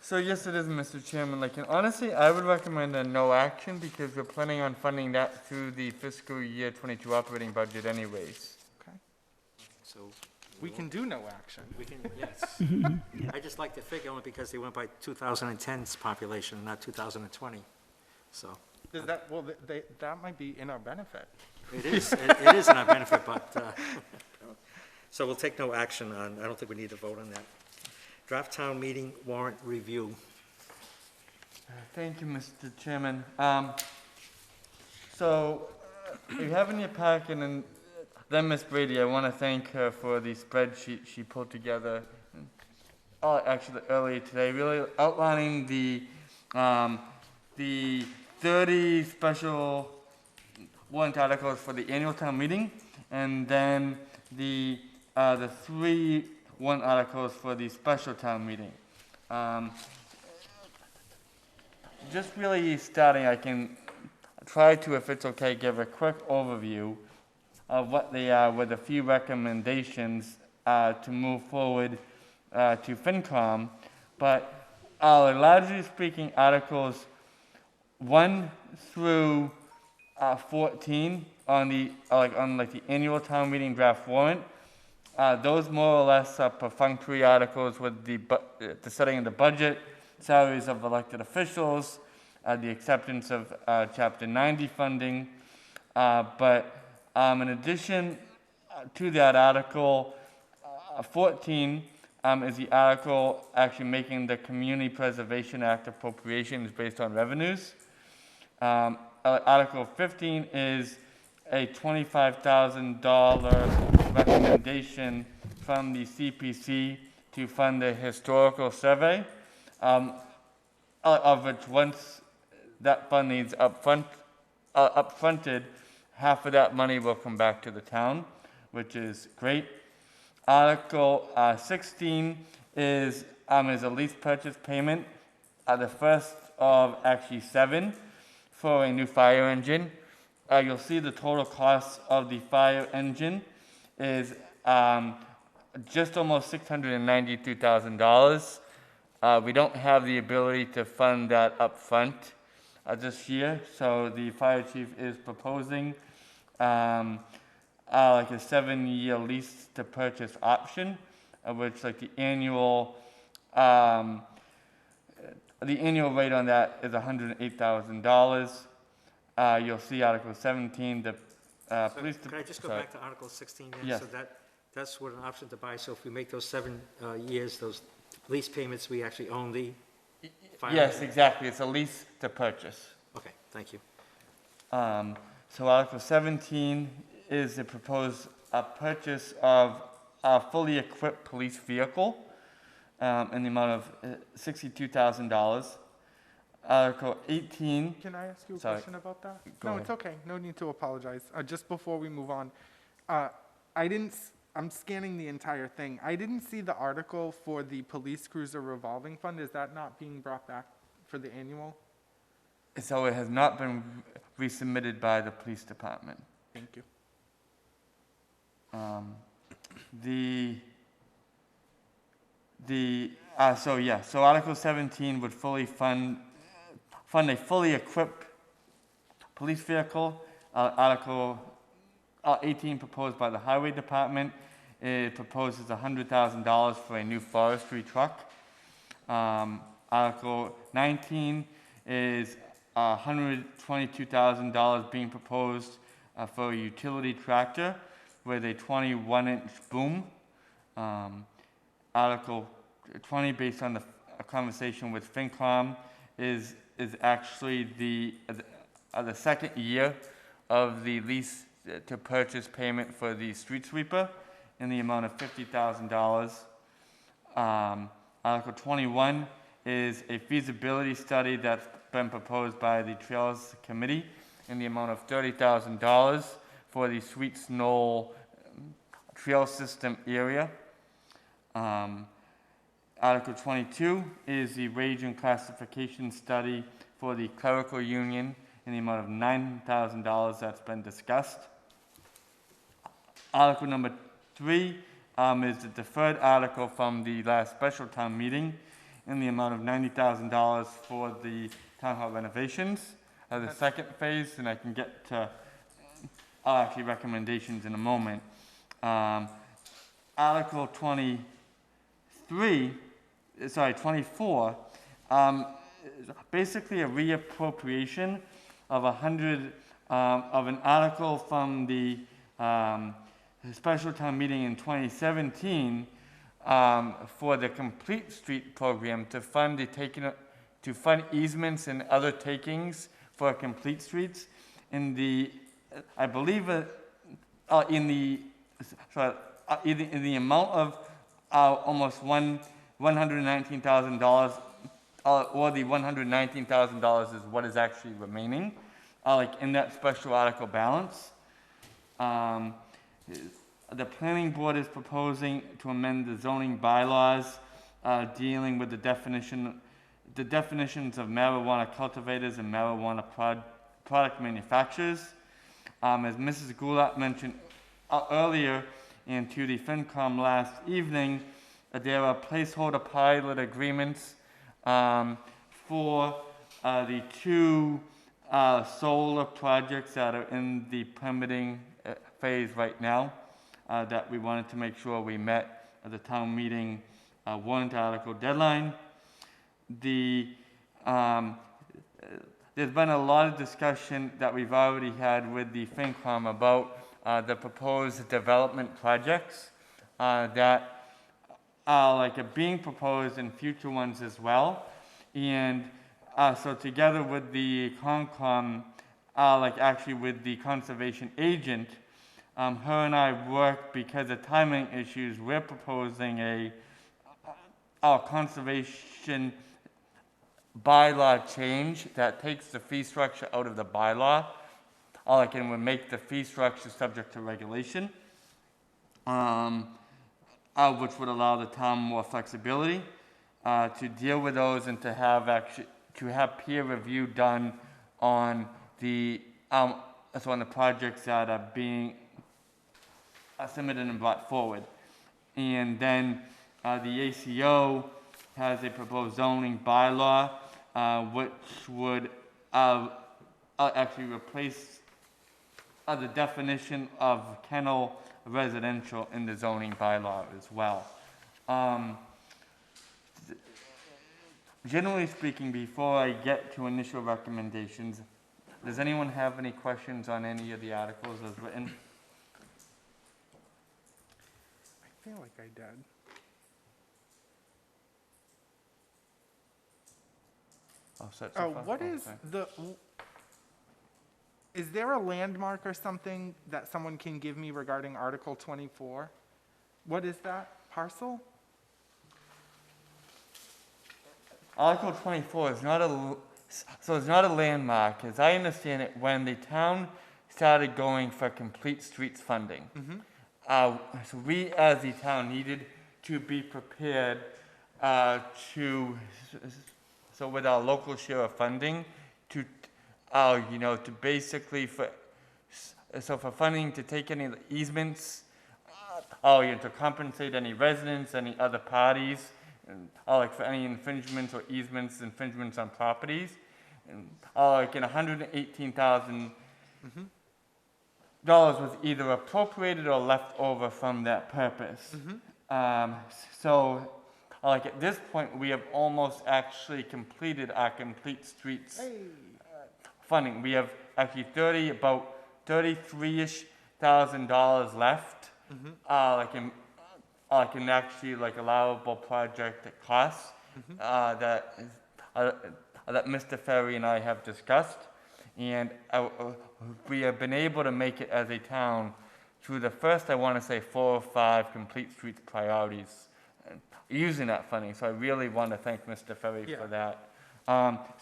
So yes, it is, Mr. Chairman. And honestly, I would recommend a no action because we're planning on funding that through the fiscal year 22 operating budget anyways. Okay. So We can do no action. We can, yes. I just like the figure only because they went by 2010's population, not 2020, so. Does that, well, that might be in our benefit. It is in our benefit, but, so we'll take no action on, I don't think we need to vote on that. Draft town meeting warrant review. Thank you, Mr. Chairman. So, you have in your packet, and then Ms. Brady, I want to thank her for the spreadsheet she put together, actually earlier today, really outlining the 30 special warrant articles for the annual town meeting, and then the 3 warrant articles for the special town meeting. Just really starting, I can try to, if it's okay, give a quick overview of what they are with a few recommendations to move forward to FinCom. But largely speaking, Articles 1 through 14 on the the annual town meeting draft warrant, those more or less are perfunctory articles with the setting of the budget, salaries of elected officials, the acceptance of Chapter 90 funding. But in addition to that, Article 14 is the article actually making the Community Preservation Act appropriations based on revenues. Article 15 is a $25,000 recommendation from the CPC to fund a historical survey, of which once that funding is upfronted, half of that money will come back to the town, which is great. Article 16 is a lease purchase payment, the first of actually 7 for a new fire engine. You'll see the total cost of the fire engine is just almost $692,000. We don't have the ability to fund that up front this year, so the fire chief is proposing like a 7-year lease to purchase option, which like the annual rate on that is $108,000. You'll see Article 17, the police. Can I just go back to Article 16 then? Yes. So that's what an option to buy, so if we make those 7 years, those lease payments, we actually own the fire? Yes, exactly. It's a lease to purchase. Okay, thank you. So Article 17 is the proposed purchase of a fully equipped police vehicle in the amount of $62,000. Article 18. Can I ask you a Sorry. question about that? Go No, ahead. it's okay. No need to apologize. Just before we move on, I'm scanning the entire thing. I didn't see the article for the police cruiser revolving fund. Is that not being brought back for the annual? So it has not been resubmitted by the police department. Thank you. So Article 17 would fully fund a fully equipped police vehicle. Article 18 proposed by the highway department, it proposes $100,000 for a new forestry truck. Article 19 is $122,000 being proposed for a utility tractor with a 21-inch boom. Article 20, based on the conversation with FinCom, is actually the second year of the lease to purchase payment for the street sweeper in the amount of $50,000. Article 21 is a feasibility study that's been proposed by the Trails Committee in the amount of $30,000 for the Sweets Knoll Trail System area. Article 22 is the wage and classification study for the clerical union in the amount of $9,000 that's been discussed. Article number 3 is the deferred article from the last special town meeting in the amount of $90,000 for the town hall renovations. The second phase, and I can get to actually recommendations in a moment. Article 24, basically a reappropriation of of an article from the special town meeting in 2017 for the Complete Street program to fund easements and other takings for complete streets in the, I believe, in the amount of almost $119,000, or the $119,000 is what is actually remaining, like in that special article balance. The planning board is proposing to amend the zoning bylaws dealing with the definitions of marijuana cultivators and marijuana product manufacturers. As Mrs. Goulat mentioned earlier, and to the FinCom last evening, there are placeholder pilot agreements for the two solar projects that are in the permitting phase right now that we wanted to make sure we met at the town meeting warrant article deadline. There's been a lot of discussion that we've already had with the FinCom about the proposed development projects that are being proposed in future ones as well. And so together with the Concom, actually with the conservation agent, her and I worked because of timing issues. We're proposing our conservation bylaw change that takes the fee structure out of the bylaw, and would make the fee structure subject to regulation, which would allow the town more flexibility to deal with those and to have peer review done on the projects that are being submitted and brought forward. And then the ACO has a proposed zoning bylaw which would actually replace the definition of kennel residential in the zoning bylaw as well. Generally speaking, before I get to initial recommendations, does anyone have any questions on any of the articles as written? I feel like I did. What is is there a landmark or something that someone can give me regarding Article 24? What is that parcel? Article 24 is not it's not a landmark. As I understand it, when the town started going for complete streets funding, so we as the town needed to be prepared so with our local share of funding, to basically for funding to take any easements, to compensate any residents, any other parties, and, for any infringements or infringements on properties, and $118,000 was either appropriated or left over from that purpose. At this point, we have almost actually completed our complete streets funding. We have actually about $33,000 left, in actually allowable project costs that Mr. Ferry and I have discussed, and we have been able to make it as a town through the first, I want to say, 4 or 5 complete streets priorities using that funding. So I really want to thank Mr. Ferry for that.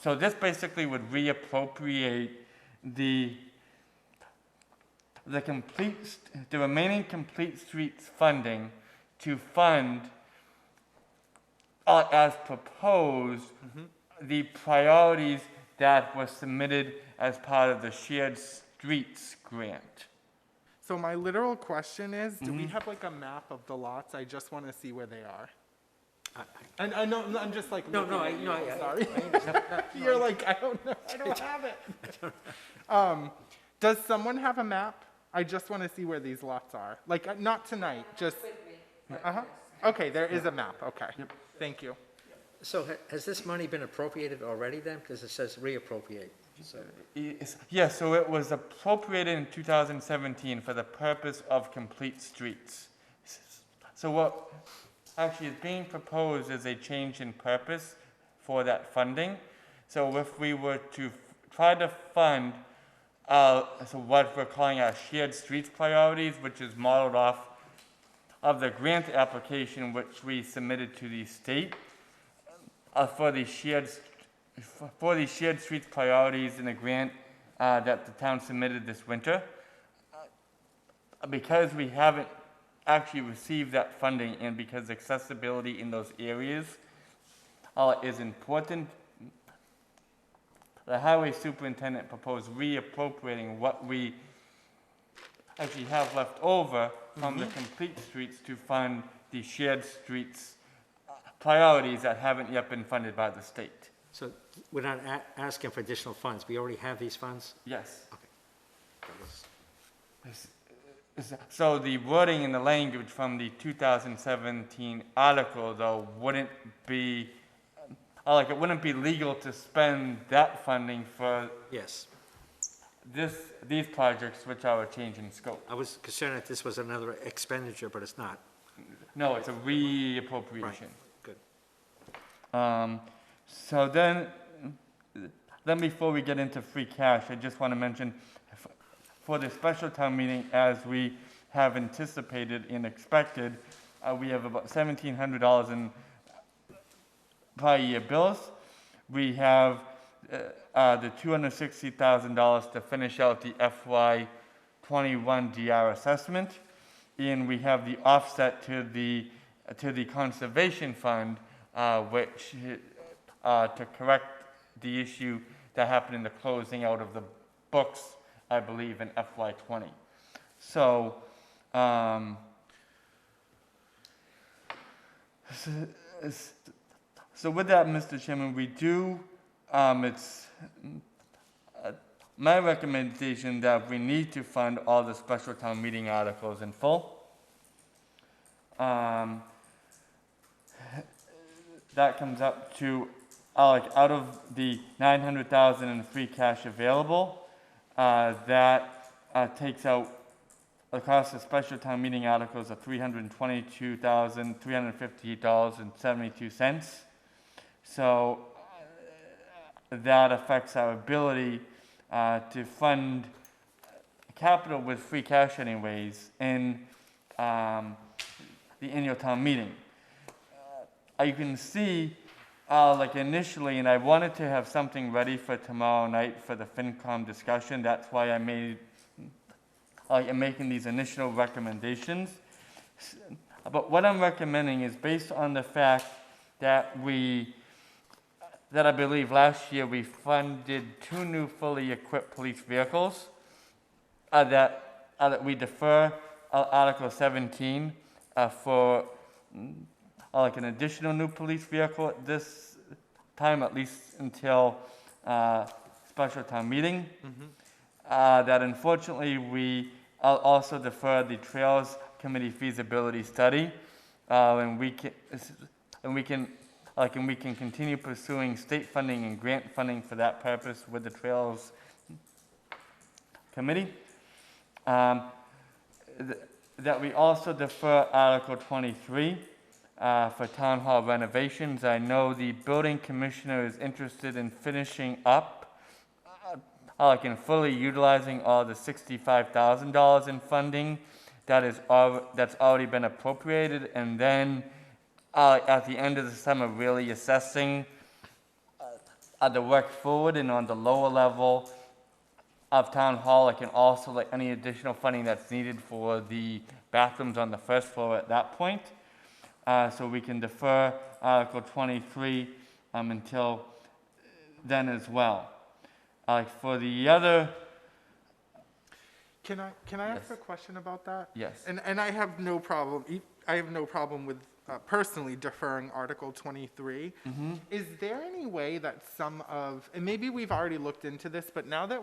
So this basically would reappropriate the remaining complete streets funding to fund, as proposed, the priorities that were submitted as part of the shared streets grant. So my literal question is, do we have a map of the lots? I just want to see where they are. And I know, I'm just sorry. You're I don't know, I don't have it. Does someone have a map? I just want to see where these lots are. Not tonight, just. Okay, there is a map, okay. Thank you. So has this money been appropriated already then? Because it says reappropriate, so. Yeah, so it was appropriated in 2017 for the purpose of complete streets. So what actually is being proposed is a change in purpose for that funding. So if we were to try to fund so what we're calling our shared streets priorities, which is modeled off of the grant application which we submitted to the state for the shared streets priorities in the grant that the town submitted this winter. Because we haven't actually received that funding and because accessibility in those areas is important, the highway superintendent proposed reappropriating what we actually have left over from the complete streets to fund the shared streets priorities that haven't yet been funded by the state. So we're not asking for additional funds, we already have these funds? Yes. Okay. That was- So the wording in the language from the 2017 article, though, wouldn't be, it wouldn't be legal to spend that funding for Yes. these projects, which are a change in scope. I was concerned that this was another expenditure, but it's not. No, it's a reappropriation. Good. So then before we get into free cash, I just want to mention, for the special town meeting, as we have anticipated and expected, we have about $1,700 in prior year bills. We have the $260,000 to finish out the FY21 DR assessment, and we have the offset to the conservation fund, which to correct the issue that happened in the closing out of the books, I believe, in FY20. So, so with that, Mr. Chairman, we do, it's my recommendation that we need to fund all the special town meeting articles in full. That comes up to, out of the $900,000 in free cash available, that takes out the cost of special town meeting articles of $322,358.72. So that affects our ability to fund capital with free cash anyways in the annual town meeting. You can see, initially, and I wanted to have something ready for tomorrow night for the FinCom discussion. That's why I made, I'm making these initial recommendations. But what I'm recommending is based on the fact that I believe last year we funded 2 new fully equipped police vehicles, that we defer Article 17 for an additional new police vehicle at this time, at least until special town meeting. That unfortunately we also defer the Trails Committee feasibility study, and we can continue pursuing state funding and grant funding for that purpose with the Trails Committee. That we also defer Article 23 for town hall renovations. I know the building commissioner is interested in finishing up, and fully utilizing all the $65,000 in funding that's already been appropriated, and then at the end of the summer really assessing the work forward, and on the lower level of town hall, and also any additional funding that's needed for the bathrooms on the first floor at that point. So we can defer Article 23 until then as well. For the other... Can I ask a question about that? Yes. And I have no problem, with personally deferring Article 23. Is there any way that and maybe we've already looked into this, but now that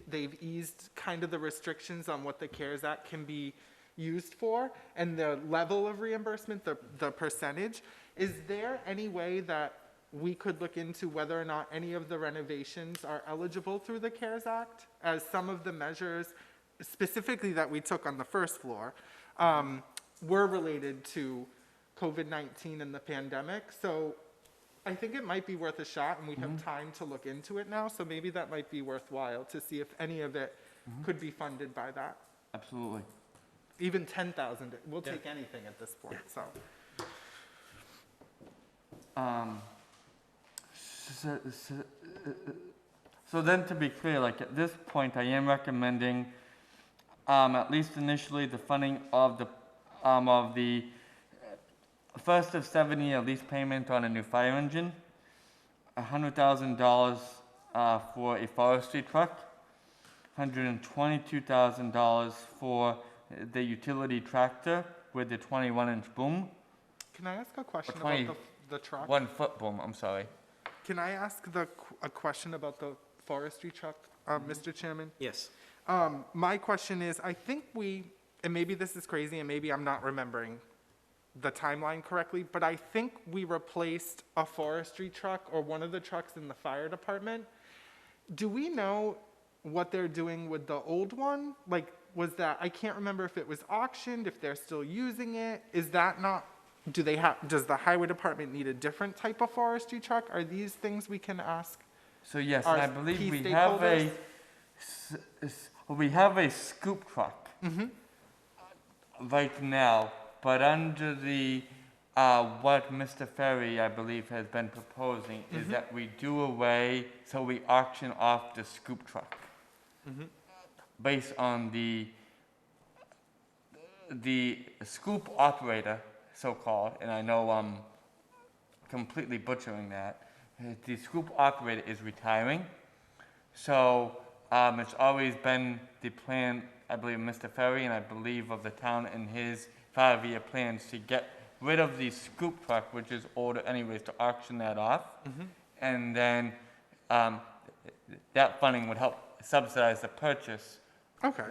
they've eased kind of the restrictions on what the CARES Act can be used for and the level of reimbursement, the percentage. Is there any way that we could look into whether or not any of the renovations are eligible through the CARES Act, as some of the measures, specifically that we took on the first floor, were related to COVID-19 and the pandemic? So I think it might be worth a shot, and we have time to look into it now, so maybe that might be worthwhile to see if any of it could be funded by that. Absolutely. Even 10,000, we'll take anything at this point, so. So then, to be clear, like at this point, I am recommending, at least initially, the funding of the first of 7-year lease payment on a new fire engine, $100,000 for a forestry truck, $122,000 for the utility tractor with the 21-inch boom. Can I ask a question about the truck? 1-foot boom, I'm sorry. Can I ask a question about the forestry truck, Mr. Chairman? Yes. My question is, I think and maybe this is crazy, and maybe I'm not remembering the timeline correctly, but I think we replaced a forestry truck or one of the trucks in the fire department. Do we know what they're doing with the old one? Like, I can't remember if it was auctioned, if they're still using it. Is that not, does the highway department need a different type of forestry truck? Are these things we can ask? So yes, Our and I believe key we have a scoop truck right now, but under the what Mr. Ferry, I believe, has been proposing is that we do away, so we auction off the scoop truck based on the scoop operator, so-called, and I know I'm completely butchering that. The scoop operator is retiring, so it's always been the plan, I believe, Mr. Ferry, and I believe of the town and his 5-year plans to get rid of the scoop truck, which is older anyways, to auction that off. And then that funding would help subsidize the purchase. Okay.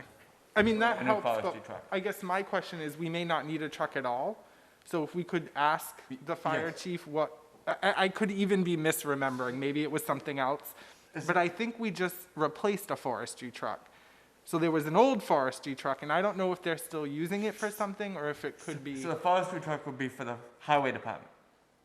I mean, that A new helps, forestry but truck. I guess my question is, we may not need a truck at all. So if we could ask the fire chief what, I could even be misremembering, maybe it was something else, but I think we just replaced a forestry truck. So there was an old forestry truck, and I don't know if they're still using it for something, or if it could be. So the forestry truck would be for the highway department.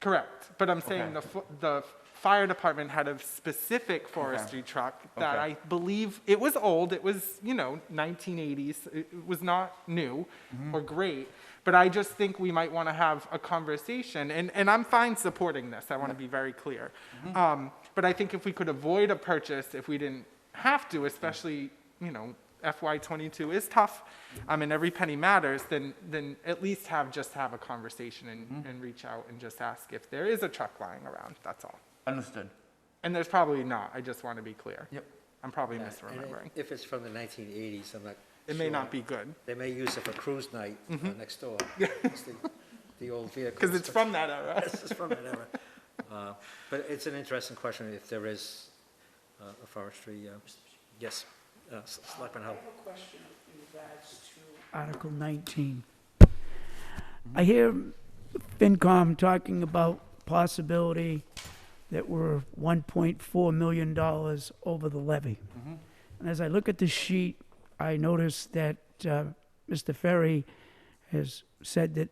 Correct, but I'm saying the fire department had a specific forestry truck that I believe, it was old, it was, 1980s, it was not new or great, but I just think we might want to have a conversation, and I'm fine supporting this, I want to be very clear. But I think if we could avoid a purchase, if we didn't have to, especially, FY22 is tough, and every penny matters, then at least have a conversation and reach out and just ask if there is a truck lying around, that's all. Understood. And there's probably not, I just want to be clear. Yep. I'm probably And misremembering. if it's from the 1980s, I'm not It may sure. not be good, They may use it for cruise night next door. It's the old vehicles. because it's from that era. This is from that era. But it's an interesting question if there is a forestry, yes, Selectman Hull. I have a question in regards to Article 19. I hear FinCom talking about possibility that we're $1.4 million over the levy. And as I look at the sheet, I notice that Mr. Ferry has said that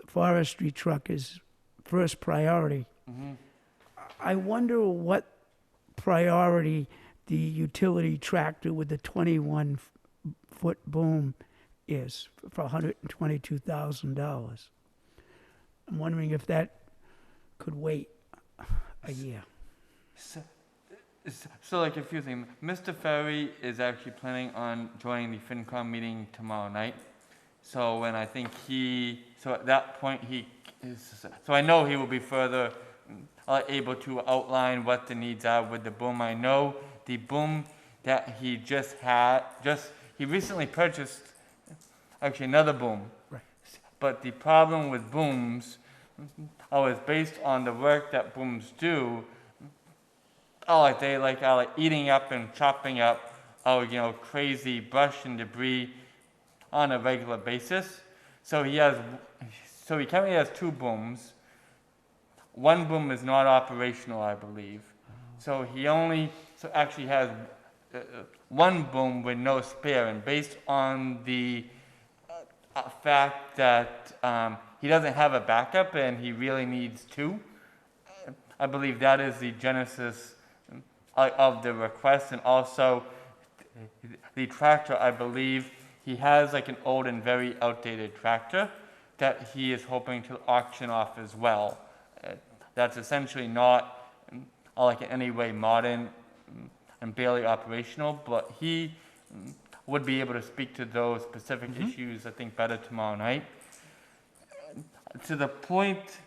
forestry truck is first priority. I wonder what priority the utility tractor with the 21-foot boom is for $122,000. I'm wondering if that could wait a year. So like a few things. Mr. Ferry is actually planning on joining the FinCom meeting tomorrow night. So when I think so at that point so I know he will be further able to outline what the needs are with the boom. I know the boom that he he recently purchased actually another boom. Right. But the problem with booms is based on the work that booms do. They are eating up and chopping up, crazy brush and debris on a regular basis. So he currently has 2 booms. One boom is not operational, I believe. So he actually has 1 boom with no spare, and based on the fact that he doesn't have a backup and he really needs 2, I believe that is the genesis of the request. And also the tractor, I believe he has like an old and very outdated tractor that he is hoping to auction off as well. That's essentially not like in any way modern and barely operational, but he would be able to speak to those specific issues, I think, better tomorrow night. To the point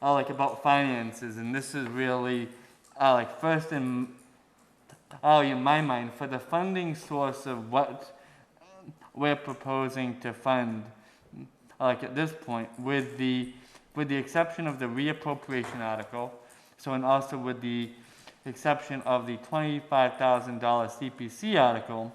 like about finances, and this is really like first in my mind, for the funding source of what we're proposing to fund, like at this point, with the exception of the reappropriation article, and also with the exception of the $25,000 CPC article,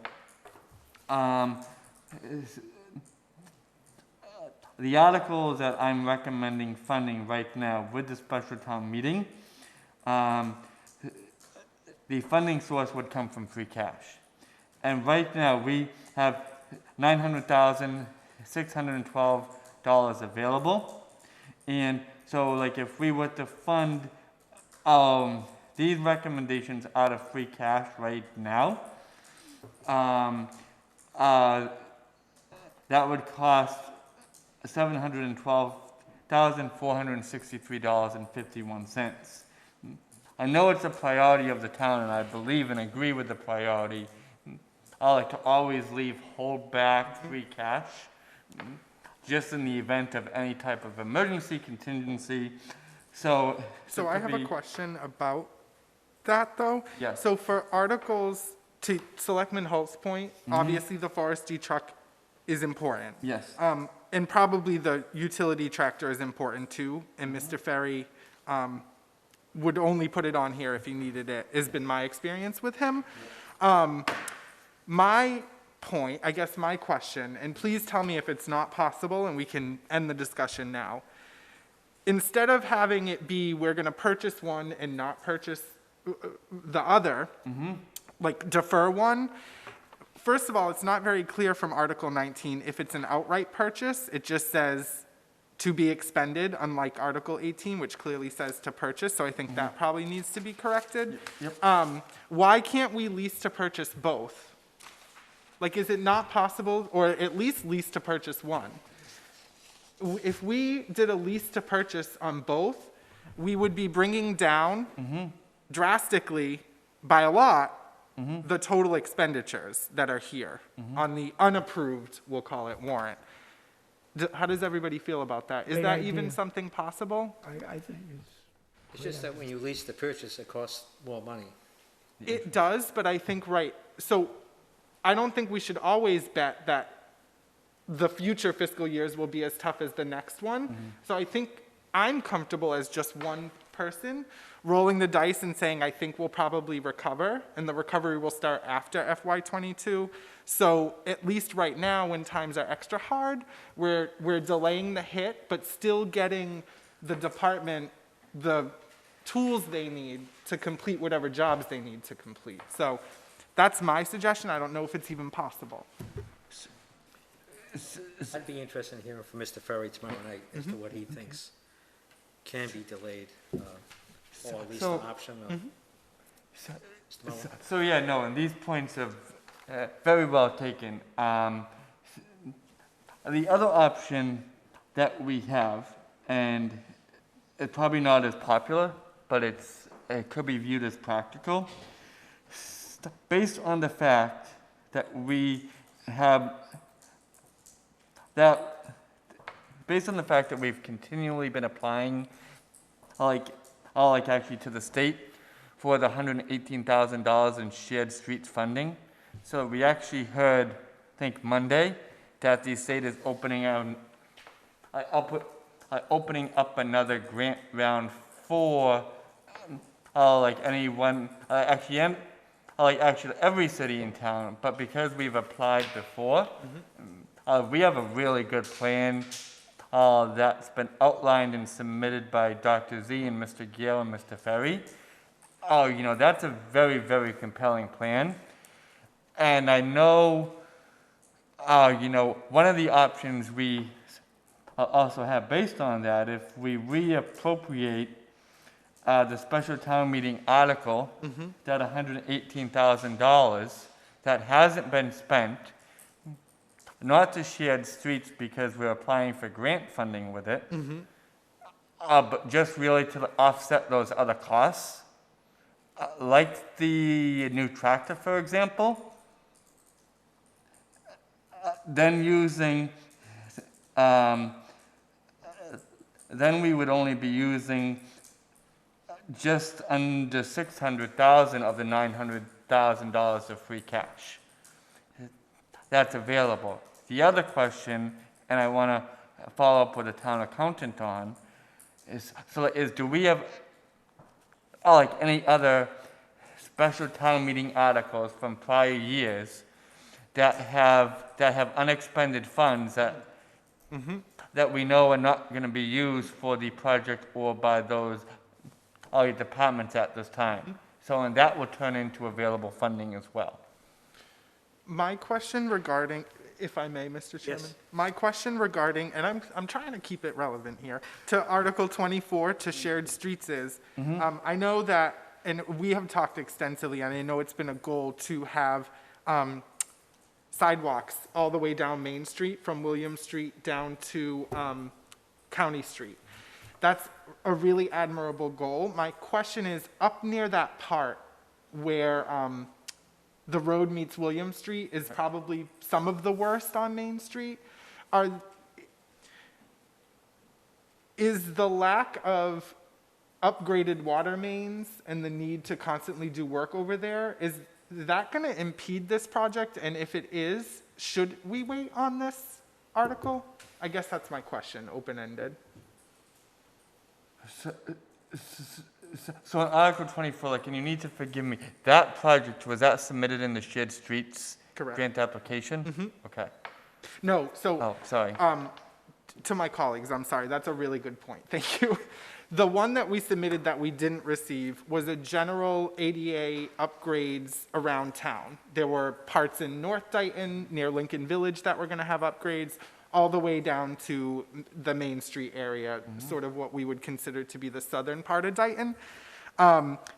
the articles that I'm recommending funding right now with the special town meeting, the funding source would come from free cash. And right now we have $900,612 available. And so like if we were to fund these recommendations out of free cash right now, that would cost $712,463.51. I know it's a priority of the town, and I believe and agree with the priority. I like to always hold back free cash, just in the event of any type of emergency, contingency. So I have a question about that, though. Yes. So for articles, to Selectman Holt's point, obviously the forestry truck is important. Yes. And probably the utility tractor is important too, and Mr. Ferry would only put it on here if he needed it, has been my experience with him. My point, I guess my question, and please tell me if it's not possible and we can end the discussion now. Instead of having it be we're going to purchase one and not purchase the other, like defer one, first of all, it's not very clear from Article 19 if it's an outright purchase. It just says to be expended, unlike Article 18, which clearly says to purchase. So I think that probably needs to be corrected. Yep. Why can't we lease to purchase both? Like, is it not possible, or at least lease to purchase one? If we did a lease to purchase on both, we would be bringing down drastically by a lot the total expenditures that are here on the unapproved, we'll call it, warrant. How does everybody feel about that? Is Great that idea. even something possible? I think It's just that when you lease the purchase, it costs more money. It does, but I think, so I don't think we should always bet that the future fiscal years will be as tough as the next one. So I think I'm comfortable as just one person rolling the dice and saying I think we'll probably recover, and the recovery will start after FY22. So at least right now, when times are extra hard, we're delaying the hit, but still getting the department the tools they need to complete whatever jobs they need to complete. So that's my suggestion. I don't know if it's even possible. I'd be interested in hearing from Mr. Ferry tomorrow night as to what he thinks can be delayed, or at least an option of. Mr. Mullin? So yeah, no, and these points are very well taken. The other option that we have, and it's probably not as popular, but it could be viewed as practical, based on the fact that we have we've continually been applying, actually to the state for the $118,000 in shared streets funding. So we actually heard, I think Monday, that the state is opening up another grant round for actually every city in town, but because we've applied before, We have a really good plan that's been outlined and submitted by Dr. Z and Mr. Gale and Mr. Ferry. That's a very, very compelling plan. And I know, one of the options we also have based on that, if we reappropriate the special town meeting article, that $118,000 that hasn't been spent, not to shared streets because we're applying for grant funding with it, but just really to offset those other costs, like the new tractor, for example, then we would only be using just under $600,000 of the $900,000 of free cash that's available. The other question, and I want to follow up with the town accountant on, is do we have like any other special town meeting articles from prior years that have unexpended funds that we know are not going to be used for the project or by those departments at this time? And that will turn into available funding as well. My question regarding, if I may, Mr. Chairman? Yes. My question regarding, and I'm trying to keep it relevant here, to Article 24, to shared streets is, I know that, and we have talked extensively, and I know it's been a goal to have sidewalks all the way down Main Street, from William Street down to County Street. That's a really admirable goal. My question is, up near that part where the road meets William Street is probably some of the worst on Main Street. Is the lack of upgraded water mains and the need to constantly do work over there, is that going to impede this project? And if it is, should we wait on this article? I guess that's my question, open-ended. So on Article 24, and you need to forgive me, that project, was that submitted in the shared streets Correct. grant application? Okay. No, so. Oh, sorry. To my colleagues, I'm sorry, that's a really good point, thank you. The one that we submitted that we didn't receive was a general ADA upgrades around town. There were parts in North Dayton, near Lincoln Village, that were gonna have upgrades, all the way down to the Main Street area, sort of what we would consider to be the southern part of Dayton.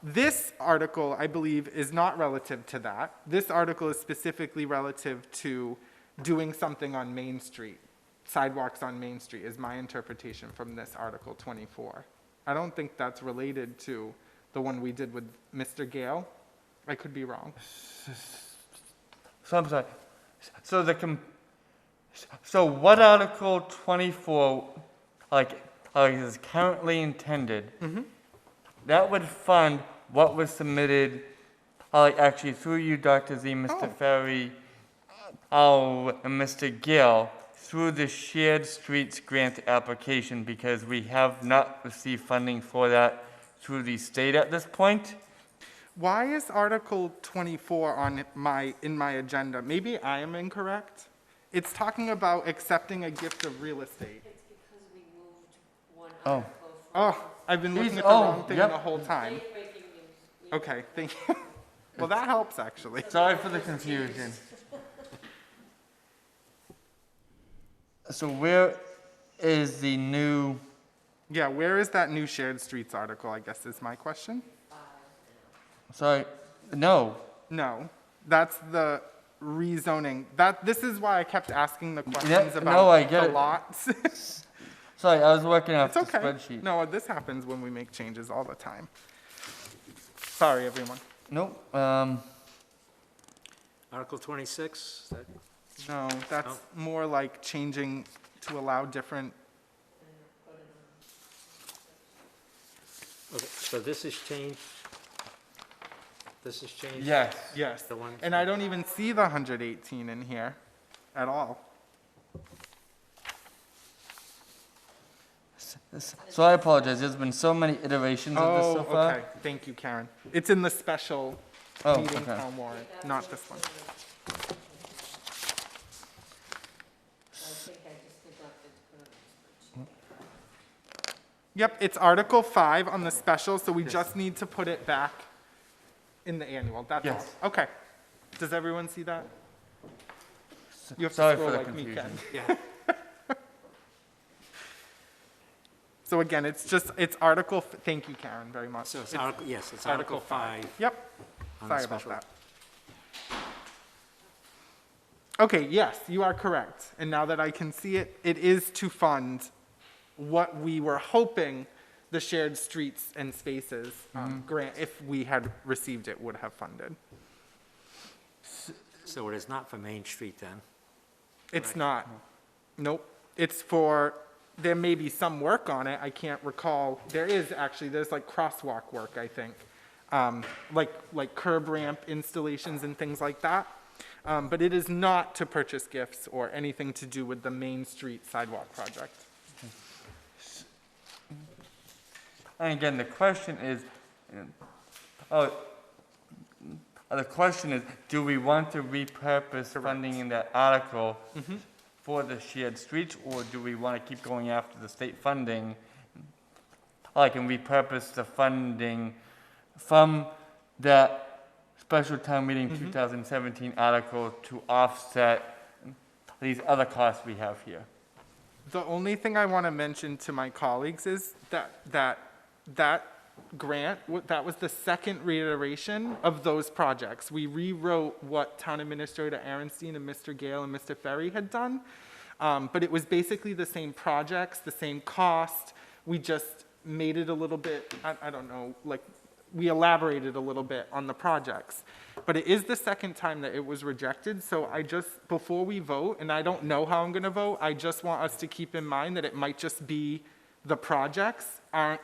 This article, I believe, is not relative to that. This article is specifically relative to doing something on Main Street. Sidewalks on Main Street is my interpretation from this Article 24. I don't think that's related to the one we did with Mr. Gale. I could be wrong. So I'm sorry. So what Article 24, is currently intended, that would fund what was submitted, actually through you, Dr. Z, Mr. Ferry, and Mr. Gill, through the shared streets grant application, because we have not received funding for that through the state at this point. Why is Article 24 in my agenda? Maybe I am incorrect. It's talking about accepting a gift of real estate. It's because we moved one Oh. Oh, I've been looking at the wrong thing the whole time. Late breaking news. Okay, thank you. Well, that helps, actually. Sorry for the confusion. So where is the new? Yeah, where is that new shared streets article, I guess is my question? Sorry, no. No, that's the rezoning. This is why I kept asking the questions Yeah, about no, I get the it. lots. Sorry, I was working off It's the okay. spreadsheet. No, this happens when we make changes all the time. Sorry, everyone. Nope. Article 26, that, No, that's more like changing to allow different. okay, so this is changed. This is changed? Yes. Yes, The one- and I don't even see the 118 in here at all. So I apologize. There's been so many iterations of this so far. Okay, thank you, Karen. It's in the special Oh, meeting okay. town warrant, not this one. Yep, it's Article 5 on the special, so we just need to put it back in the annual, that's all. Yes. Okay. Does everyone see that? You have to Sorry scroll for the like me, Ken. confusion. Yeah. So again, it's Article, thank you, Karen, very much. So it's Article, yes, it's Article 5 Yep, on the sorry about special. that. Okay, yes, you are correct. And now that I can see it, it is to fund what we were hoping the shared streets and spaces grant, if we had received it, would have funded. So it is not for Main Street then? It's not. Nope. It's for, there may be some work on it. I can't recall. There's like crosswalk work, I think. Like curb ramp installations and things like that. But it is not to purchase gifts or anything to do with the Main Street sidewalk project. And again, the question is, do we want to repurpose funding in that article for the shared streets, or do we want to keep going after the state funding? Like, and repurpose the funding from that special town meeting 2017 article to offset these other costs we have here? The only thing I want to mention to my colleagues is that grant, that was the second reiteration of those projects. We rewrote what Town Administrator Aaronstein and Mr. Gale and Mr. Ferry had done, but it was basically the same projects, the same cost. We just made it a little bit, I don't know, like, we elaborated a little bit on the projects. But it is the second time that it was rejected, so I just, before we vote, and I don't know how I'm gonna vote, I just want us to keep in mind that it might just be the projects aren't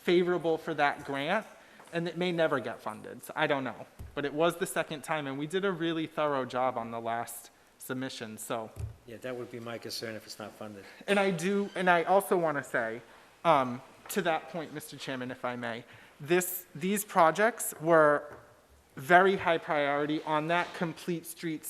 favorable for that grant, and it may never get funded, so I don't know. But it was the second time, and we did a really thorough job on the last submission, so. Yeah, that would be my concern if it's not funded. And I also wanna say, to that point, Mr. Chairman, if I may, these projects were very high priority on that complete street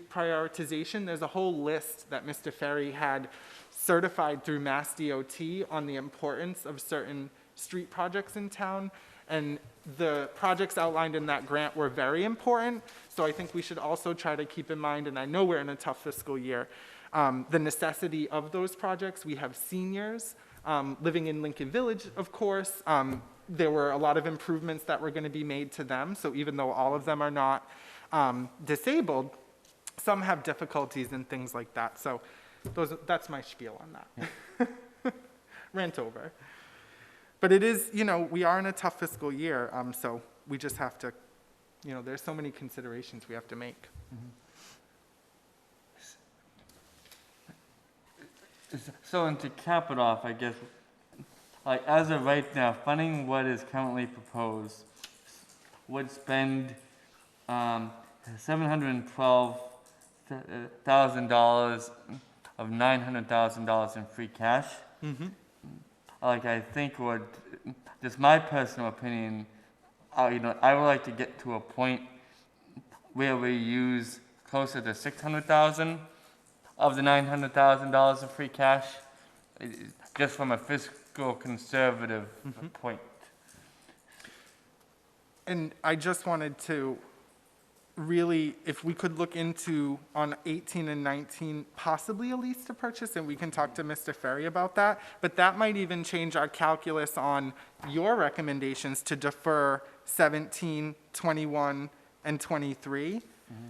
prioritization. There's a whole list that Mr. Ferry had certified through Mass DOT on the importance of certain street projects in town. And the projects outlined in that grant were very important. So I think we should also try to keep in mind, and I know we're in a tough fiscal year, the necessity of those projects. We have seniors living in Lincoln Village, of course. There were a lot of improvements that were going to be made to them. So even though all of them are not disabled, some have difficulties and things like that. So that's my spiel on that. Rant over. But it is, we are in a tough fiscal year, so we just have to, there's so many considerations we have to make. So, and to cap it off, I guess, like, as of right now, funding what is currently proposed would spend $712,000 of $900,000 in free cash. Like, I think would, just my personal opinion, I would like to get to a point where we use closer to $600,000 of the $900,000 of free cash, just from a fiscal conservative point. And I just wanted to really, if we could look into on 18 and 19, possibly a lease to purchase, and we can talk to Mr. Ferry about that, but that might even change our calculus on your recommendations to defer 17, 21, and 23.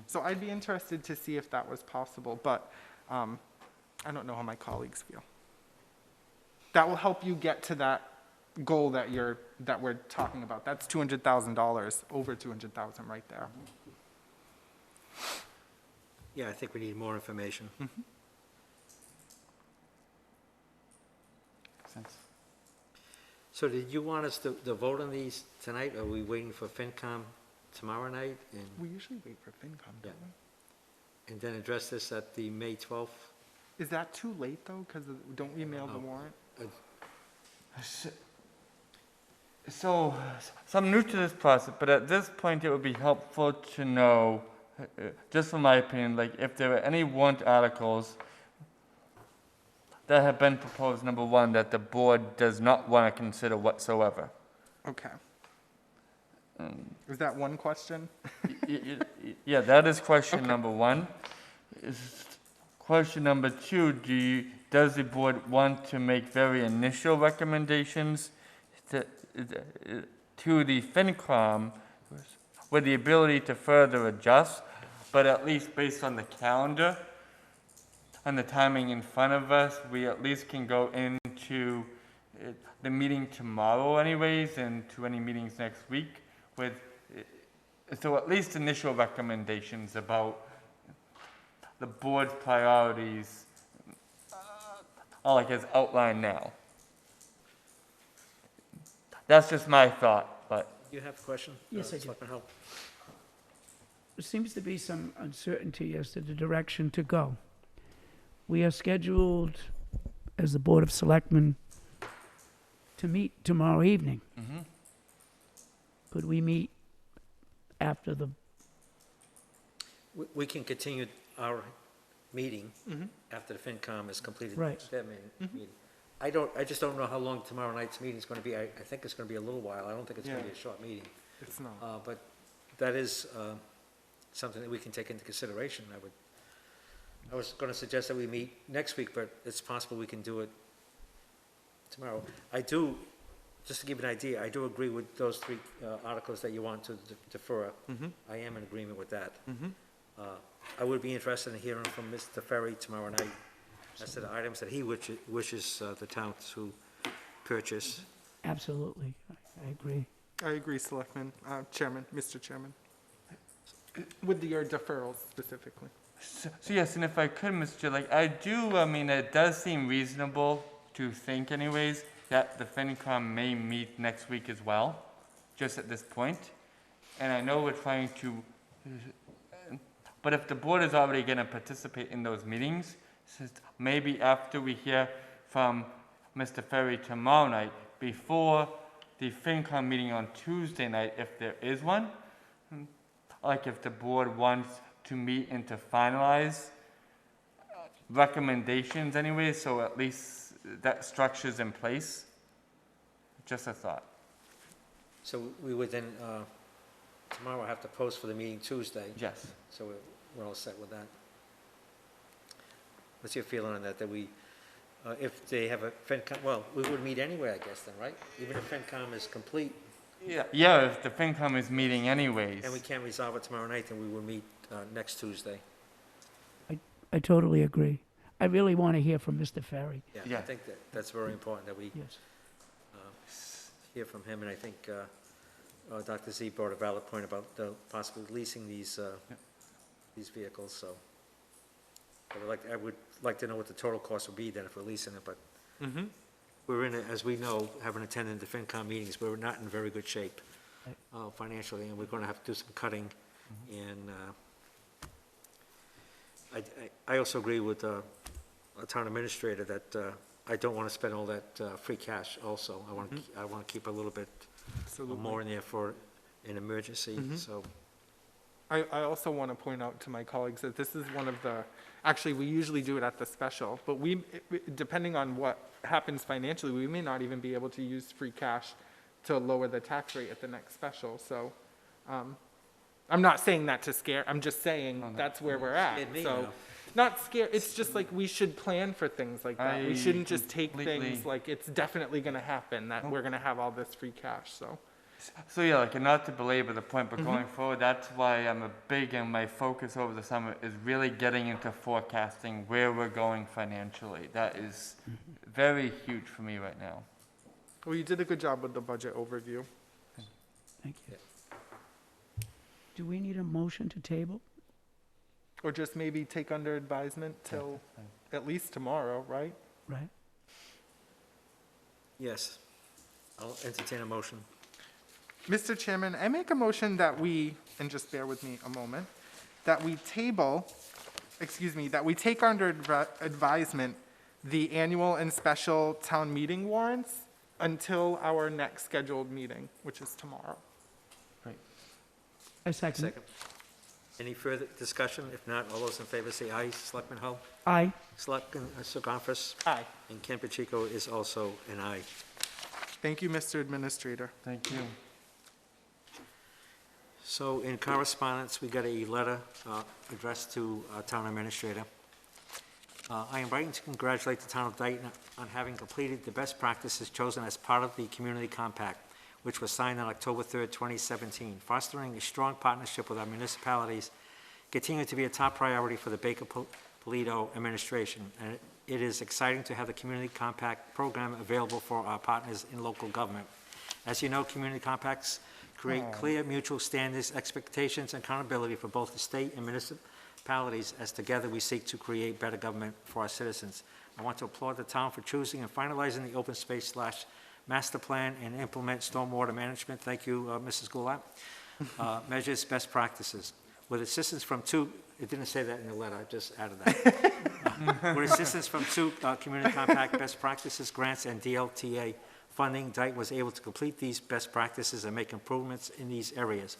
So I'd be interested to see if that was possible, but I don't know how my colleagues feel. That will help you get to that goal that we're talking about. That's $200,000, over $200,000 right there. Yeah, I think we need more information. So did you want us to vote on these tonight, or are we waiting for FinCom tomorrow night? And We usually wait for FinCom, don't we? and then address this at the May 12th? Is that too late, though? Because don't we mail the warrant? So I'm new to this process, but at this point it would be helpful to know, just from my opinion, like if there are any warrant articles that have been proposed, number one, that the board does not want to consider whatsoever. Okay. Is that one question? Yeah, that is question number one. Question number two, does the board want to make very initial recommendations to the FinCom with the ability to further adjust, but at least based on the calendar and the timing in front of us, we at least can go into the meeting tomorrow anyways, and to any meetings next week with, so at least initial recommendations about the board's priorities, like as outlined now. That's just my thought, but. You have a question? Yes, I do. Selectman Hull? There seems to be some uncertainty as to the direction to go. We are scheduled, as the Board of Selectmen, to meet tomorrow evening. Could we meet after the, We can continue our meeting after the FinCom is completed. Right. Their meeting. I just don't know how long tomorrow night's meeting is going to be. I think it's going to be a little while. I don't think it's going to be a short meeting. It's not. But that is something that we can take into consideration. I was going to suggest that we meet next week, but it's possible we can do it tomorrow. I do, just to give you an idea, I do agree with those three articles that you want to defer. I am in agreement with that. I would be interested in hearing from Mr. Ferry tomorrow night as to the items that he wishes the town to purchase. absolutely, I agree. I agree, Selectman, Chairman, Mr. Chairman. With your deferrals specifically. So yes, and if I could, Mr. Like, I mean, it does seem reasonable to think anyways that the FinCom may meet next week as well, just at this point. And I know we're trying to, but if the board is already going to participate in those meetings, maybe after we hear from Mr. Ferry tomorrow night, before the FinCom meeting on Tuesday night, if there is one, like if the board wants to meet and to finalize recommendations anyway, so at least that structure's in place. Just a thought. So we would then, tomorrow have to post for the meeting Tuesday. Yes. So we're all set with that. What's your feeling on that, that we, if they have a FinCom, well, we would meet anyway, I guess then, right? Even if FinCom is complete. Yeah, if the FinCom is meeting anyways. And we can't resolve it tomorrow night, then we will meet next Tuesday. I totally agree. I really want to hear from Mr. Ferry. Yeah, I think that's very important that we Yes. hear from him, and I think Dr. Z brought a valid point about possibly leasing these vehicles, so. I would like to know what the total cost would be then if we're leasing it, but we're in, as we know, having attended the FinCom meetings, we're not in very good shape financially, and we're going to have to do some cutting. And I also agree with a town administrator that I don't want to spend all that free cash also. I want to keep a little bit more in there for an emergency, so. I also want to point out to my colleagues that this is one of the, actually, we usually do it at the special, but depending on what happens financially, we may not even be able to use free cash to lower the tax rate at the next special. So I'm not saying that to scare, I'm just saying that's where we're at. So not scare, it's just like we should plan for things like that. We shouldn't just take things like it's definitely going to happen, that we're going to have all this free cash, so. So yeah, like, and not to belabor the point, but going forward, that's why I'm a big, and my focus over the summer is really getting into forecasting where we're going financially. That is very huge for me right now. Well, you did a good job with the budget overview. Thank you. Do we need a motion to table? Or just maybe take under advisement till at least tomorrow, right? Right. Yes, I'll entertain a motion. Mr. Chairman, I make a motion that we, and just bear with me a moment, that we that we take under advisement the annual and special town meeting warrants until our next scheduled meeting, which is tomorrow. I second. Any further discussion? If not, all those in favor say aye. Selectman Hull? Aye. Selectman Segafis? Aye. And Campuchico is also an aye. Thank you, Mr. Administrator. Thank you. So in correspondence, we got a letter addressed to Town Administrator. I am writing to congratulate the Town of Dayton on having completed the best practices chosen as part of the Community Compact, which was signed on October 3rd, 2017. Fostering a strong partnership with our municipalities continue to be a top priority for the Baker-Polito administration, and it is exciting to have the Community Compact program available for our partners in local government. As you know, Community Compacts create clear mutual standards, expectations, and accountability for both the state and municipalities, as together we seek to create better government for our citizens. I want to applaud the town for choosing and finalizing the open space / master plan and implement stormwater management. Thank you, Mrs. Goulat. Measures best practices. With assistance from two, it didn't say that in the letter, I just added that. With assistance from two Community Compact best practices grants and DLTA funding, Dayton was able to complete these best practices and make improvements in these areas.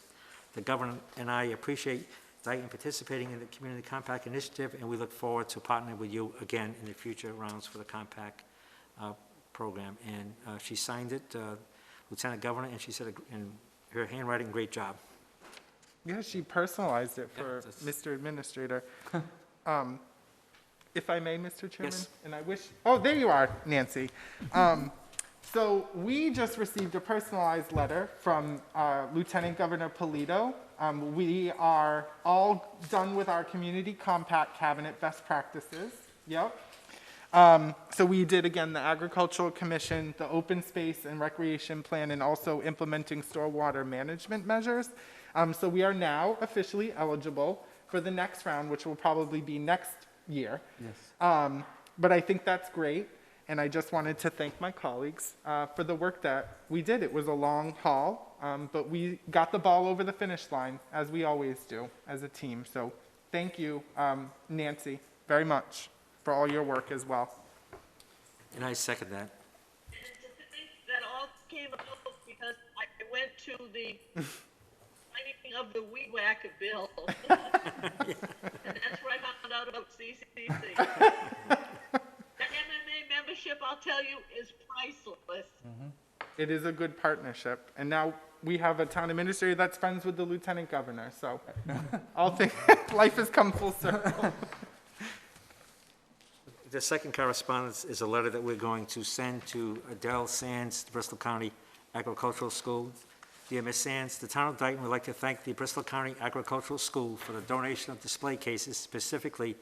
The governor and I appreciate Dayton participating in the Community Compact initiative, and we look forward to partnering with you again in the future rounds for the Compact program. And she signed it, Lieutenant Governor, and she said in her handwriting, great job. Yeah, she personalized it for Mr. Administrator. If I may, Mr. Chairman? Yes. And I wish, oh, there you are, Nancy. So we just received a personalized letter from Lieutenant Governor Polito. We are all done with our Community Compact Cabinet best practices. Yep. So we did, again, the Agricultural Commission, the Open Space and Recreation Plan, and also implementing stormwater management measures. So we are now officially eligible for the next round, which will probably be next year. Yes. But I think that's great, and I just wanted to thank my colleagues for the work that we did. It was a long haul, but we got the ball over the finish line, as we always do as a team. So thank you, Nancy, very much for all your work as well. And I second that. And to think that all came about because I went to the signing of the weed whacker bill. And that's where I found out about CCC. The MMA membership, I'll tell you, is priceless. It is a good partnership. And now we have a town administrator that's friends with the lieutenant governor. So all things, life has come full circle. The second correspondence is a letter that we're going to send to Adele Sands, the Bristol County Agricultural School. Dear Ms. Sands, the town of Dayton would like to thank the Bristol County Agricultural School for the donation of display cases, specifically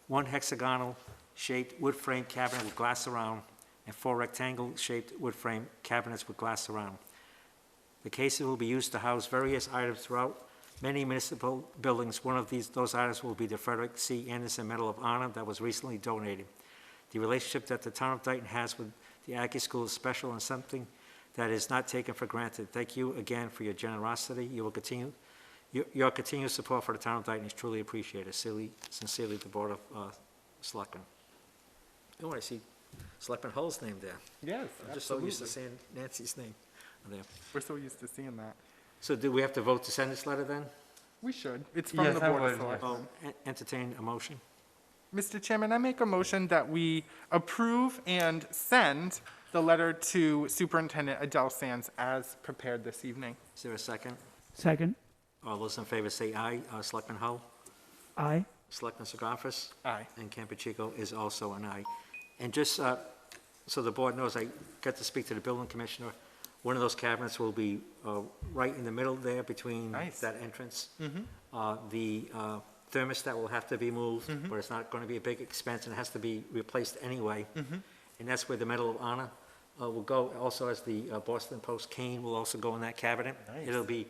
one hexagonal-shaped wood frame cabinet with glass surround and 4 rectangle-shaped wood frame cabinets with glass surround. The cases will be used to house various items throughout many municipal buildings. One of those items will be the Frederick C. Anderson Medal of Honor that was recently donated. The relationship that the town of Dayton has with the Aggie School is special and something that is not taken for granted. Thank you again for your generosity. You will continue, your continued support for the town of Dayton is truly appreciated. Sincerely, the Board of Selectmen. Oh, I see Selectman Hull's name there. Yes, I'm just so used to seeing Nancy's name there. We're so used to seeing that. So do we have to vote to send this letter then? We should. It's from Yes, the I Board of would, yes. Selectmen. Entertain a motion. Mr. Chairman, I make a motion that we approve and send the letter to Superintendent Adele Sands as prepared this evening. Is there a second? Second. All those in favor say aye. Selectman Hull? Aye. Selectman Segafis? Aye. And Campuchico is also an aye. And just so the board knows, I got to speak to the building commissioner. One of those cabinets will be right in the middle there between that entrance. The thermostat will have to be moved, but it's not going to be a big expense, and it has to be replaced anyway. And that's where the Medal of Honor will go. Also, as the Boston Post cane will also go in that cabinet. It'll be,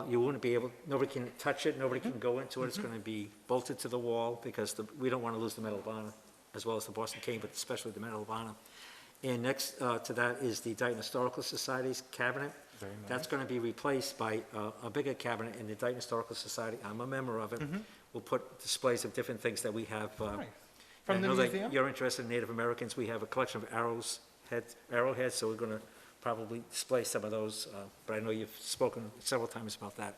you wouldn't be able, nobody can touch it, nobody can go into it. It's going to be bolted to the wall because we don't want to lose the Medal of Honor, as well as the Boston cane, but especially the Medal of Honor. And next to that is the Dayton Historical Society's cabinet. That's going to be replaced by a bigger cabinet in the Dayton Historical Society. I'm a member of it. We'll put displays of different things that we have. From the I know museum? that you're interested in Native Americans. We have a collection of arrowheads, so we're going to probably display some of those. But I know you've spoken several times about that.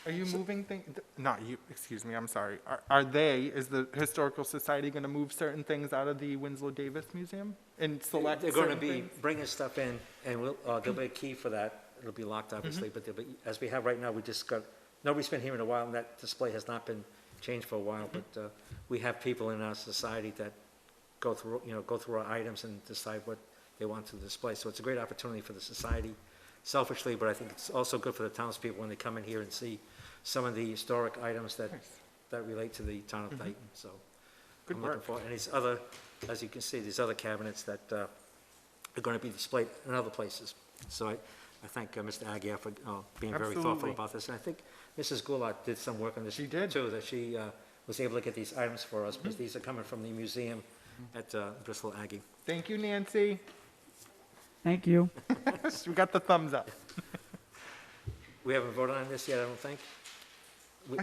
Are you moving things? Not you, excuse me, I'm sorry. Are they, is the Historical Society going to move certain things out of the Winslow Davis Museum and select They're going to certain be things? bringing stuff in, and there'll be a key for that. It'll be locked, obviously, but there'll be, as we have right now, we just got, nobody's been here in a while, and that display has not been changed for a while, but we have people in our society that go through our items and decide what they want to display. So it's a great opportunity for the society, selfishly, but I think it's also good for the townspeople when they come in here and see some of the historic items that relate to the town of Dayton, so. Good I'm looking work. forward, and these other, as you can see, these other cabinets that are going to be displayed in other places. So I thank Mr. Aguirre for being very thoughtful Absolutely. about this. And I think Mrs. Goulart did some work on this. She did. Too, that she was able to get these items for us, because these are coming from the museum at Bristol Aggie. Thank you, Nancy. Thank you. We got the thumbs up. We haven't voted on this yet, I don't think.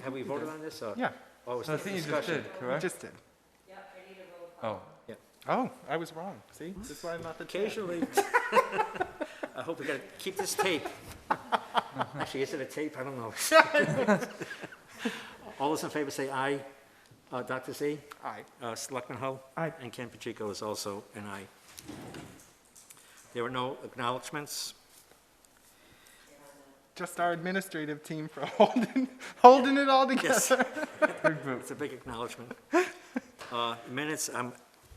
Have we we voted did. on this? Or? Yeah. Oh, it's I think you just did, We correct? just did. Oh, Oh, I was wrong. See, that's why I'm not the chair. Occasionally, I hope we got to keep this tape. Actually, is it a tape? I don't know. All those in favor say aye. Dr. Z? Aye. Selectman Hull? Aye. And Ken Pacheco is also an aye. There are no acknowledgements. Just our administrative team for holding it all together. Yes. It's a big acknowledgement. Minutes,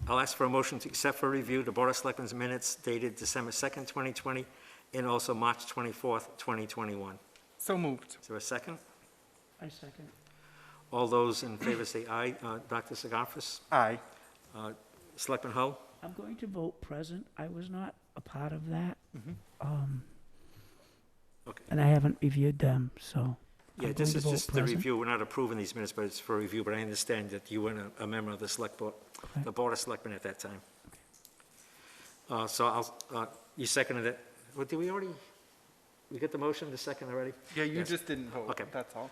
I'll ask for a motion to accept for review the Board of Selectmen's minutes dated December 2nd, 2020, and also March 24th, 2021. So moved. Is there a second? I second. All those in favor say aye. Dr. Sagafis? Aye. Selectman Hull? I'm going to vote present. I was not a part of that. Okay. And I haven't reviewed them, so. Yeah, I'm this going is to vote just the present. review. We're not approving these minutes, but it's for review. But I understand that you weren't a member of the Select Board, Okay. the Board of Selectmen at that time. So you seconded it. Well, did we already, we get the motion, the second already? Yeah, you Yes. just didn't vote. Okay. That's all.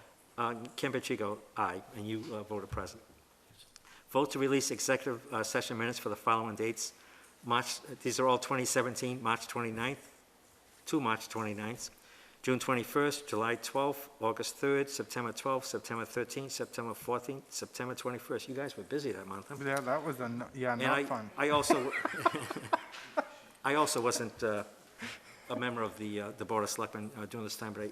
Ken Pacheco, aye, and you voted present. Vote to release executive session minutes for the following dates. These are all 2017, March 29th to March 29th. June 21st, July 12th, August 3rd, September 12th, September 13th, September 14th, September 21st. You guys were busy that month, huh? Yeah, that was And not fun. I also, I also wasn't a member of the Board of Selectmen during this time, but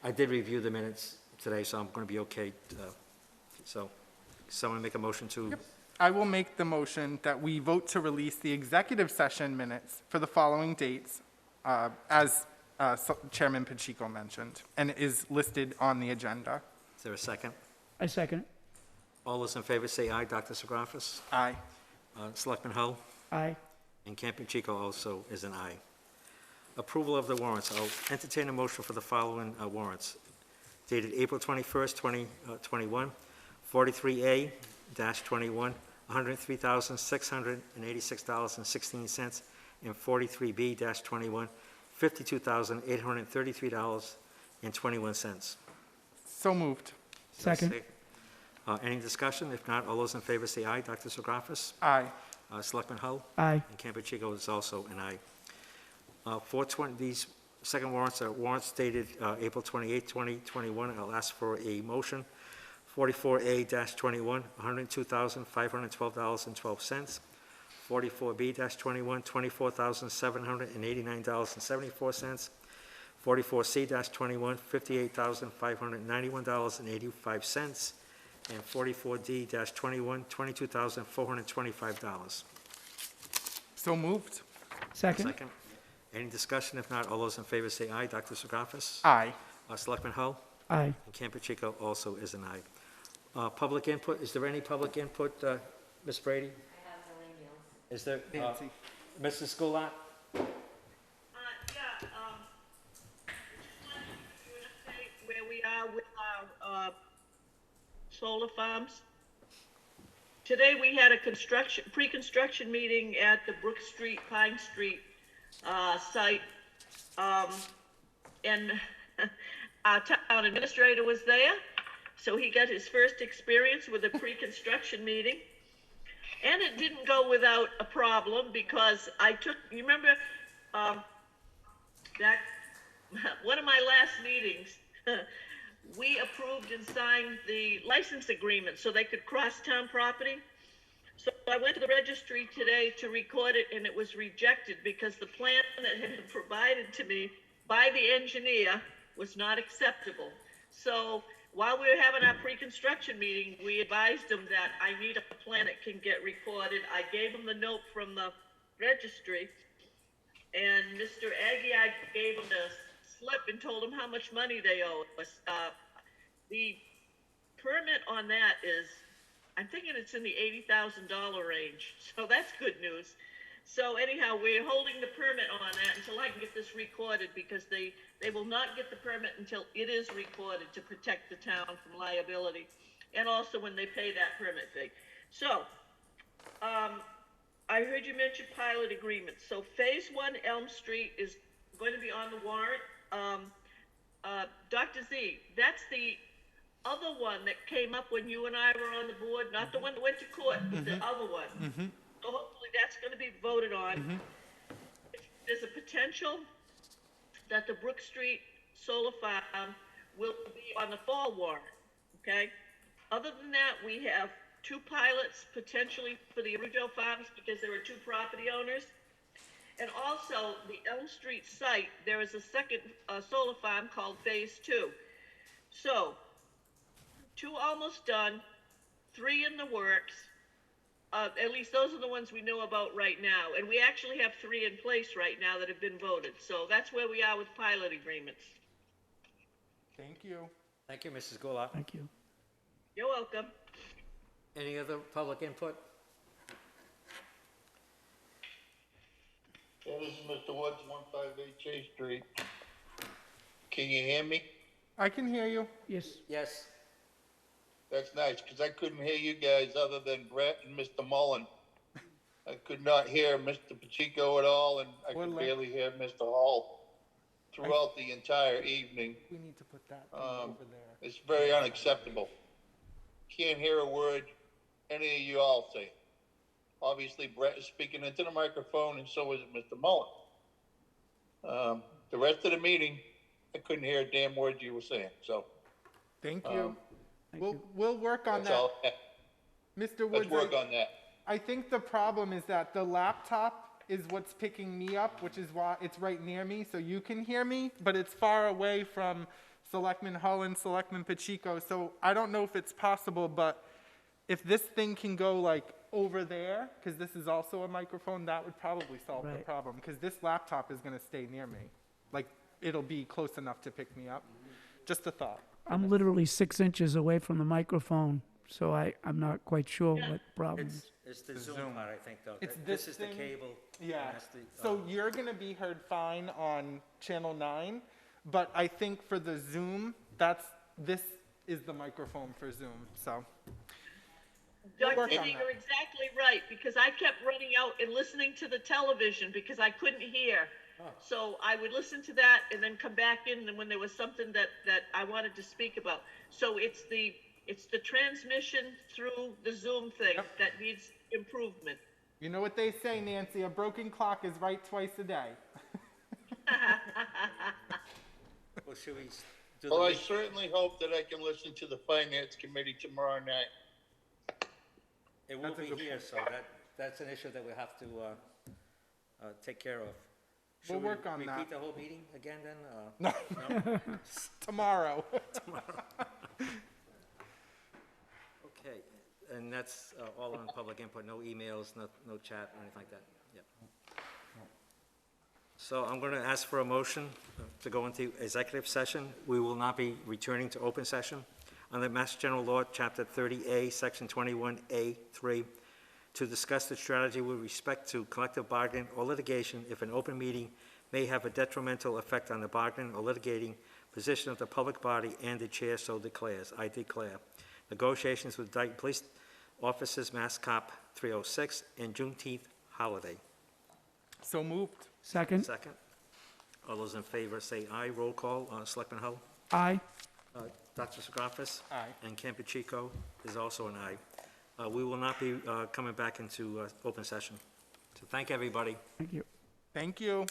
I did review the minutes today, so I'm going to be okay. So, someone make a motion to, I will make the motion that we vote to release the executive session minutes for the following dates, as Chairman Pacheco mentioned, and it is listed on the agenda. is there a second? I second it. All those in favor say aye. Dr. Sagrafis? Aye. Selectman Hull? Aye. And Campuchico also is an aye. Approval of the warrants. I'll entertain a motion for the following warrants. Dated April 21st, 2021, 43A-21, $103,686.16, and 43B-21, $52,833.21. So moved. Second. Any discussion? If not, all those in favor say aye. Dr. Sagrafis? Aye. Selectman Hull? Aye. And Campuchico is also an aye. 420, these second warrants are warrants dated April 28, 2021. I'll ask for a motion. 44A-21, $102,512.12. 44B-21, $24,789.74. 44C-21, $58,591.85. And 44D-21, $22,425. So moved. Second. Second. Any discussion? If not, all those in favor say aye. Dr. Sagrafis? Aye. Selectman Hull? Aye. And Campuchico also is an aye. Public input, is there any public input, Ms. Brady? I have no emails. Is there, Nancy. Mrs. Goulart? Just wanted to say where we are with our solar farms. Today, we had a pre-construction meeting at the Brook Street, Pine Street site. And our town administrator was there, so he got his first experience with a pre-construction meeting. And it didn't go without a problem, because you remember, that one of my last meetings, we approved and signed the license agreement so they could cross town property. So I went to the registry today to record it, and it was rejected because the plan that had been provided to me by the engineer was not acceptable. So while we were having our pre-construction meeting, we advised them that I need a plan that can get recorded. I gave them the note from the registry, and Mr. Aguirre gave them the slip and told them how much money they owe us. The permit on that is, I'm thinking it's in the $80,000 range, so that's good news. So anyhow, we're holding the permit on that until I can get this recorded, because they will not get the permit until it is recorded to protect the town from liability, and also when they pay that permit fee. So, I heard you mention pilot agreements. So Phase 1 Elm Street is going to be on the warrant. Dr. Z, that's the other one that came up when you and I were on the board, not the one that went to court, but the other one. So hopefully that's going to be voted on. There's a potential that the Brook Street Solar Farm will be on the fall warrant, okay? Other than that, we have 2 pilots potentially for the Arujo Farms because there are 2 property owners. And also, the Elm Street site, there is a second solar farm called Phase 2. So, 2 almost done, 3 in the works. At least those are the ones we know about right now. And we actually have 3 in place right now that have been voted. So that's where we are with pilot agreements. Thank you. Thank you, Mrs. Goulart. Thank you. You're welcome. Any other public input? Yeah, this is Mr. Woods, 158 Chase Street. Can you hear me? I can hear you. Yes. Yes. That's nice, because I couldn't hear you guys other than Brett and Mr. Mullen. I could not hear Mr. Pacheco at all, and I could barely hear Mr. Hall throughout the entire evening. We need to put that thing over there. It's very unacceptable. Can't hear a word any of you all say. Obviously, Brett is speaking into the microphone, and so is Mr. Mullen. The rest of the meeting, I couldn't hear a damn word you were saying, so. Thank you. We'll work on That's that. all. Mr. Woods, Let's work on that. I think the problem is that the laptop is what's picking me up, which is why it's right near me, so you can hear me, but it's far away from Selectman Hull and Selectman Pacheco, so I don't know if it's possible, but if this thing can go like over there, because this is also a microphone, that would probably solve the problem, because this laptop is going to stay near me. Like, it'll be close enough to pick me up. Just a thought. I'm literally 6 inches away from the microphone, so I'm not quite sure what problem is. It's the Zoom part, I think, though. It's This this is the thing. cable. Yeah. and that's the, So you're going to be heard fine on channel 9, but I think for the Zoom, this is the microphone for Zoom, so. Dr. work Z, on that. you're exactly right, because I kept running out and listening to the television because I couldn't hear. So I would listen to that and then come back in and when there was something that I wanted to speak about. So it's the transmission through the Zoom thing that needs improvement. You know what they say, Nancy, a broken clock is right twice a day. Well, should we do Well, the I meeting? certainly hope that I can listen to the Finance Committee tomorrow night. It will be here, so that's an issue that we'll have to take care of. We'll Should we work on that. repeat the whole meeting again then? No. No? Tomorrow. Okay, and that's all on public input, no emails, no chat or anything like that? Yep. So I'm going to ask for a motion to go into executive session. We will not be returning to open session. Under Mass General Law, Chapter 30A, Section 21A3, to discuss the strategy with respect to collective bargaining or litigation if an open meeting may have a detrimental effect on the bargaining or litigating position of the public body and the chair so declares. I declare. Negotiations with Dayton Police Officers, Mass Cop 306, and Juneteenth holiday. So moved. Second? Second. All those in favor say aye. Roll call. Selectman Hull? Aye. Dr. Sagrafis? Aye. And Ken Pacheco is also an aye. We will not be coming back into open session. So thank everybody. Thank you. Thank you.